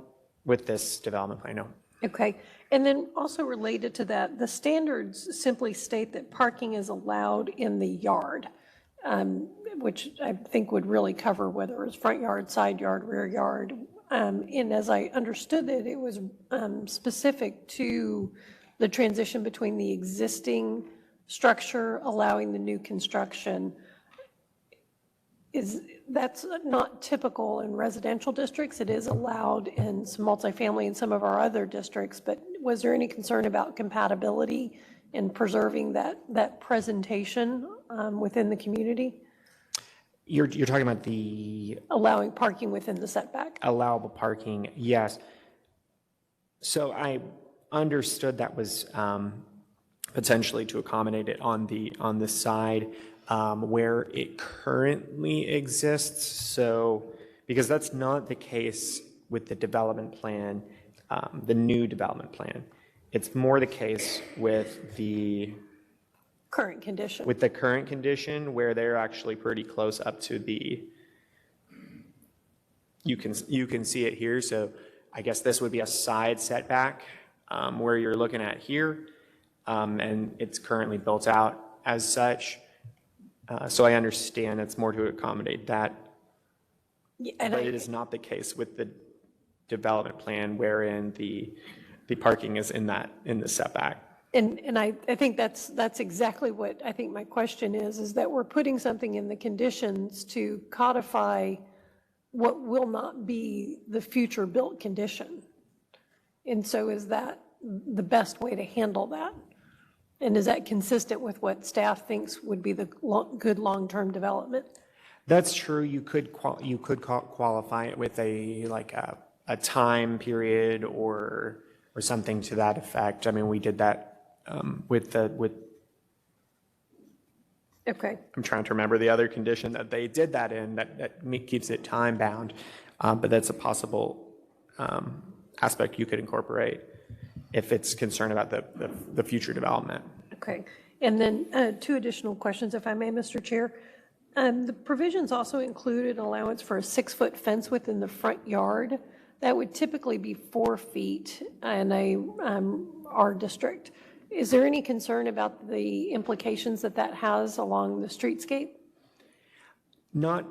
with this development plan, no. Okay, and then also related to that, the standards simply state that parking is allowed in the yard, which I think would really cover whether it's front yard, side yard, rear yard. And as I understood it, it was specific to the transition between the existing structure allowing the new construction. That's not typical in residential districts. It is allowed in some multifamily in some of our other districts, but was there any concern about compatibility in preserving that presentation within the community? You're talking about the Allowing parking within the setback? allowable parking, yes. So I understood that was potentially to accommodate it on the side where it currently exists. So, because that's not the case with the development plan, the new development plan. It's more the case with the Current condition. with the current condition where they're actually pretty close up to the, you can see it here. So I guess this would be a side setback where you're looking at here, and it's currently built out as such. So I understand it's more to accommodate that, Yeah, and but it is not the case with the development plan wherein the parking is in the setback. And I think that's exactly what I think my question is that we're putting something in the conditions to codify what will not be the future built condition. And so is that the best way to handle that? And is that consistent with what staff thinks would be the good long-term development? That's true. You could qualify it with a time period or something to that effect. I mean, we did that with Okay. I'm trying to remember the other condition that they did that in that keeps it time bound, but that's a possible aspect you could incorporate if it's concerned about the future development. Okay. And then two additional questions, if I may, Mr. Chair. The provisions also included allowance for a 6-foot fence within the front yard. That would typically be 4 feet in our district. Is there any concern about the implications that has along the streetscape? Not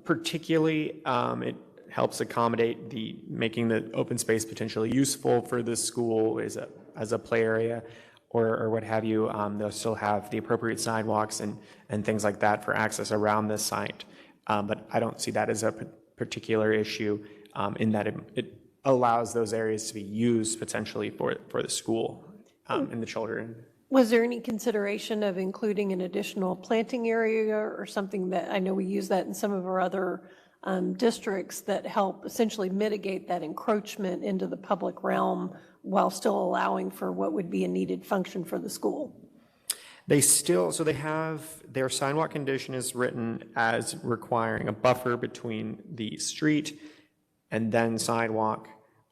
particularly. It helps accommodate making the open space potentially useful for the school as a play area or what have you. They'll still have the appropriate sidewalks and things like that for access around this site. But I don't see that as a particular issue in that it allows those areas to be used potentially for the school and the children. Was there any consideration of including an additional planting area or something that, I know we use that in some of our other districts that help essentially mitigate that encroachment into the public realm while still allowing for what would be a needed function for the school? So they have, their sidewalk condition is written as requiring a buffer between the street and then sidewalk.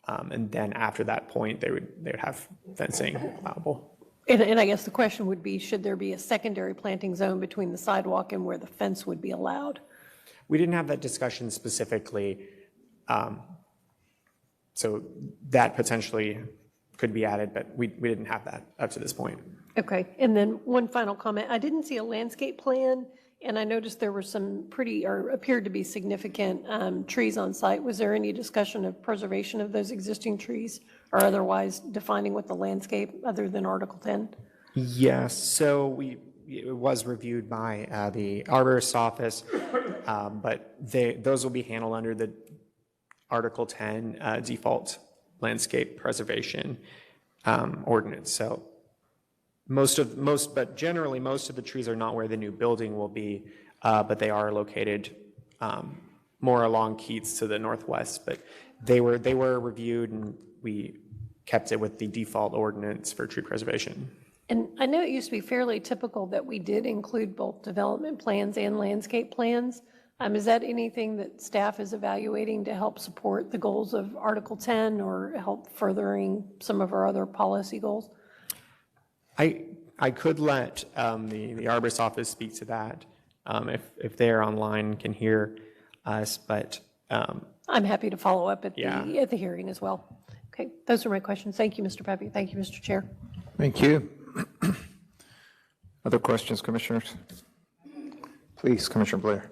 And then after that point, they would have fencing allowable. And I guess the question would be, should there be a secondary planting zone between the sidewalk and where the fence would be allowed? We didn't have that discussion specifically. So that potentially could be added, but we didn't have that up to this point. Okay, and then one final comment. I didn't see a landscape plan, and I noticed there were some appeared to be significant trees on site. Was there any discussion of preservation of those existing trees or otherwise defining what the landscape other than Article 10? Yes, so it was reviewed by the arborist's office, but those will be handled under the Article 10 default landscape preservation ordinance. So but generally, most of the trees are not where the new building will be, but they are located more along Keats to the northwest. But they were reviewed, and we kept it with the default ordinance for tree preservation. And I know it used to be fairly typical that we did include both development plans and landscape plans. Is that anything that staff is evaluating to help support the goals of Article 10 or help furthering some of our other policy goals? I could let the arborist office speak to that if they're online can hear us, but I'm happy to follow up at Yeah. the hearing as well. Okay, those are my questions. Thank you, Mr. Pepe. Thank you, Mr. Chair. Thank you. Other questions, commissioners? Please, Commissioner Blair.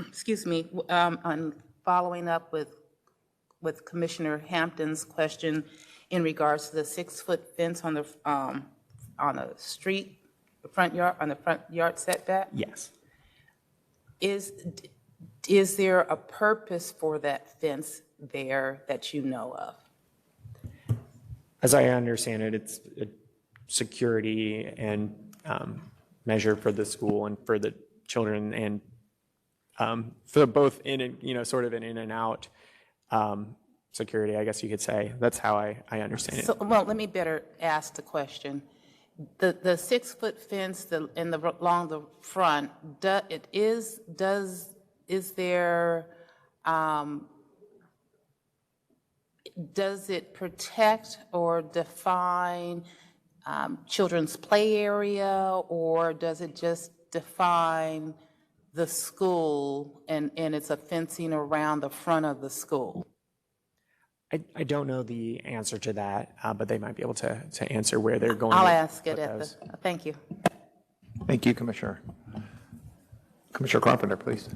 Excuse me, I'm following up with Commissioner Hampton's question in regards to the 6-foot fence on the street, the front yard setback. Yes. Is there a purpose for that fence there that you know of? As I understand it, it's a security and measure for the school and for the children, and for both sort of an in and out security, I guess you could say. That's how I understand it. So, well, let me better ask the question. The 6-foot fence along the front, does it protect or define children's play area, or does it just define the school and it's a fencing around the front of the school? I don't know the answer to that, but they might be able to answer where they're going. I'll to ask it put thank you. Thank you, Commissioner. Commissioner Carpenter, please.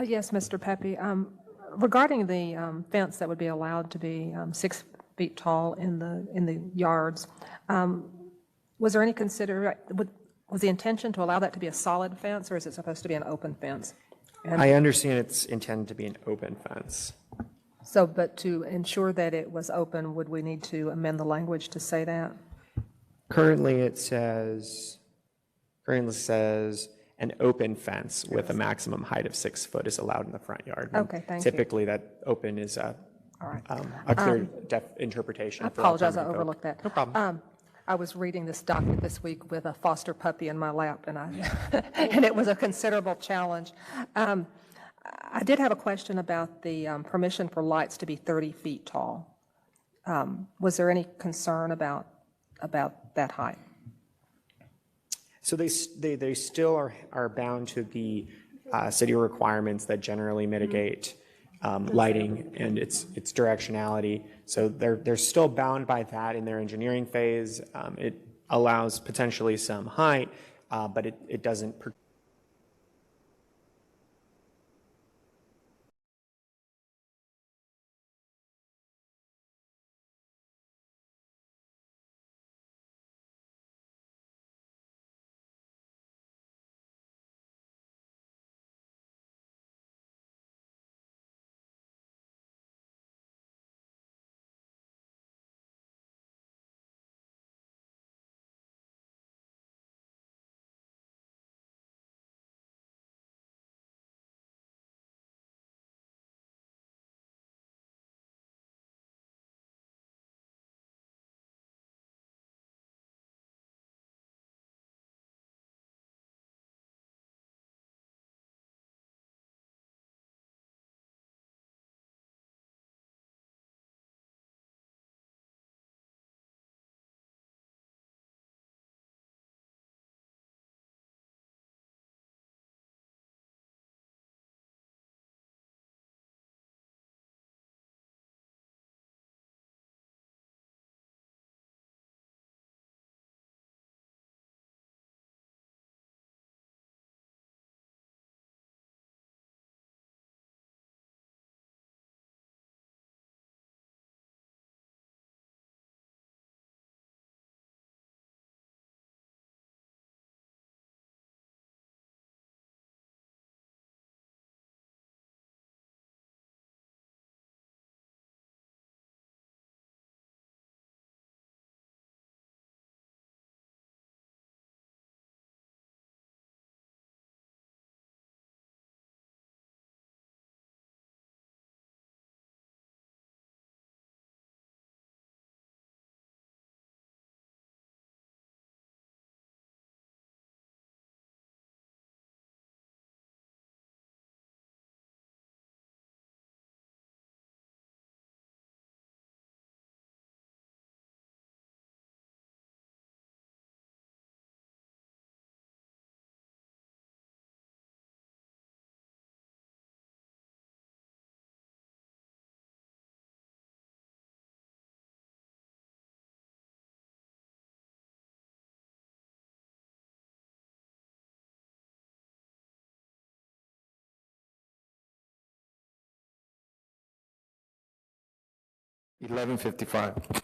Yes, Mr. Pepe. Regarding the fence that would be allowed to be 6 feet tall in the yards, was there any was the intention to allow that to be a solid fence, or is it supposed to be an open fence? I understand it's intended to be an open fence. So, but to ensure that it was open, would we need to amend the language to say that? Currently, it says an open fence with a maximum height of 6 foot is allowed in the front yard. Okay, thank you. Typically, that open is a clear interpretation. I for all apologize, I permanent code. overlooked that. No problem. I was reading this document this week with a foster puppy in my lap, and and it was a considerable challenge. I did have a question about the permission for lights to be 30 feet tall. Was there any concern about that height? So they still are bound to the city requirements that generally mitigate lighting and its directionality. So they're still bound by that in their engineering phase. It allows potentially some height, but it doesn't 11:55.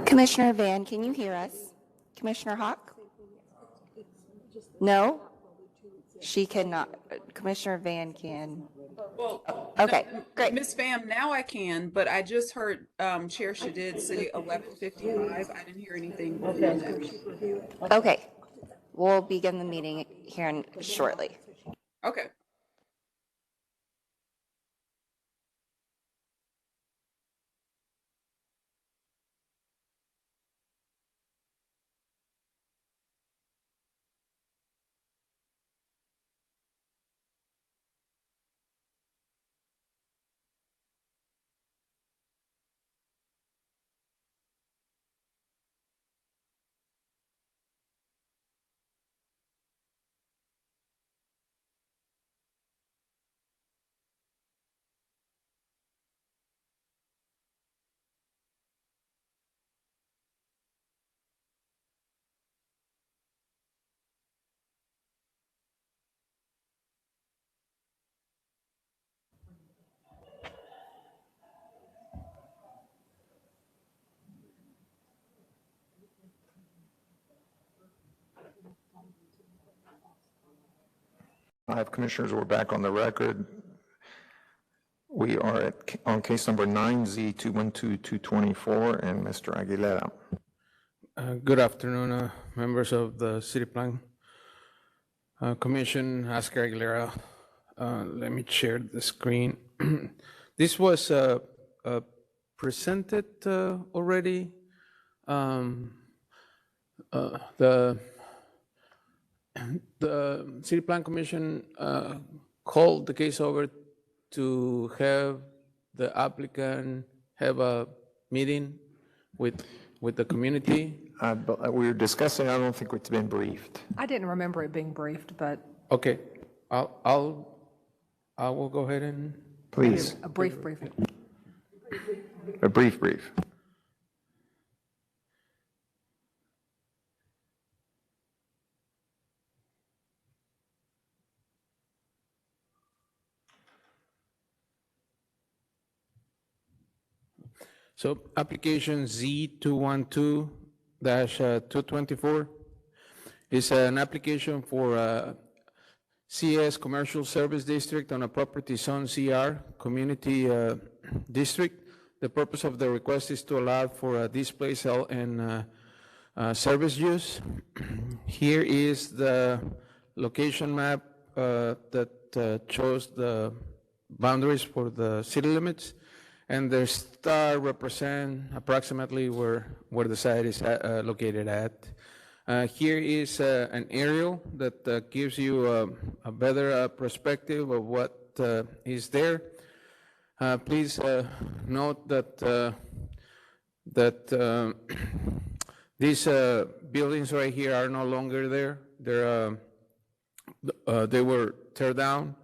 Commissioner Van, can you hear us? Commissioner Hawk? No? She cannot. Commissioner Van can. Well, Okay, great. Ms. Pham, now I can, but I just heard Chair Shadid say 11:55. I didn't hear anything beyond that. Okay, we'll begin the meeting here shortly. Okay. Five commissioners, we're back on the record. We are on case number 9Z212224, and Mr. Aguilera. Good afternoon, members of the City Plan Commission. Oscar Aguilera. Let me share the screen. This was presented already. The City Plan Commission called the case over to have the applicant have a meeting with the community. We were discussing, I don't think it's been briefed. I didn't remember it being briefed, but. Okay, I will go ahead and. Please. A brief briefing. A brief. So application Z212-224 is an application for CS Commercial Service District on a property zone CR Community District. The purpose of the request is to allow for a display sale and service use. Here is the location map that shows the boundaries for the city limits. And the star represent approximately where the site is located at. Here is an aerial that gives you a better perspective of what is there. Please note that these buildings right here are no longer there. They were torn down,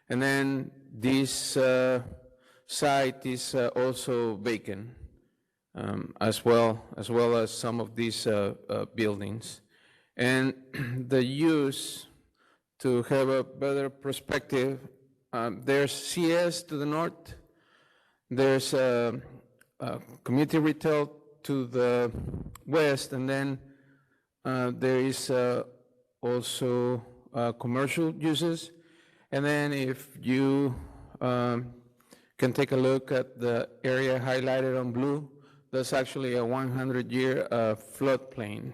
and then this site is also vacant, as well as some of these buildings. And the use, to have a better perspective, there's CS to the north, there's community retail to the west, and then there is also commercial uses. And then if you can take a look at the area highlighted on blue, that's actually a 100-year floodplain.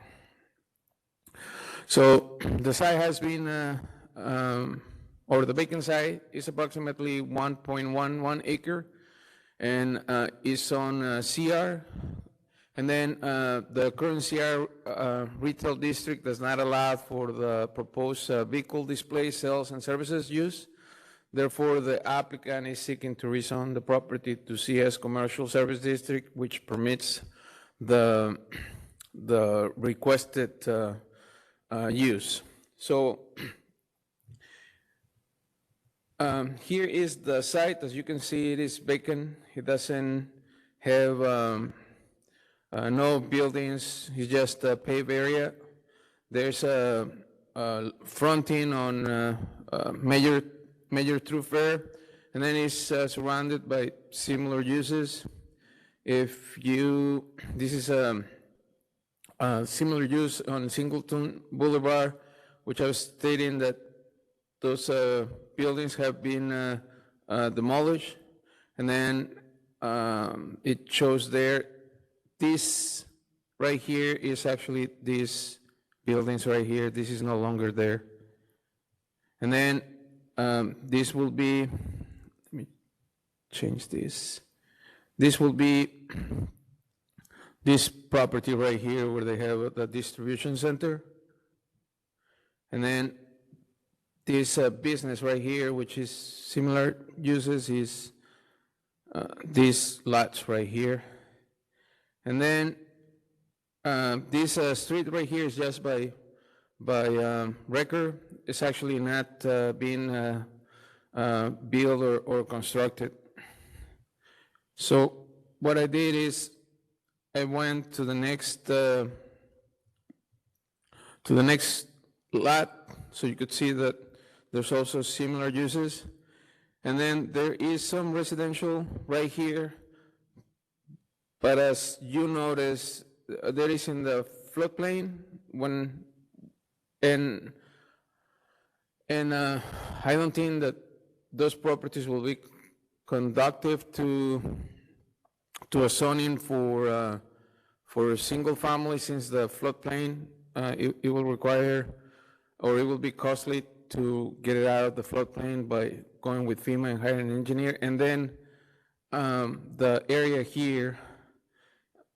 So the site has been, or the vacant site is approximately 1.11 acre, and is on CR. And then the current CR retail district does not allow for the proposed vehicle display, sales, and services use. Therefore, the applicant is seeking to rezone the property to CS Commercial Service District, which permits the requested use. So here is the site. As you can see, it is vacant. It doesn't have no buildings. It's just a paved area. There's a fronting on major thoroughfare, and then it's surrounded by similar uses. This is a similar use on Singleton Boulevard, which I was stating that those buildings have been demolished, and then it shows there, this right here is actually these buildings right here. This is no longer there. And then this will be, let me change this. This will be this property right here where they have the distribution center. And then this business right here, which is similar uses, is these lots right here. And then this street right here is just by record. It's actually not being built or constructed. So what I did is I went to the next lot, so you could see that there's also similar uses. And then there is some residential right here, but as you notice, there is in the floodplain and I don't think that those properties will be conducive to a zoning for a single family, since the floodplain it will require, or it will be costly to get it out of the floodplain by going with FEMA and hiring an engineer. And then the area here,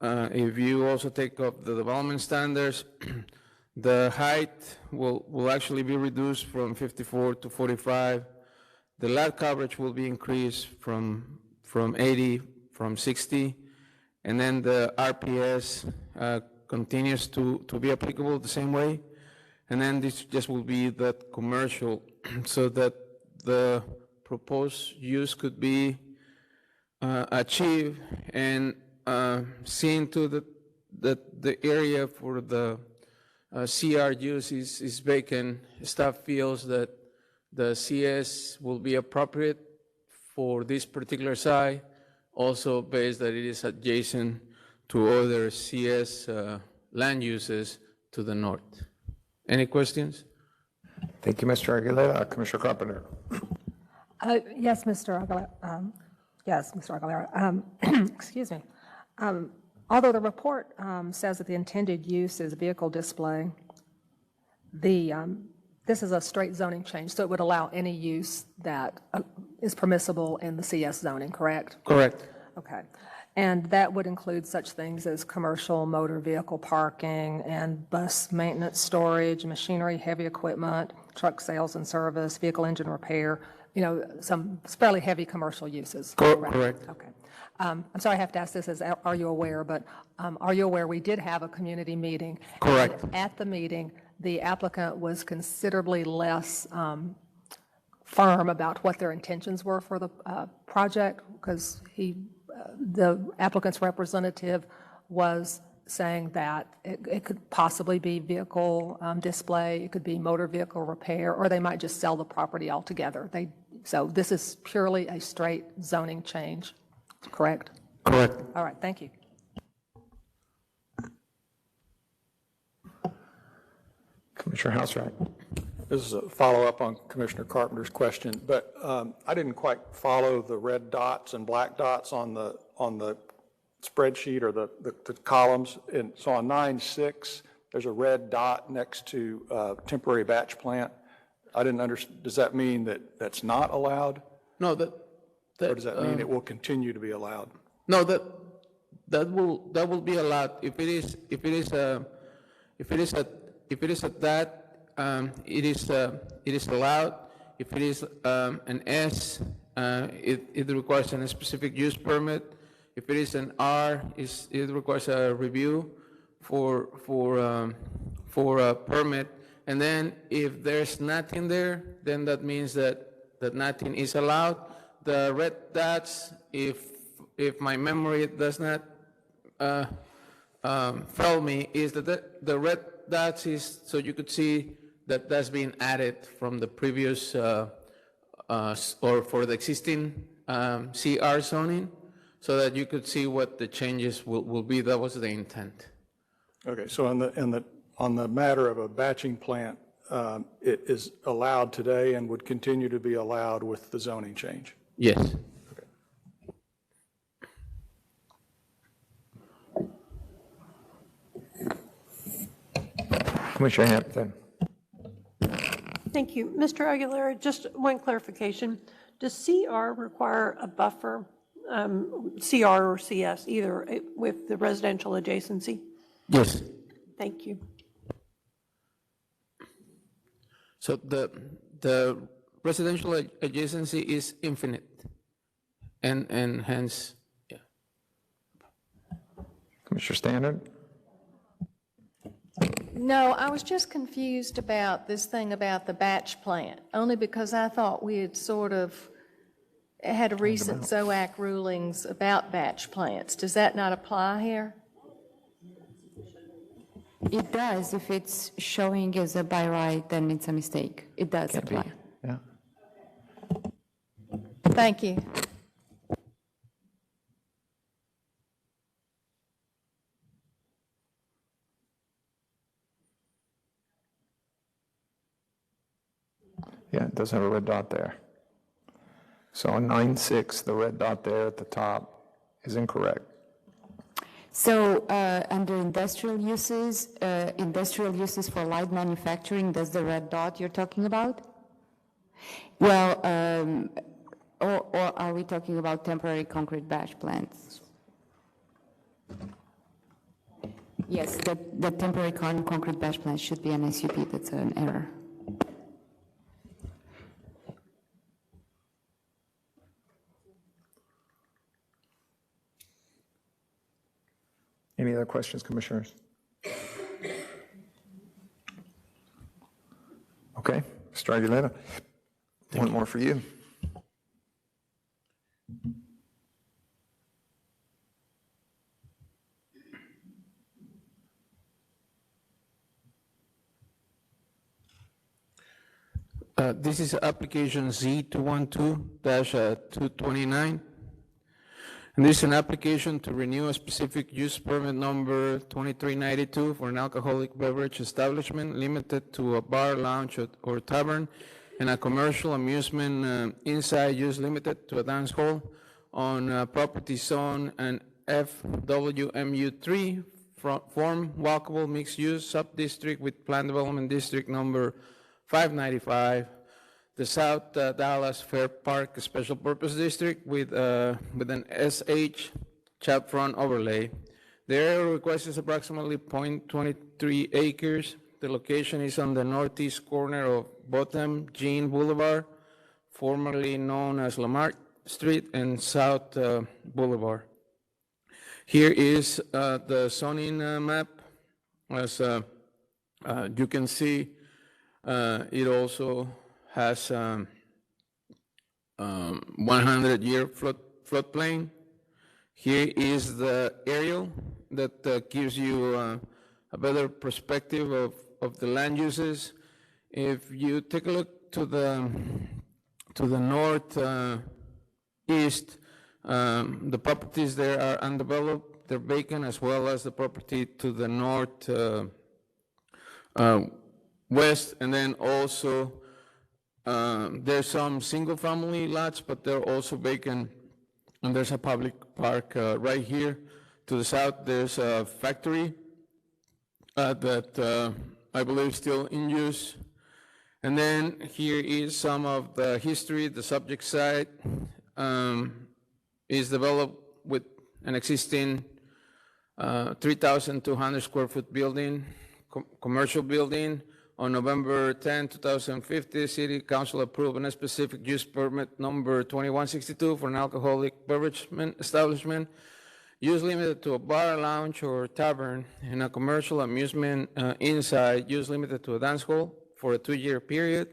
if you also take up the development standards, the height will actually be reduced from 54 to 45. The lot coverage will be increased from 80, from 60, and then the RPS continues to be applicable the same way. And then this just will be that commercial, so that the proposed use could be achieved, and seeing to that the area for the CR use is vacant. Staff feels that the CS will be appropriate for this particular site, also based that it is adjacent to other CS land uses to the north. Any questions? Thank you, Mr. Aguilera. Commissioner Carpenter. Yes, Mr. Aguilera. Mr. Aguilera. Excuse me. Although the report says that the intended use is vehicle display, this is a straight zoning change, so it would allow any use that is permissible in the CS zoning, correct? Correct. Okay. And that would include such things as commercial motor vehicle parking and bus maintenance, storage, machinery, heavy equipment, truck sales and service, vehicle engine repair, some fairly heavy commercial uses. Correct. Okay. I'm sorry I have to ask this, are you aware, but are you aware we did have a community meeting? Correct. And at the meeting, the applicant was considerably less firm about what their intentions were for the project, because the applicant's representative was saying that it could possibly be vehicle display, it could be motor vehicle repair, or they might just sell the property altogether. So this is purely a straight zoning change, correct? Correct. All right, thank you. Commissioner Houserack. This is a follow-up on Commissioner Carpenter's question, but I didn't quite follow the red dots and black dots on the spreadsheet or the columns. And so on 9-6, there's a red dot next to temporary batch plant. I didn't understand. Does that mean that that's not allowed? No, or does that mean it will continue to be allowed? No, that will be allowed if it is at that. It is allowed. If it is an S, it requires a specific use permit. If it is an R, it requires a review for a permit. And then if there's nothing there, then that means that nothing is allowed. The red dots, if my memory does not fail me, is that the red dots is so you could see that that's being added from the previous or for the existing CR zoning, so that you could see what the changes will be. That was the intent. Okay, so on the matter of a batching plant, it is allowed today and would continue to be allowed with the zoning change? Yes. Commissioner Hampton. Thank you. Mr. Aguilera, just one clarification. Does CR require a buffer, CR or CS, either with the residential adjacency? Yes. Thank you. So the residential adjacency is infinite, and hence, yeah. Commissioner Standard? No, I was just confused about this thing about the batch plant, only because I thought we had sort of had a recent ZOAC rulings about batch plants. Does that not apply here? It does. If it's showing as a by right, then it's a mistake. It does apply. Yeah. Thank you. Yeah, it does have a red dot there. So on 9.6, the red dot there at the top is incorrect. So under industrial uses for light manufacturing, that's the red dot you're talking about? Well, or are we talking about temporary concrete batch plants? Yes, the temporary concrete batch plant should be an SUP. That's an error. Any other questions, commissioners? Okay, Mr. Aguilera, one more for you. This is application Z212-229. And this is an application to renew a specific use permit number 2392 for an alcoholic beverage establishment limited to a bar, lounge, or tavern, and a commercial amusement inside use limited to a dance hall on property zone and FWMU3 form walkable mixed use sub-district with plan development district number 595. The South Dallas Fair Park Special Purpose District with an SH chap front overlay. The area request is approximately 0.23 acres. The location is on the northeast corner of Botham Jean Boulevard, formerly known as Lamar Street, and South Boulevard. Here is the zoning map. As you can see, it also has 100-year floodplain. Here is the aerial that gives you a better perspective of the land uses. If you take a look to the north east, the properties there are undeveloped, they're vacant, as well as the property to the north west, and then also there's some single-family lots, but they're also vacant, and there's a public park right here. To the south, there's a factory that I believe is still in use. And then here is some of the history. The subject site is developed with an existing 3,200 square foot building, commercial building. On November 10, 2050, City Council approved a specific use permit number 2162 for an alcoholic beverage establishment. use limited to a bar, lounge, or tavern, and a commercial amusement inside, use limited to a dance hall for a 2-year period.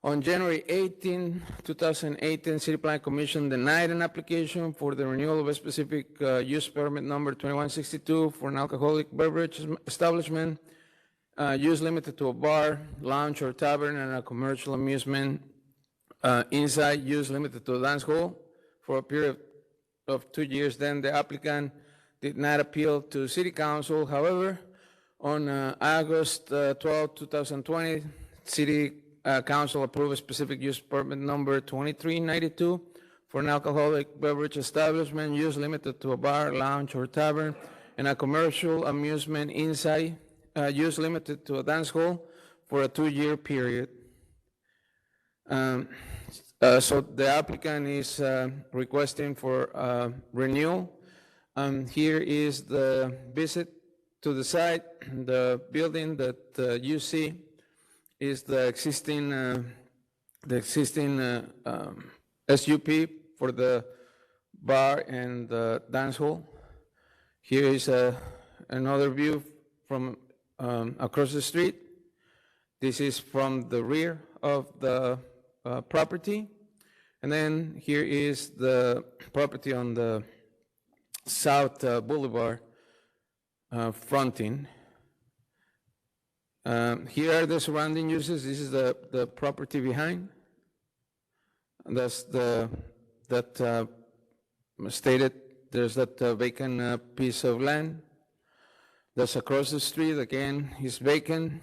On January 18, 2018, City Plan Commission denied an application for the renewal of a specific use permit number 2162 for an alcoholic beverage establishment, use limited to a bar, lounge, or tavern, and a commercial amusement inside, use limited to a dance hall for a period of 2 years. Then the applicant did not appeal to City Council. However, on August 12, 2020, City Council approved a specific use permit number 2392 for an alcoholic beverage establishment, use limited to a bar, lounge, or tavern, and a commercial amusement inside, use limited to a dance hall for a 2-year period. So the applicant is requesting for renewal. Here is the visit to the site. The building that you see is the existing SUP for the bar and the dance hall. Here is another view from across the street. This is from the rear of the property. And then here is the property on the South Boulevard fronting. Here are the surrounding uses. This is the property behind. That's that stated, there's that vacant piece of land. That's across the street, again, is vacant.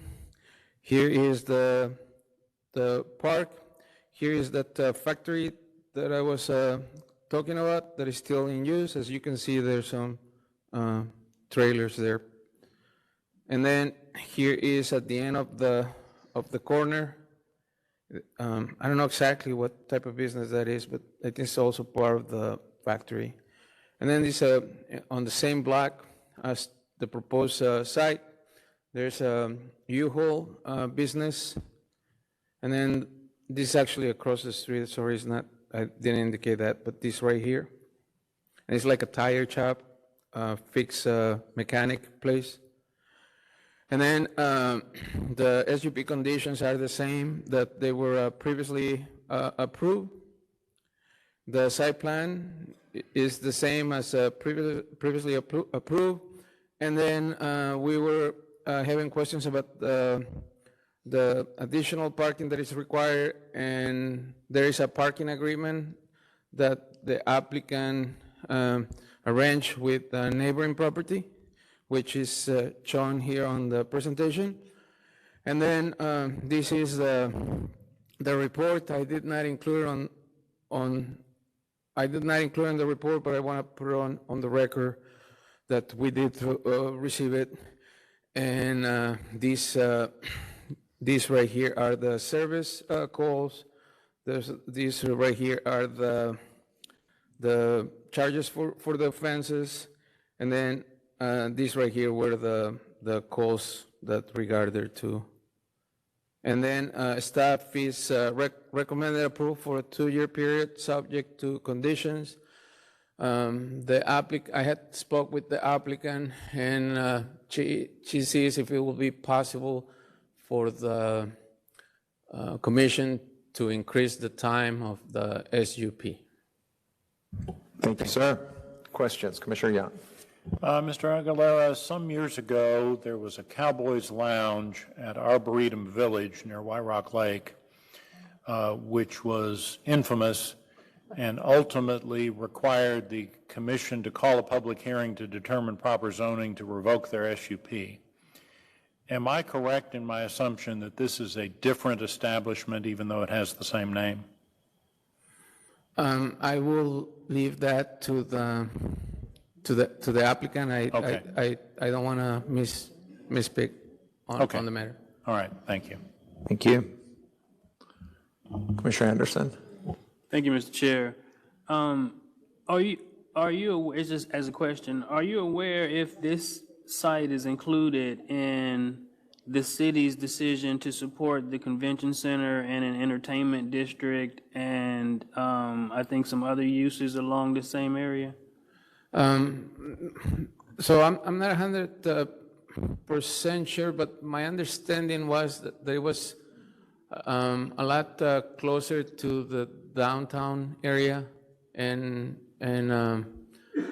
Here is the park. Here is that factory that I was talking about that is still in use. As you can see, there's some trailers there. And then here is at the end of the corner. I don't know exactly what type of business that is, but I think it's also part of the factory. And then this on the same block as the proposed site, there's a U-Haul business. And then this is actually across the street. Sorry, it's not, I didn't indicate that, but this right here. And it's like a tire shop, fix mechanic place. And then the SUP conditions are the same that they were previously approved. The site plan is the same as previously approved. And then we were having questions about the additional parking that is required, and there is a parking agreement that the applicant arranged with the neighboring property, which is shown here on the presentation. And then this is the report. I did not include I did not include in the report, but I want to put it on the record that we did receive it. And these right here are the service calls. These right here are the charges for the offenses. And then these right here were the calls that regard there too. And then staff is recommended approval for a 2-year period, subject to conditions. I had spoke with the applicant, and she sees if it will be possible for the commission to increase the time of the SUP. Thank you, sir. Questions? Commissioner Young. Mr. Aguilera, some years ago, there was a Cowboys Lounge at Arboretum Village near White Rock Lake, which was infamous and ultimately required the commission to call a public hearing to determine proper zoning to revoke their SUP. Am I correct in my assumption that this is a different establishment, even though it has the same name? I will leave that to the applicant. I don't want to misspeak on the matter. All right. Thank you. Thank you. Commissioner Anderson. Thank you, Mr. Chair. Are you aware, it's just as a question, are you aware if this site is included in the city's decision to support the convention center and an entertainment district and I think some other uses along the same area? So I'm not 100% sure, but my understanding was that there was a lot closer to the downtown area, and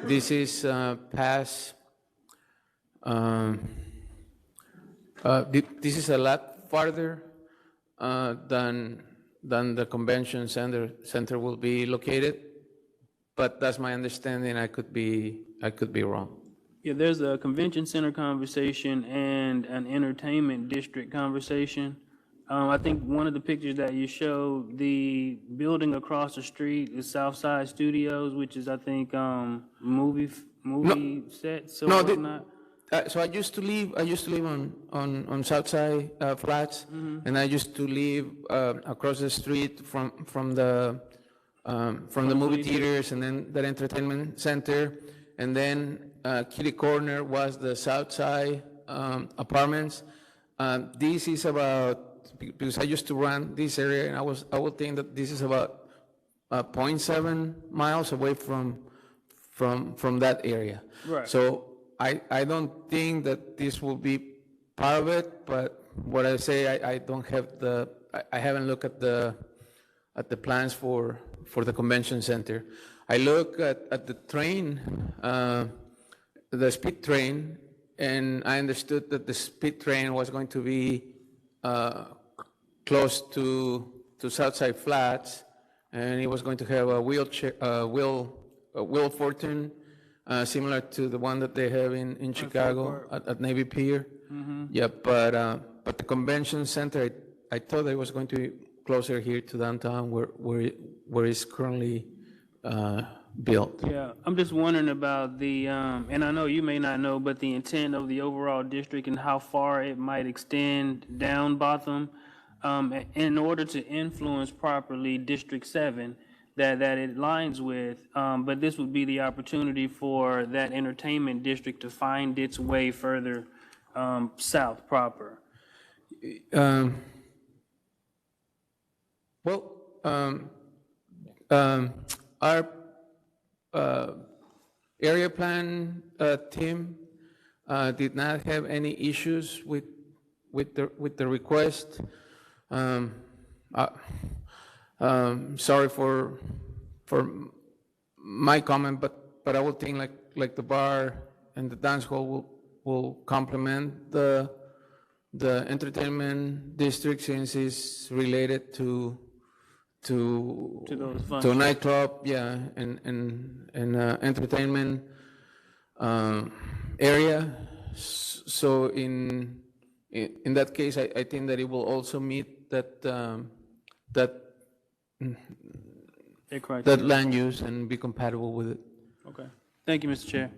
this is past. This is a lot farther than the convention center will be located, but that's my understanding. I could be wrong. Yeah, there's a convention center conversation and an entertainment district conversation. I think one of the pictures that you showed, the building across the street is Southside Studios, which is, I think, movie sets or whatnot. So I used to live on Southside Flats, and I used to live across the street from the movie theaters, and then the entertainment center, and then kitty corner was the Southside apartments. This is about, because I used to run this area, and I would think that this is about 0.7 miles away from that area. Right. So I don't think that this will be part of it, but what I say, I don't have I haven't looked at the plans for the convention center. I look at the train, the speed train, and I understood that the speed train was going to be close to Southside Flats, and it was going to have a wheel fortune, similar to the one that they have in Chicago at Navy Pier. Yeah, but the convention center, I thought it was going to be closer here to downtown, where it's currently built. Yeah, I'm just wondering about the, and I know you may not know, but the intent of the overall district and how far it might extend down Botham, in order to influence properly District 7 that it lines with, but this would be the opportunity for that entertainment district to find its way further south proper. Our area plan team did not have any issues with the request. Sorry for my comment, but I would think like the bar and the dance hall will complement the entertainment district, since it's related to those to nightclub, yeah, and entertainment area. So in that case, I think that it will also meet that land use and be compatible with it. Okay. Thank you, Mr. Chair.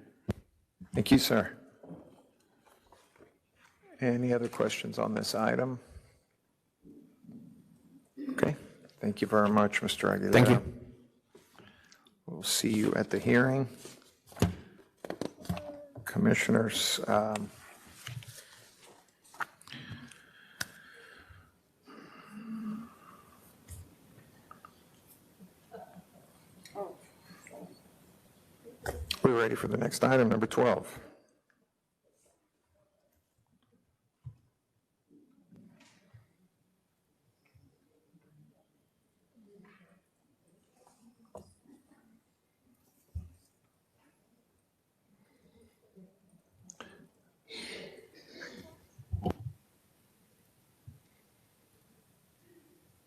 Thank you, sir. Any other questions on this item? Okay. Thank you very much, Mr. Aguilera. Thank you. We'll see you at the hearing. Commissioners, we're ready for the next item, number 12.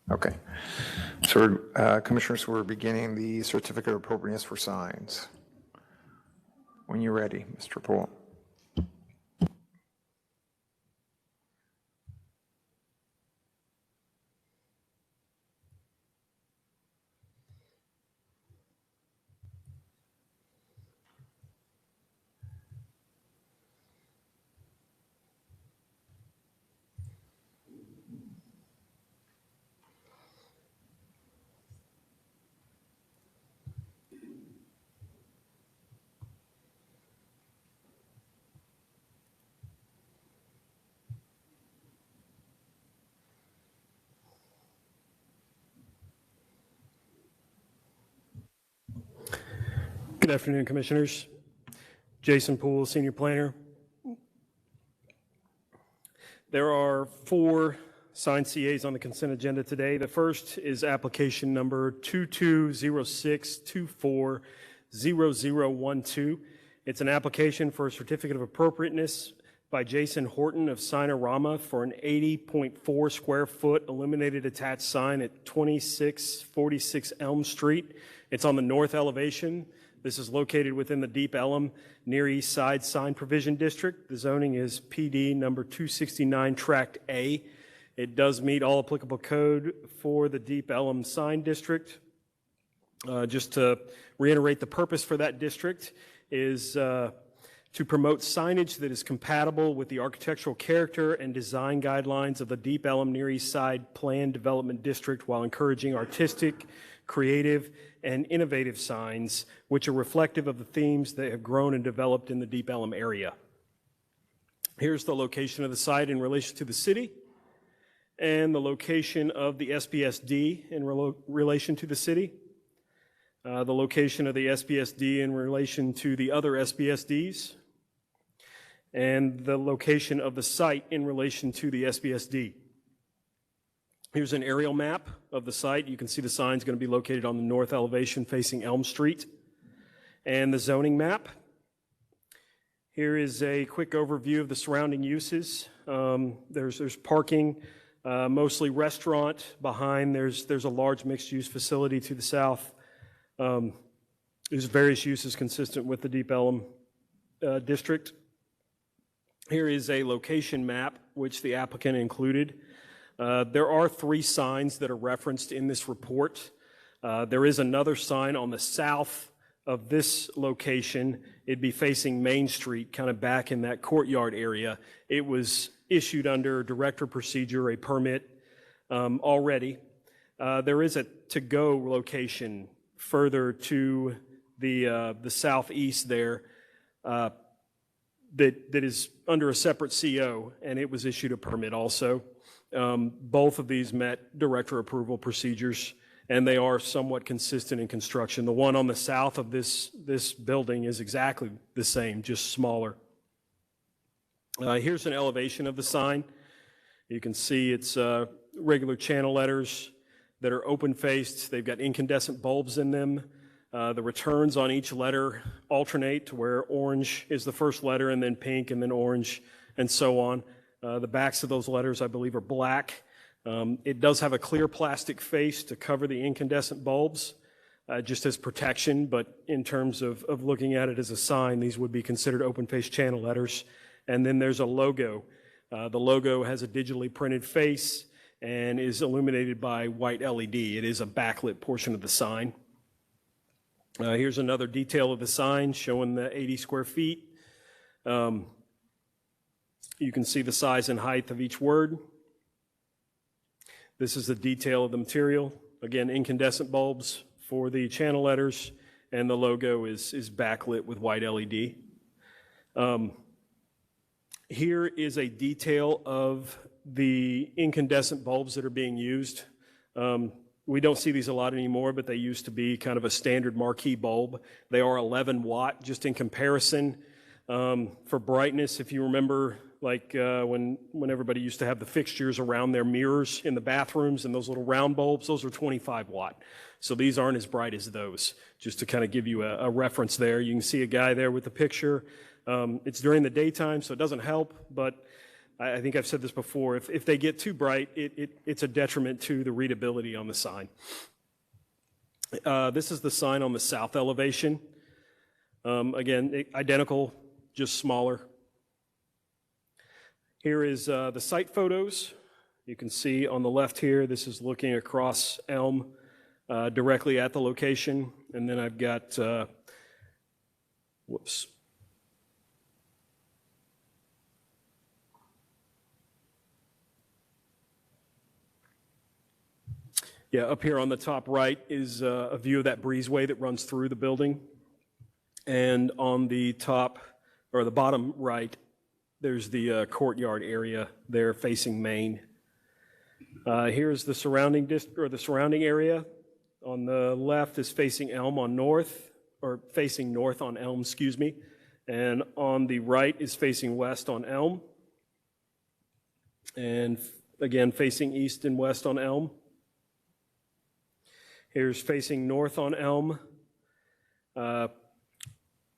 Okay. So, Commissioners, we're beginning the certificate of appropriateness for signs. When you're ready, Mr. Poole. Good afternoon, Commissioners. Jason Poole, Senior Planner. There are 4 signed CAs on the consent agenda today. The first is application number 2206240012. It's an application for a certificate of appropriateness by Jason Horton of Signorama for an 80.4 square foot illuminated attached sign at 2646 Elm Street. It's on the north elevation. This is located within the Deep Ellum Near East Side Sign Provision District. The zoning is PD number 269 Tract A. It does meet all applicable code for the Deep Ellum Sign District. Just to reiterate, the purpose for that district is to promote signage that is compatible with the architectural character and design guidelines of the Deep Ellum Near East Side Planned Development District while encouraging artistic, creative, and innovative signs which are reflective of the themes that have grown and developed in the Deep Ellum area. Here's the location of the site in relation to the city and the location of the SPSD in relation to the city. The location of the SPSD in relation to the other SPSDs, and the location of the site in relation to the SPSD. Here's an aerial map of the site. You can see the sign's going to be located on the north elevation facing Elm Street. And the zoning map. Here is a quick overview of the surrounding uses. There's parking, mostly restaurant. Behind there's a large mixed-use facility to the south. There's various uses consistent with the Deep Ellum district. Here is a location map which the applicant included. There are 3 signs that are referenced in this report. There is another sign on the south of this location. It'd be facing Main Street, kind of back in that courtyard area. It was issued under director procedure, a permit already. There is a to-go location further to the southeast there that is under a separate CO, and it was issued a permit also. Both of these met director approval procedures, and they are somewhat consistent in construction. The one on the south of this building is exactly the same, just smaller. Here's an elevation of the sign. You can see it's regular channel letters that are open-faced. They've got incandescent bulbs in them. The returns on each letter alternate to where orange is the first letter, and then pink, and then orange, and so on. The backs of those letters, I believe, are black. It does have a clear plastic face to cover the incandescent bulbs, just as protection, but in terms of looking at it as a sign, these would be considered open-faced channel letters. And then there's a logo. The logo has a digitally printed face and is illuminated by white LED. It is a backlit portion of the sign. Here's another detail of the sign showing the 80 square feet. You can see the size and height of each word. This is the detail of the material. Again, incandescent bulbs for the channel letters, and the logo is backlit with white LED. Here is a detail of the incandescent bulbs that are being used. We don't see these a lot anymore, but they used to be kind of a standard marquee bulb. They are 11 watt, just in comparison. For brightness, if you remember, like when everybody used to have the fixtures around their mirrors in the bathrooms and those little round bulbs, those are 25 watt. So these aren't as bright as those, just to kind of give you a reference there. You can see a guy there with the picture. It's during the daytime, so it doesn't help, but I think I've said this before. If they get too bright, it's a detriment to the readability on the sign. This is the sign on the south elevation. Again, identical, just smaller. Here is the site photos. You can see on the left here, this is looking across Elm directly at the location. And then I've got, whoops. Yeah, up here on the top right is a view of that breezeway that runs through the building. And on the top, or the bottom right, there's the courtyard area there facing Main. Here's the surrounding the surrounding area. On the left is facing Elm on north, or facing north on Elm, excuse me. And on the right is facing west on Elm. And again, facing east and west on Elm. Here's facing north on Elm.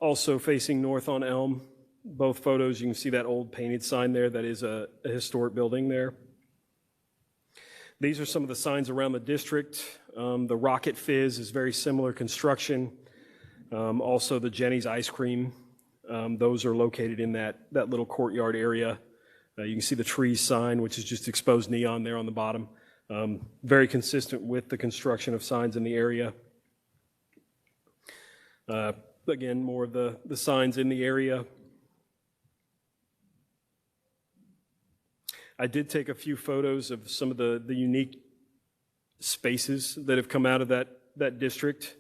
Also facing north on Elm. Both photos, you can see that old painted sign there. That is a historic building there. These are some of the signs around the district. The Rocket Fizz is very similar construction. Also the Jenny's Ice Cream. Those are located in that little courtyard area. You can see the trees sign, which is just exposed neon there on the bottom. Very consistent with the construction of signs in the area. Again, more of the signs in the area. I did take a few photos of some of the unique spaces that have come out of that district.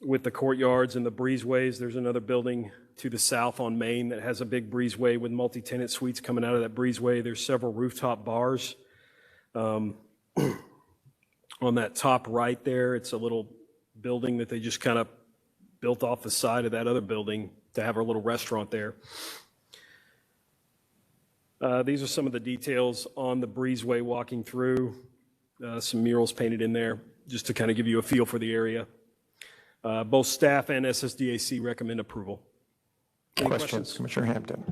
With the courtyards and the breezeways, there's another building to the south on Main that has a big breezeway with multi-tenant suites coming out of that breezeway. There's several rooftop bars. On that top right there, it's a little building that they just kind of built off the side of that other building to have a little restaurant there. These are some of the details on the breezeway walking through. Some murals painted in there just to kind of give you a feel for the area. Both staff and SSDAC recommend approval. Any Questions, Commissioner Hampton?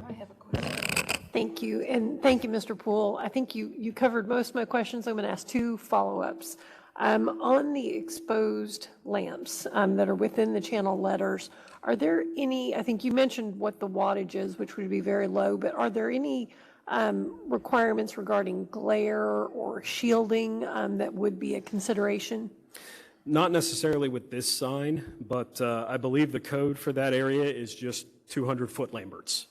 Thank you, and thank you, Mr. Poole. I think you covered most of my questions. I'm going to ask two follow-ups. On the exposed lamps that are within the channel letters, are there any, I think you mentioned what the wattage is, which would be very low, but are there any requirements regarding glare or shielding that would be a consideration? Not necessarily with this sign, but I believe the code for that area is just 200-foot Lamberts.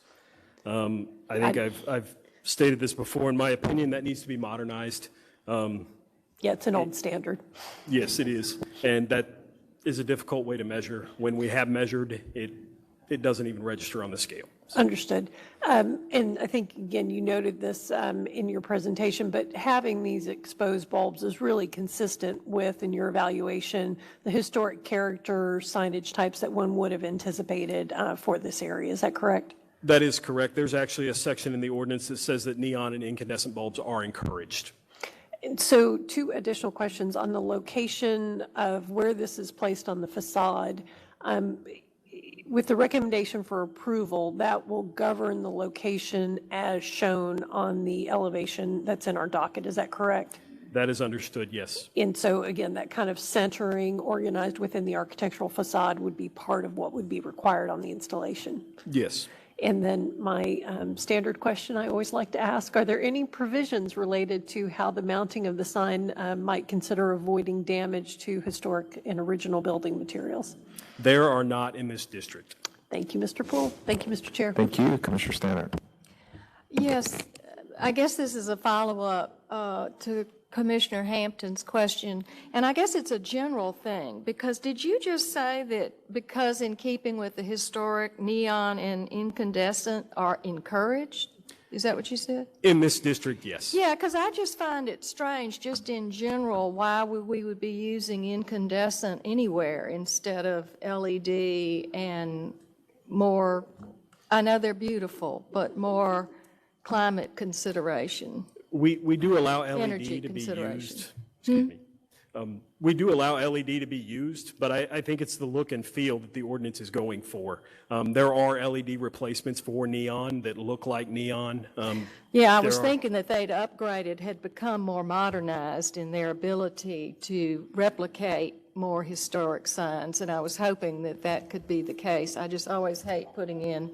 I think I've stated this before. In my opinion, that needs to be modernized. Yeah, it's an old standard. Yes, it is. And that is a difficult way to measure. When we have measured, it doesn't even register on the scale. Understood. And I think, again, you noted this in your presentation, but having these exposed bulbs is really consistent with, in your evaluation, the historic character signage types that one would have anticipated for this area. Is that correct? That is correct. There's actually a section in the ordinance that says that neon and incandescent bulbs are encouraged. And so 2 additional questions on the location of where this is placed on the facade. With the recommendation for approval, that will govern the location as shown on the elevation that's in our docket. Is that correct? That is understood, yes. And so, again, that kind of centering organized within the architectural facade would be part of what would be required on the installation. Yes. And then my standard question I always like to ask, are there any provisions related to how the mounting of the sign might consider avoiding damage to historic and original building materials? There are not in this district. Thank you, Mr. Poole. Thank you, Mr. Chair. Thank you, Commissioner Stannard. Yes, I guess this is a follow-up to Commissioner Hampton's question, and I guess it's a general thing, because did you just say that because in keeping with the historic, neon and incandescent are encouraged? Is that what you said? In this district, yes. Yeah, because I just find it strange, just in general, why we would be using incandescent anywhere instead of LED and more, I know they're beautiful, but more climate consideration. We do allow LED Energy to be consideration. used. Excuse me. We do allow LED to be used, but I think it's the look and feel that the ordinance is going for. There are LED replacements for neon that look like neon. Yeah, I was thinking that they'd upgraded, had become more modernized in their ability to replicate more historic signs, and I was hoping that that could be the case. I just always hate putting in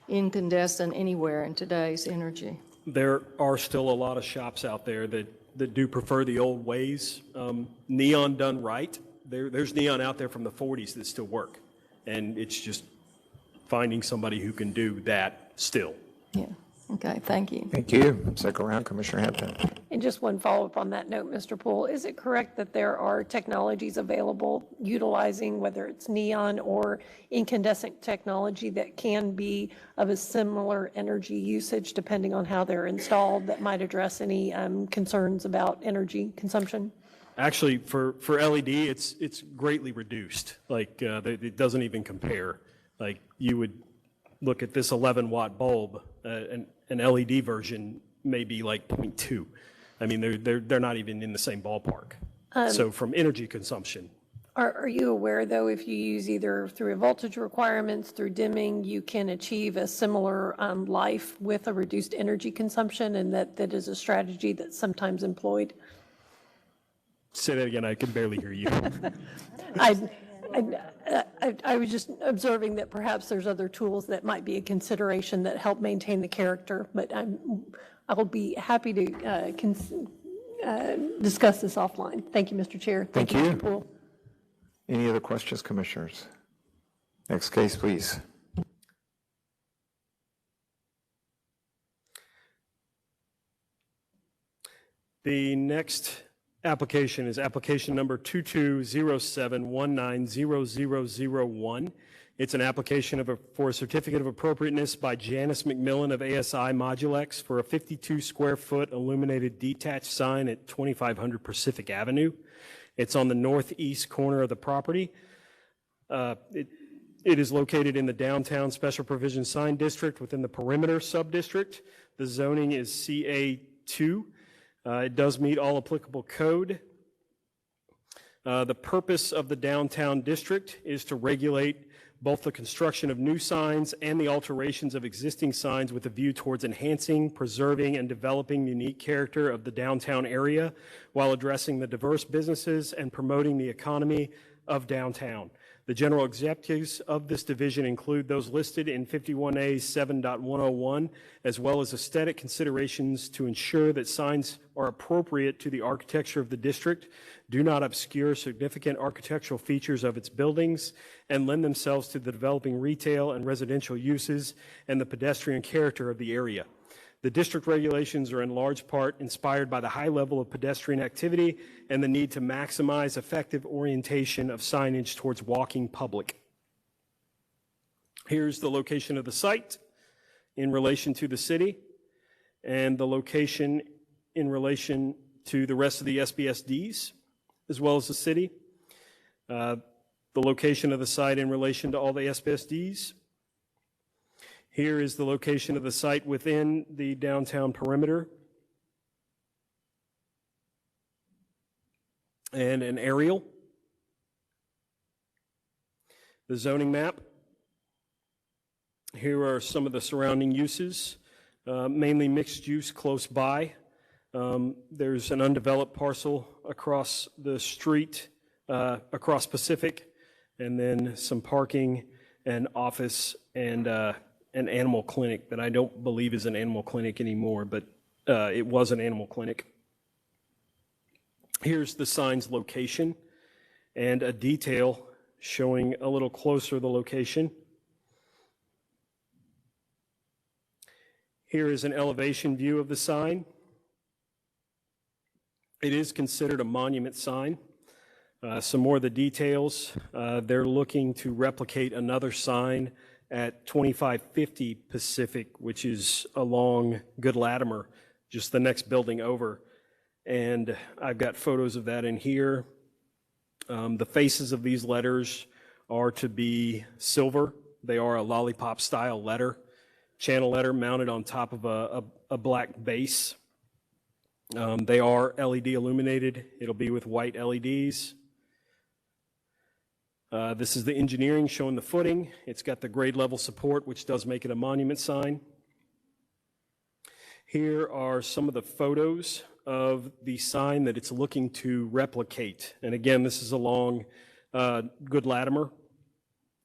incandescent anywhere in today's energy. There are still a lot of shops out there that do prefer the old ways. Neon done right, there's neon out there from the 40s that still work. And it's just finding somebody who can do that still. Yeah, okay, thank you. Thank you. Second round, Commissioner Hampton. And just one follow-up on that note, Mr. Poole, is it correct that there are technologies available utilizing, whether it's neon or incandescent technology, that can be of a similar energy usage depending on how they're installed, that might address any concerns about energy consumption? Actually, for LED, it's greatly reduced. Like, it doesn't even compare. Like, you would look at this 11-watt bulb, an LED version may be like 0.2. I mean, they're not even in the same ballpark. So from energy consumption. Are you aware, though, if you use either through voltage requirements, through dimming, you can achieve a similar life with a reduced energy consumption, and that is a strategy that's sometimes employed? Say that again, I can barely hear you. I was just observing that perhaps there's other tools that might be a consideration that help maintain the character, but I'll be happy to discuss this offline. Thank you, Mr. Chair. Thank you. Mr. Poole. Any other questions, commissioners? Next case, please. The next application is application number 2207190001. It's an application for a certificate of appropriateness by Janice McMillan of ASI Modulex for a 52 square foot illuminated detached sign at 2500 Pacific Avenue. It's on the northeast corner of the property. It is located in the downtown special provision sign district within the perimeter sub-district. The zoning is CA2. It does meet all applicable code. The purpose of the downtown district is to regulate both the construction of new signs and the alterations of existing signs with a view towards enhancing, preserving, and developing the unique character of the downtown area while addressing the diverse businesses and promoting the economy of downtown. The general objectives of this division include those listed in 51A 7.101, as well as aesthetic considerations to ensure that signs are appropriate to the architecture of the district, do not obscure significant architectural features of its buildings, and lend themselves to the developing retail and residential uses and the pedestrian character of the area. The district regulations are in large part inspired by the high level of pedestrian activity and the need to maximize effective orientation of signage towards walking public. Here's the location of the site in relation to the city and the location in relation to the rest of the SBSDs as well as the city. The location of the site in relation to all the SBSDs. Here is the location of the site within the downtown perimeter. And an aerial. The zoning map. Here are some of the surrounding uses, mainly mixed use close by. There's an undeveloped parcel across the street, across Pacific, and then some parking and office and an animal clinic that I don't believe is an animal clinic anymore, but it was an animal clinic. Here's the sign's location and a detail showing a little closer the location. Here is an elevation view of the sign. It is considered a monument sign. Some more of the details. They're looking to replicate another sign at 2550 Pacific, which is along Good Latimer, just the next building over. And I've got photos of that in here. The faces of these letters are to be silver. They are a lollipop style letter, channel letter mounted on top of a black base. They are LED illuminated. It'll be with white LEDs. This is the engineering showing the footing. It's got the grade level support, which does make it a monument sign. Here are some of the photos of the sign that it's looking to replicate. And again, this is along Good Latimer.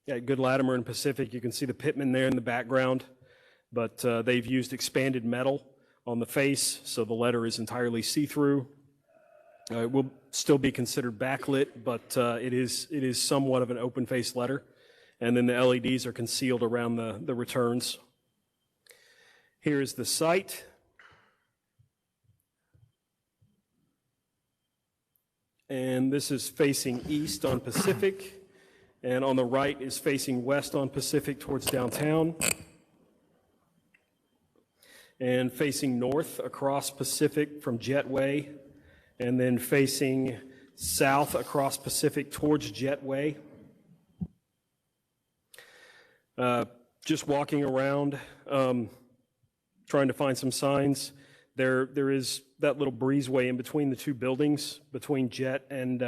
At Good Latimer and Pacific, you can see the Pittman there in the background, but they've used expanded metal on the face, so the letter is entirely see-through. It will still be considered backlit, but it is somewhat of an open-faced letter. And then the LEDs are concealed around the returns. Here is the site. And this is facing east on Pacific. And on the right is facing west on Pacific towards downtown. And facing north across Pacific from Jetway. And then facing south across Pacific towards Jetway. just walking around, trying to find some signs. There is that little breezeway in between the two buildings, between Jet and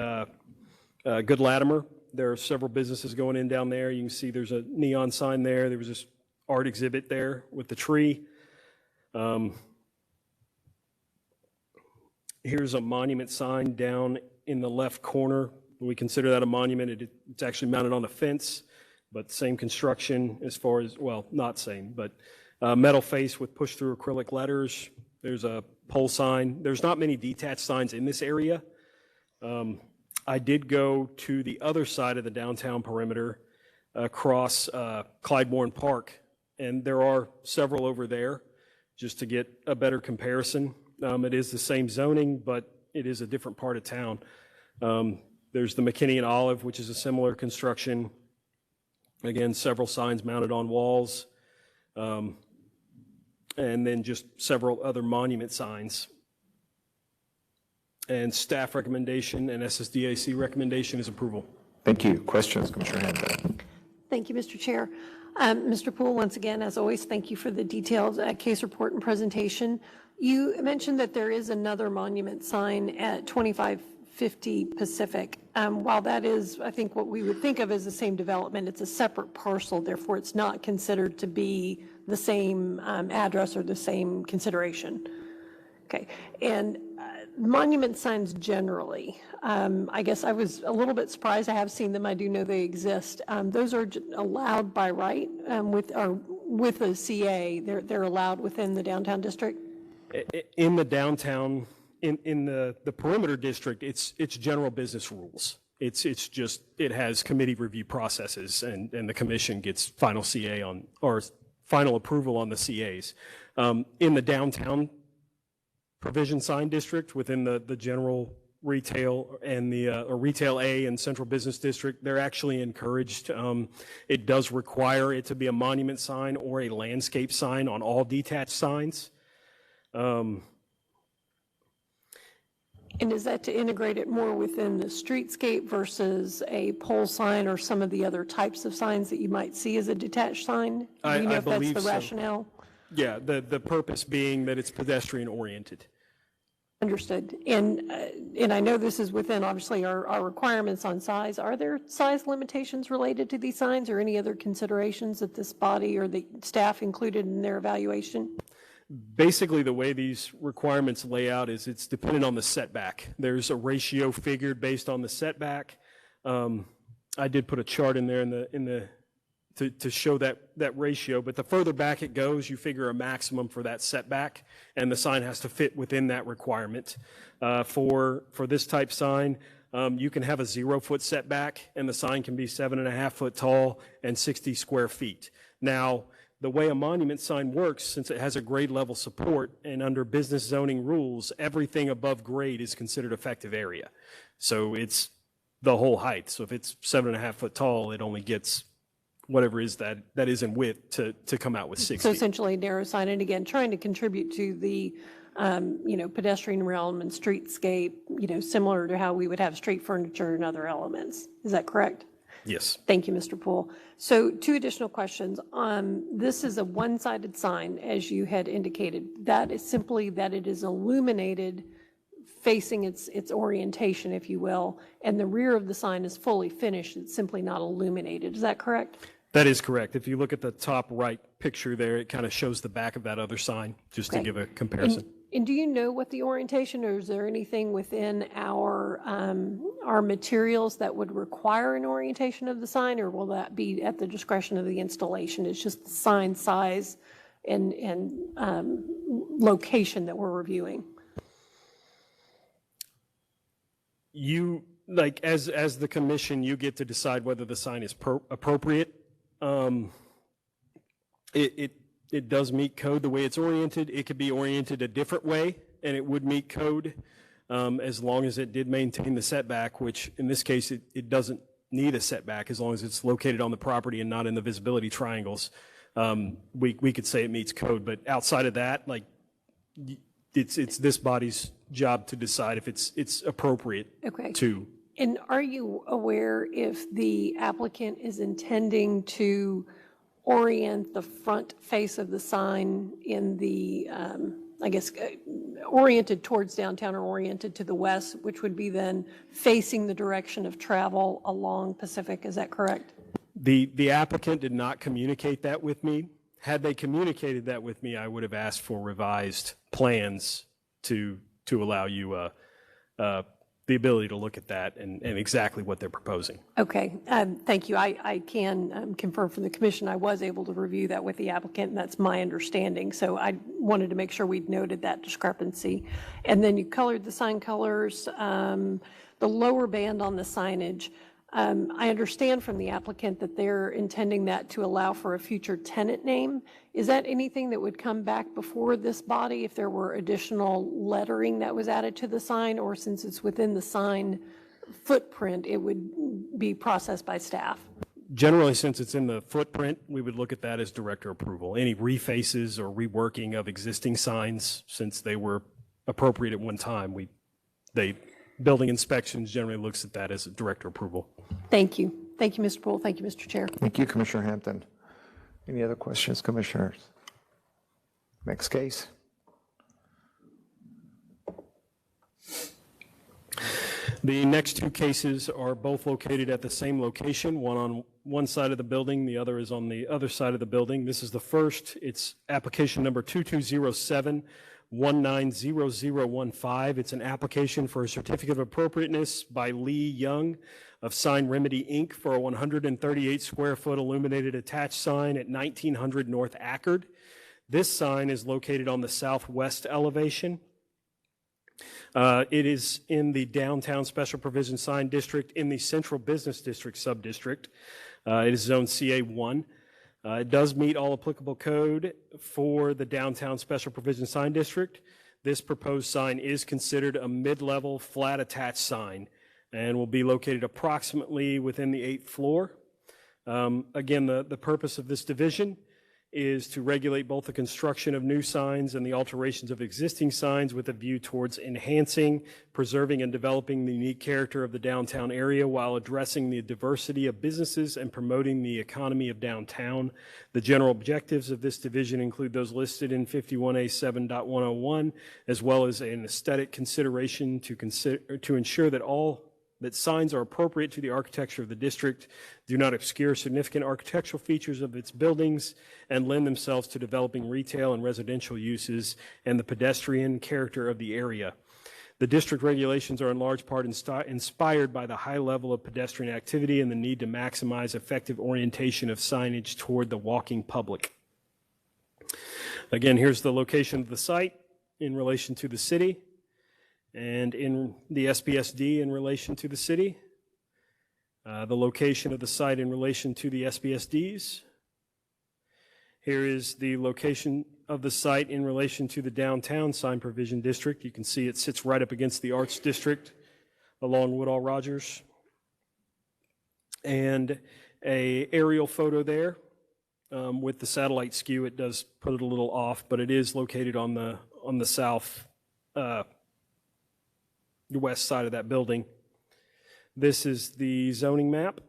Good Latimer. There are several businesses going in down there. You can see there's a neon sign there. There was this art exhibit there with the tree. Here's a monument sign down in the left corner. We consider that a monument. It's actually mounted on the fence, but same construction as far as, well, not same, but metal face with push-through acrylic letters. There's a pole sign. There's not many detached signs in this area. I did go to the other side of the downtown perimeter across Clydeborn Park, and there are several over there just to get a better comparison. It is the same zoning, but it is a different part of town. There's the McKinney and Olive, which is a similar construction. Again, several signs mounted on walls. And then just several other monument signs. And staff recommendation and SSDAC recommendation is approval. Thank you. Questions, Commissioner Handel? Thank you, Mr. Chair. Mr. Poole, once again, as always, thank you for the detailed case report and presentation. You mentioned that there is another monument sign at 2550 Pacific. While that is, I think, what we would think of as the same development, it's a separate parcel, therefore it's not considered to be the same address or the same consideration. Okay, and monument signs generally, I guess I was a little bit surprised. I have seen them. I do know they exist. Those are allowed by right with a CA. They're allowed within the downtown district? In the downtown, in the perimeter district, it's general business rules. It's just, it has committee review processes, and the commission gets final CA on, or final approval on the CAs. In the downtown provision sign district, within the general retail and the retail A and central business district, they're actually encouraged. It does require it to be a monument sign or a landscape sign on all detached signs. And is that to integrate it more within the streetscape versus a pole sign or some of the other types of signs that you might see as a detached sign? Do you know if that's the rationale? Yeah, the purpose being that it's pedestrian oriented. Understood. And I know this is within, obviously, our requirements on size. Are there size limitations related to these signs or any other considerations that this body or the staff included in their evaluation? Basically, the way these requirements lay out is it's dependent on the setback. There's a ratio figured based on the setback. I did put a chart in there to show that ratio, but the further back it goes, you figure a maximum for that setback, and the sign has to fit within that requirement. For this type sign, you can have a 0-foot setback, and the sign can be 7.5 foot tall and 60 square feet. Now, the way a monument sign works, since it has a grade level support, and under business zoning rules, everything above grade is considered effective area. So it's the whole height. So if it's 7.5 foot tall, it only gets whatever is that is in width to come out with 6 So feet. essentially a narrow sign, and again, trying to contribute to the, pedestrian realm and streetscape, similar to how we would have street furniture and other elements. Is that correct? Yes. Thank you, Mr. Poole. So 2 additional questions. This is a one-sided sign, as you had indicated. That is simply that it is illuminated facing its orientation, if you will, and the rear of the sign is fully finished. It's simply not illuminated. Is that correct? That is correct. If you look at the top right picture there, it kind of shows the back of that other sign, just to give a comparison. And do you know what the orientation, or is there anything within our materials that would require an orientation of the sign, or will that be at the discretion of the installation? It's just the sign size and location that we're reviewing. You, like, as the commission, you get to decide whether the sign is appropriate. It does meet code the way it's oriented. It could be oriented a different way, and it would meet code as long as it did maintain the setback, which in this case, it doesn't need a setback as long as it's located on the property and not in the visibility triangles. We could say it meets code, but outside of that, like, it's this body's job to decide if it's appropriate to. And are you aware if the applicant is intending to orient the front face of the sign in the, I guess, oriented towards downtown or oriented to the west, which would be then facing the direction of travel along Pacific. Is that correct? The applicant did not communicate that with me. Had they communicated that with me, I would have asked for revised plans to allow you the ability to look at that and exactly what they're proposing. Okay, thank you. I can confirm from the commission, I was able to review that with the applicant, and that's my understanding. So I wanted to make sure we'd noted that discrepancy. And then you colored the sign colors, the lower band on the signage. I understand from the applicant that they're intending that to allow for a future tenant name. Is that anything that would come back before this body if there were additional lettering that was added to the sign, or since it's within the sign footprint, it would be processed by staff? Generally, since it's in the footprint, we would look at that as director approval. Any refaces or reworking of existing signs, since they were appropriate at one time, building inspections generally looks at that as a director approval. Thank you. Thank you, Mr. Poole. Thank you, Mr. Chair. Thank you, Commissioner Hampton. Any other questions, commissioners? Next case. The next two cases are both located at the same location, one on one side of the building, the other is on the other side of the building. This is the first. It's application number 2207-190015. It's an application for a certificate of appropriateness by Lee Young of Sign Remedy, Inc. for a 138 square foot illuminated attached sign at 1900 North Ackerd. This sign is located on the southwest elevation. It is in the downtown special provision sign district in the central business district sub-district. It is zone CA1. It does meet all applicable code for the downtown special provision sign district. This proposed sign is considered a mid-level flat attached sign and will be located approximately within the 8th floor. Again, the purpose of this division is to regulate both the construction of new signs and the alterations of existing signs with a view towards enhancing, preserving, and developing the unique character of the downtown area while addressing the diversity of businesses and promoting the economy of downtown. The general objectives of this division include those listed in 51A7.101, as well as an aesthetic consideration to ensure that signs are appropriate to the architecture of the district, do not obscure significant architectural features of its buildings, and lend themselves to developing retail and residential uses and the pedestrian character of the area. The district regulations are in large part inspired by the high level of pedestrian activity and the need to maximize effective orientation of signage toward the walking public. Again, here's the location of the site in relation to the city, and in the SPSD in relation to the city, the location of the site in relation to the SPSDs. Here is the location of the site in relation to the downtown sign provision district. You can see it sits right up against the Arts District along Woodall Rogers. And an aerial photo there with the satellite skew. It does put it a little off, but it is located on the south the west side of that building. This is the zoning map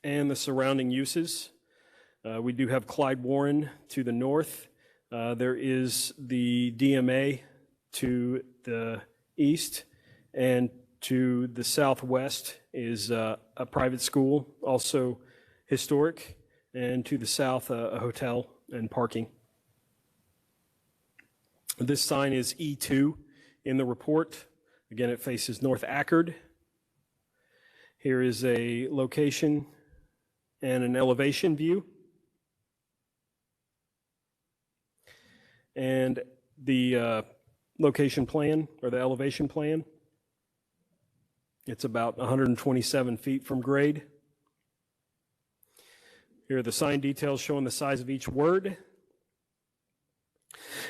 and the surrounding uses. We do have Clyde Warren to the north. There is the DMA to the east, and to the southwest is a private school, also historic, and to the south a hotel and parking. This sign is E2 in the report. Again, it faces North Ackerd. Here is a location and an elevation view. And the location plan, or the elevation plan, it's about 127 feet from grade. Here are the sign details showing the size of each word.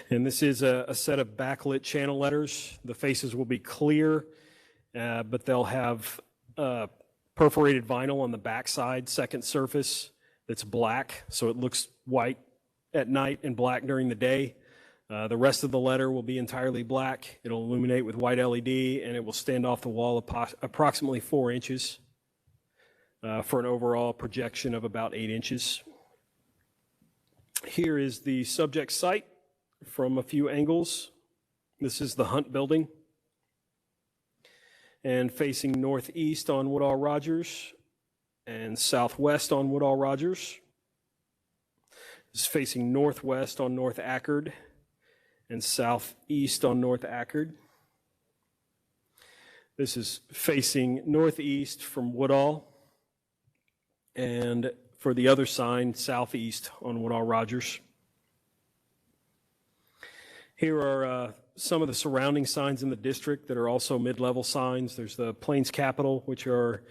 And this is a set of backlit channel letters. The faces will be clear, but they'll have perforated vinyl on the backside, second surface that's black, so it looks white at night and black during the day. The rest of the letter will be entirely black. It'll illuminate with white LED, and it will stand off the wall approximately 4 inches. for an overall projection of about 8 inches. Here is the subject site from a few angles. This is the Hunt Building. And facing northeast on Woodall Rogers and southwest on Woodall Rogers. This is facing northwest on North Ackard and southeast on North Ackard. This is facing northeast from Woodall, and for the other sign, southeast on Woodall Rogers. Here are some of the surrounding signs in the district that are also mid-level signs. There's the Plains Capitol, which are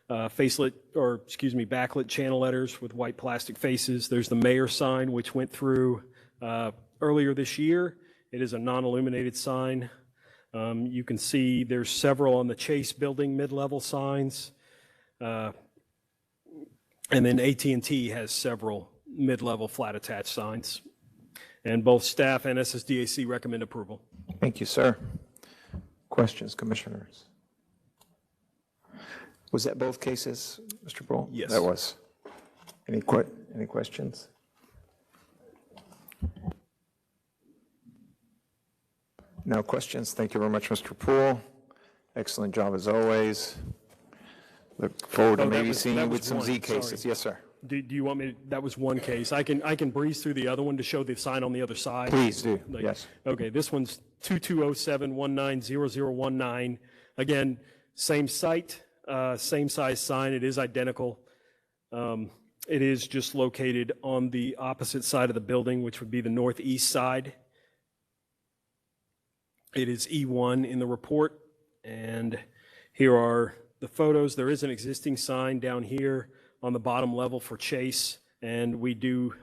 backlit channel letters with white plastic faces. There's the mayor sign, which went through earlier this year. It is a non-illuminated sign. You can see there's several on the Chase Building mid-level signs. And then AT&T has several mid-level flat attached signs. And both staff and SSDAC recommend approval. Thank you, sir. Questions, commissioners? Was that both cases, Mr. Bull? Yes. That was. Any questions? No questions. Thank you very much, Mr. Poole. Excellent job as always. Look forward to maybe seeing you with some Z cases. Sorry. Yes, sir. Do you want me, that was one case. I can breeze through the other one to show the sign on the other side. Please do, yes. Okay, this one's 2207190019. Again, same site, same size sign. It is identical. It is just located on the opposite side of the building, which would be the northeast side. It is E1 in the report, and here are the photos. There is an existing sign down here on the bottom level for Chase, and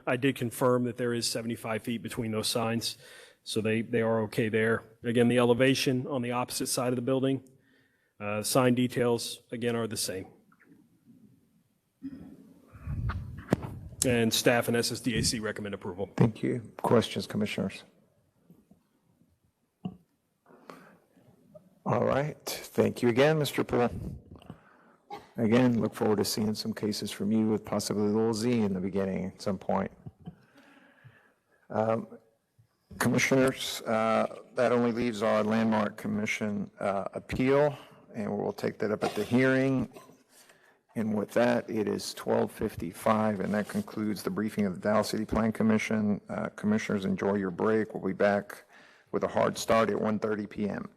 I did confirm that there is 75 feet between those signs, so they are okay there. Again, the elevation on the opposite side of the building, sign details, again, are the same. And staff and SSDAC recommend approval. Thank you. Questions, commissioners? All right. Thank you again, Mr. Poole. Again, look forward to seeing some cases from you with possibly a little Z in the beginning at some point. Commissioners, that only leaves our Landmark Commission appeal, and we'll take that up at the hearing. And with that, it is 12:55, and that concludes the briefing of the Dallas City Plan Commission. Commissioners, enjoy your break. We'll be back with a hard start at 1:30 p.m.